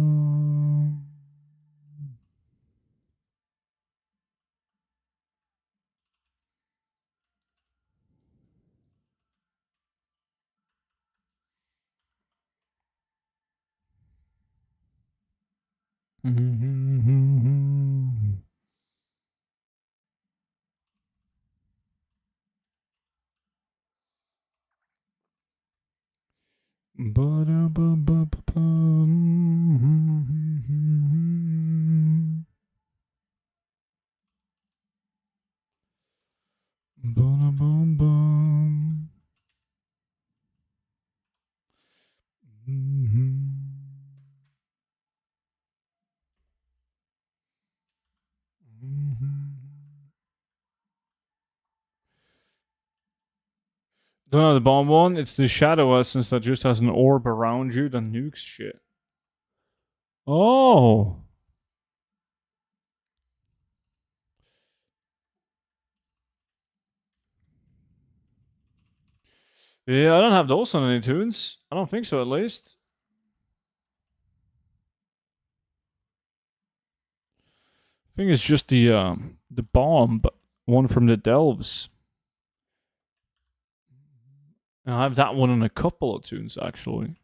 Don't know the bomb one. It's the shadow essence that just has an orb around you that nukes shit. Oh. Yeah, I don't have those on any tunes. I don't think so, at least. I think it's just the bomb one from the delves. And I have that one in a couple of tunes, actually.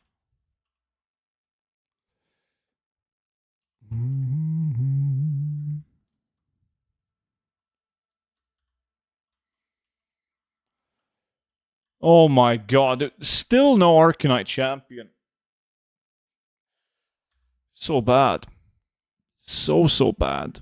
Oh my god. Still no Arcanite champion. So bad. So bad.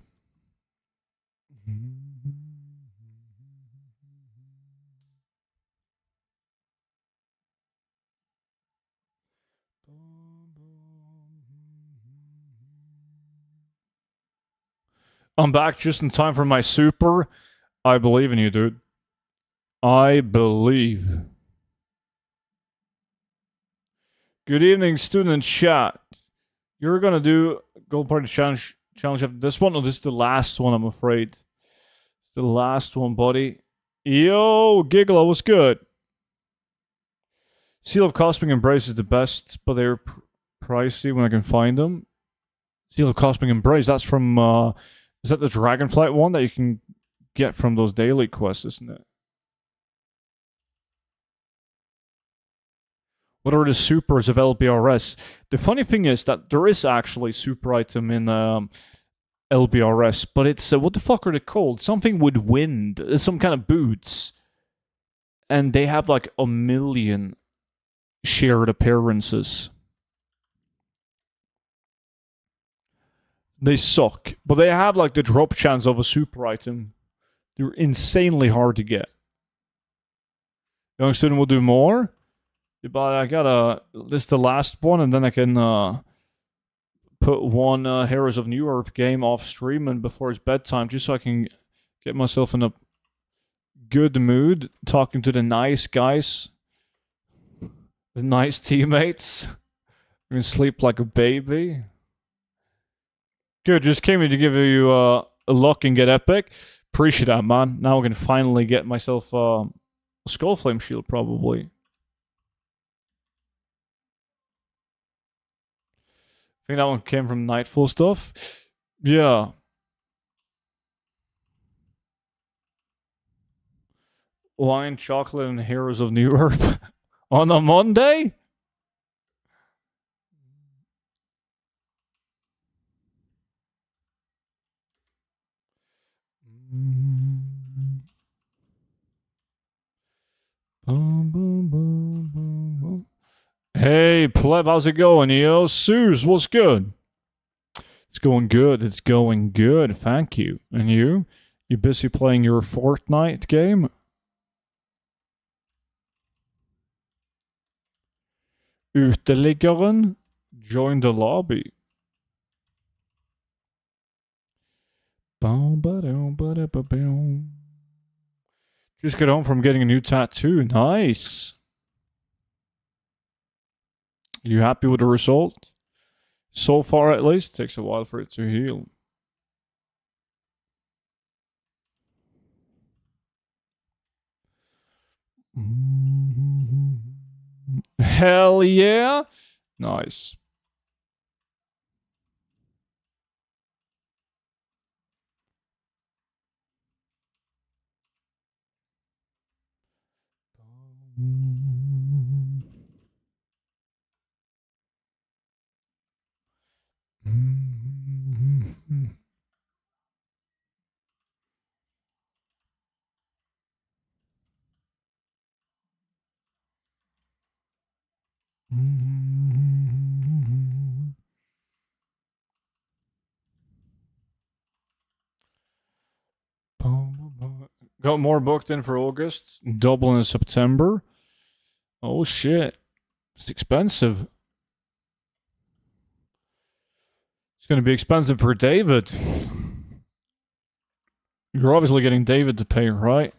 I'm back just in time for my super. I believe in you, dude. I believe. Good evening, student chat. You're gonna do Gold Party challenge after this one? No, this is the last one, I'm afraid. It's the last one, buddy. Yo, Giggler, what's good? Seal of Cosmic Embrace is the best, but they're pricey when I can find them. Seal of Cosmic Embrace, that's from, is that the Dragonflight one that you can get from those daily quests, isn't it? What are the supers of LBRS? The funny thing is that there is actually a super item in LBRS, but it's, what the fuck are they called? Something with wind, some kind of boots. And they have like 1,000,000 shared appearances. They suck, but they have like the drop chance of a super item. They're insanely hard to get. Young student will do more, but I gotta list the last one, and then I can put one Heroes of New Earth game off stream and before it's bedtime, just so I can get myself in a good mood, talking to the nice guys, the nice teammates. I can sleep like a baby. Good, just came in to give you a luck and get epic. Appreciate that, man. Now I can finally get myself a Skullflame shield, probably. think that one came from Nightfall stuff. Yeah. Wine, chocolate, and Heroes of New Earth on a Monday? Hey, pleb, how's it going, yo? Suze, what's good? It's going good. It's going good. Thank you. And you? You busy playing your Fortnite game? Uteliggeren? Join the lobby. Just got home from getting a new tattoo. Nice. You happy with the result? So far, at least. It takes a while for it to heal. Hell yeah. Nice. Got more booked in for August. Dublin in September. Oh shit. It's expensive. It's going to be expensive for David. You're obviously getting David to pay, right?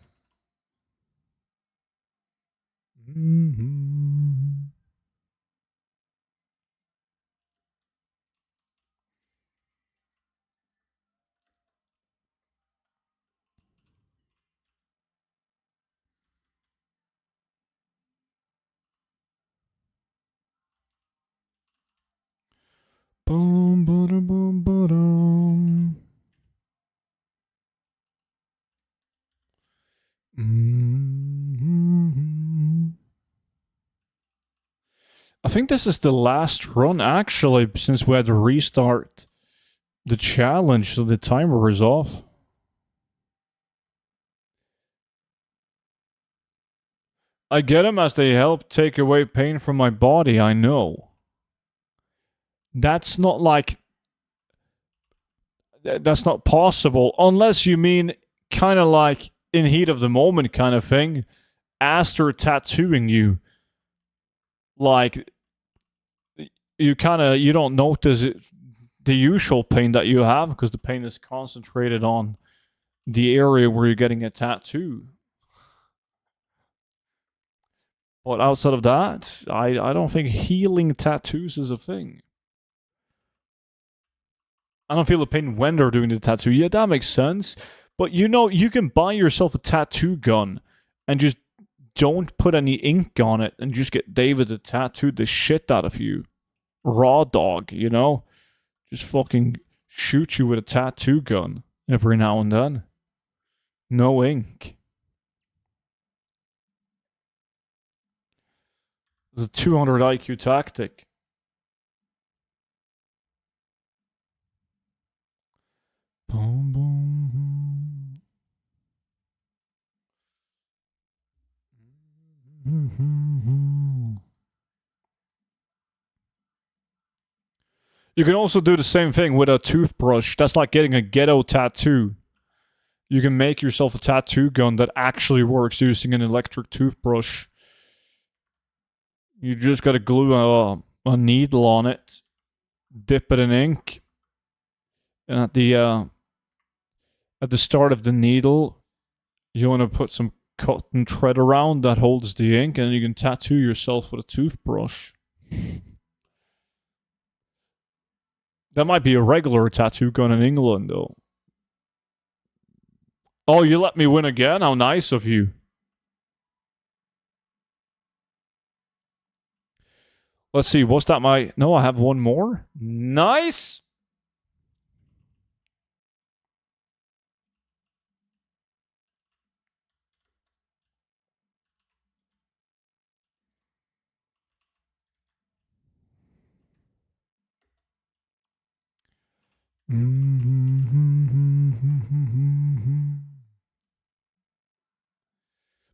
Boom, boom, boom, boom. I think this is the last run, actually, since we had to restart the challenge, so the timer is off. I get them as they help take away pain from my body, I know. That's not like... That's not possible, unless you mean kind of like in heat of the moment kind of thing, after tattooing you. Like, you don't notice it, the usual pain that you have, because the pain is concentrated on the area where you're getting a tattoo. But outside of that, I don't think healing tattoos is a thing. I don't feel the pain when they're doing the tattoo. Yeah, that makes sense. But you know, you can buy yourself a tattoo gun and just don't put any ink on it and just get David to tattoo the shit out of you. Raw dog, you know? Just fucking shoot you with a tattoo gun every now and then. No ink. It's a 200 IQ tactic. Boom, boom. You can also do the same thing with a toothbrush. That's like getting a ghetto tattoo. You can make yourself a tattoo gun that actually works using an electric toothbrush. You just gotta glue a needle on it, dip it in ink, and at the start of the needle, you want to put some cotton thread around that holds the ink, and you can tattoo yourself with a toothbrush. That might be a regular tattoo gun in England, though. Oh, you let me win again? How nice of you. Let's see, was that my... No, I have one more. Nice!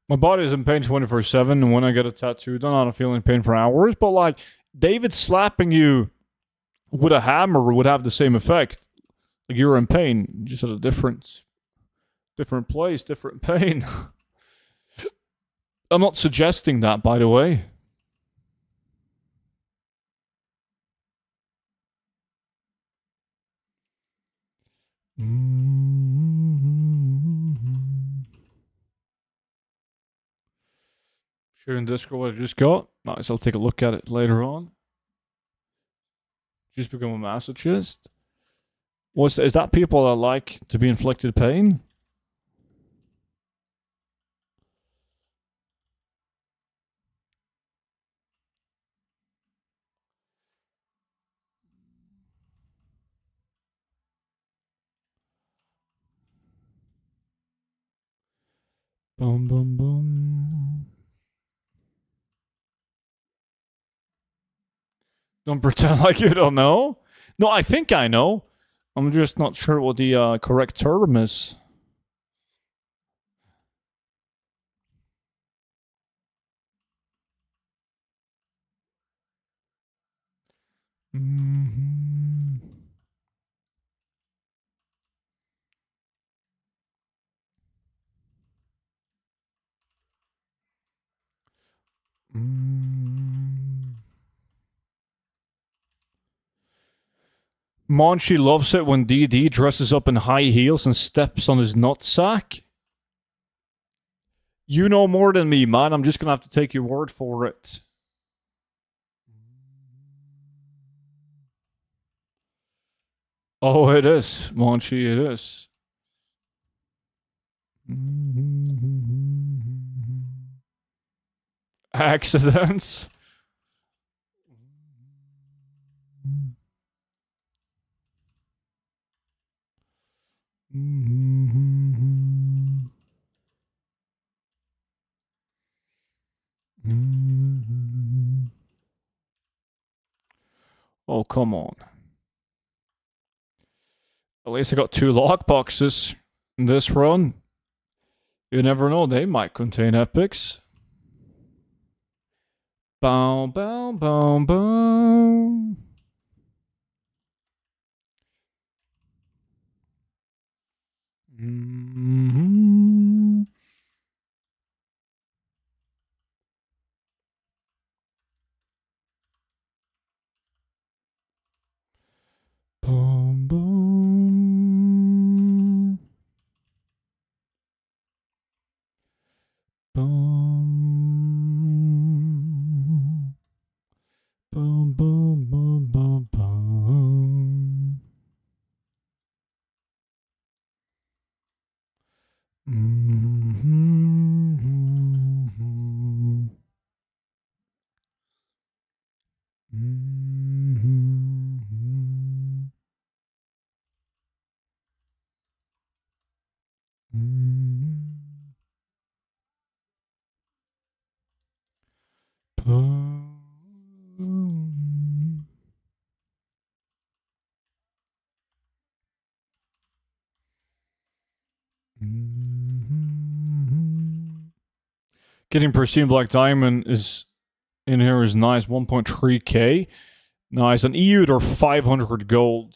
My body is in pain 24/7, and when I get a tattoo done, I don't feel in pain for hours. But like, David slapping you with a hammer would have the same effect. Like you're in pain, just at a different place, different pain. I'm not suggesting that, by the way. Sharing Discord what I just got. Nice, I'll take a look at it later on. Just become a masochist. Is that people that like to be inflicted pain? Boom, boom, boom. Don't pretend like you don't know. No, I think I know. I'm just not sure what the correct term is. Mm-hmm. Monchi loves it when DD dresses up in high heels and steps on his nutsack. You know more than me, man. I'm just gonna have to take your word for it. Oh, it is, Monchi, it is. Accidents. Oh, come on. At least I got 2 lockboxes in this run. You never know, they might contain epics. Bow, bow, bow, bow. Mm-hmm. Boom, boom. Boom. Boom, boom, boom, boom, boom. Mm-hmm. Mm-hmm. Boom. Getting pristine black diamond is in here is nice. 1.3k. Nice. An EU or 500 gold.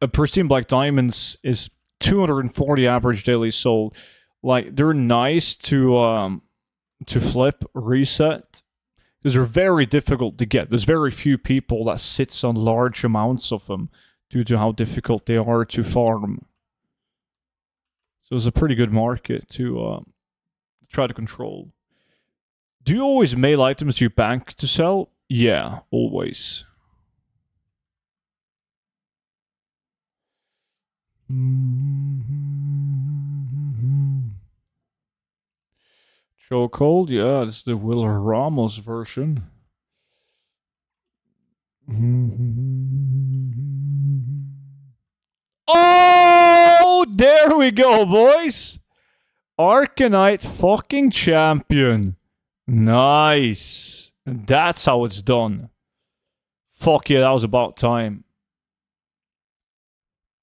A pristine black diamonds is 240 average daily sold. Like they're nice to flip, reset, because they're very difficult to get. There's very few people that sits on large amounts of them due to how difficult they are to farm. So it's a pretty good market to try to control. Do you always mail items you bank to sell? Yeah, always. Chokehold, yeah, this is the Will Ramos version. Oh, there we go, boys. Arcanite fucking champion. Nice. That's how it's done. Fuck yeah, that was about time.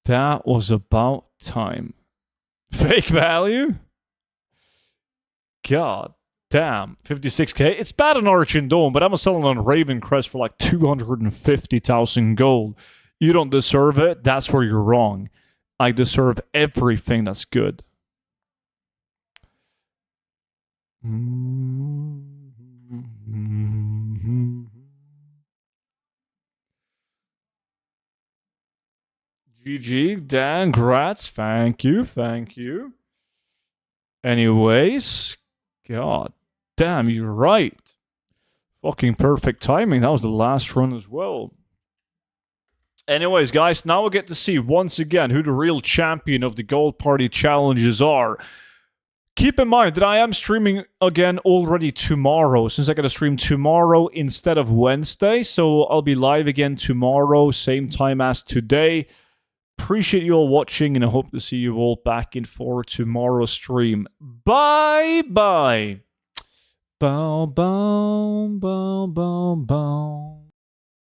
That was about time. Fake value? God damn. 56k. It's bad on Archon Dome, but I'm selling on Raven Crest for like 250,000 gold. You don't deserve it. That's where you're wrong. I deserve everything that's good. GG, Dan, grats. Thank you, thank you. Anyways, god damn, you're right. Fucking perfect timing. That was the last run as well. Anyways, guys, now we'll get to see once again who the real champion of the Gold Party challenges are. Keep in mind that I am streaming again already tomorrow, since I got to stream tomorrow instead of Wednesday. So I'll be live again tomorrow, same time as today. Appreciate you all watching, and I hope to see you all back in for tomorrow's stream. Bye bye. Bow, bow, bow, bow, bow.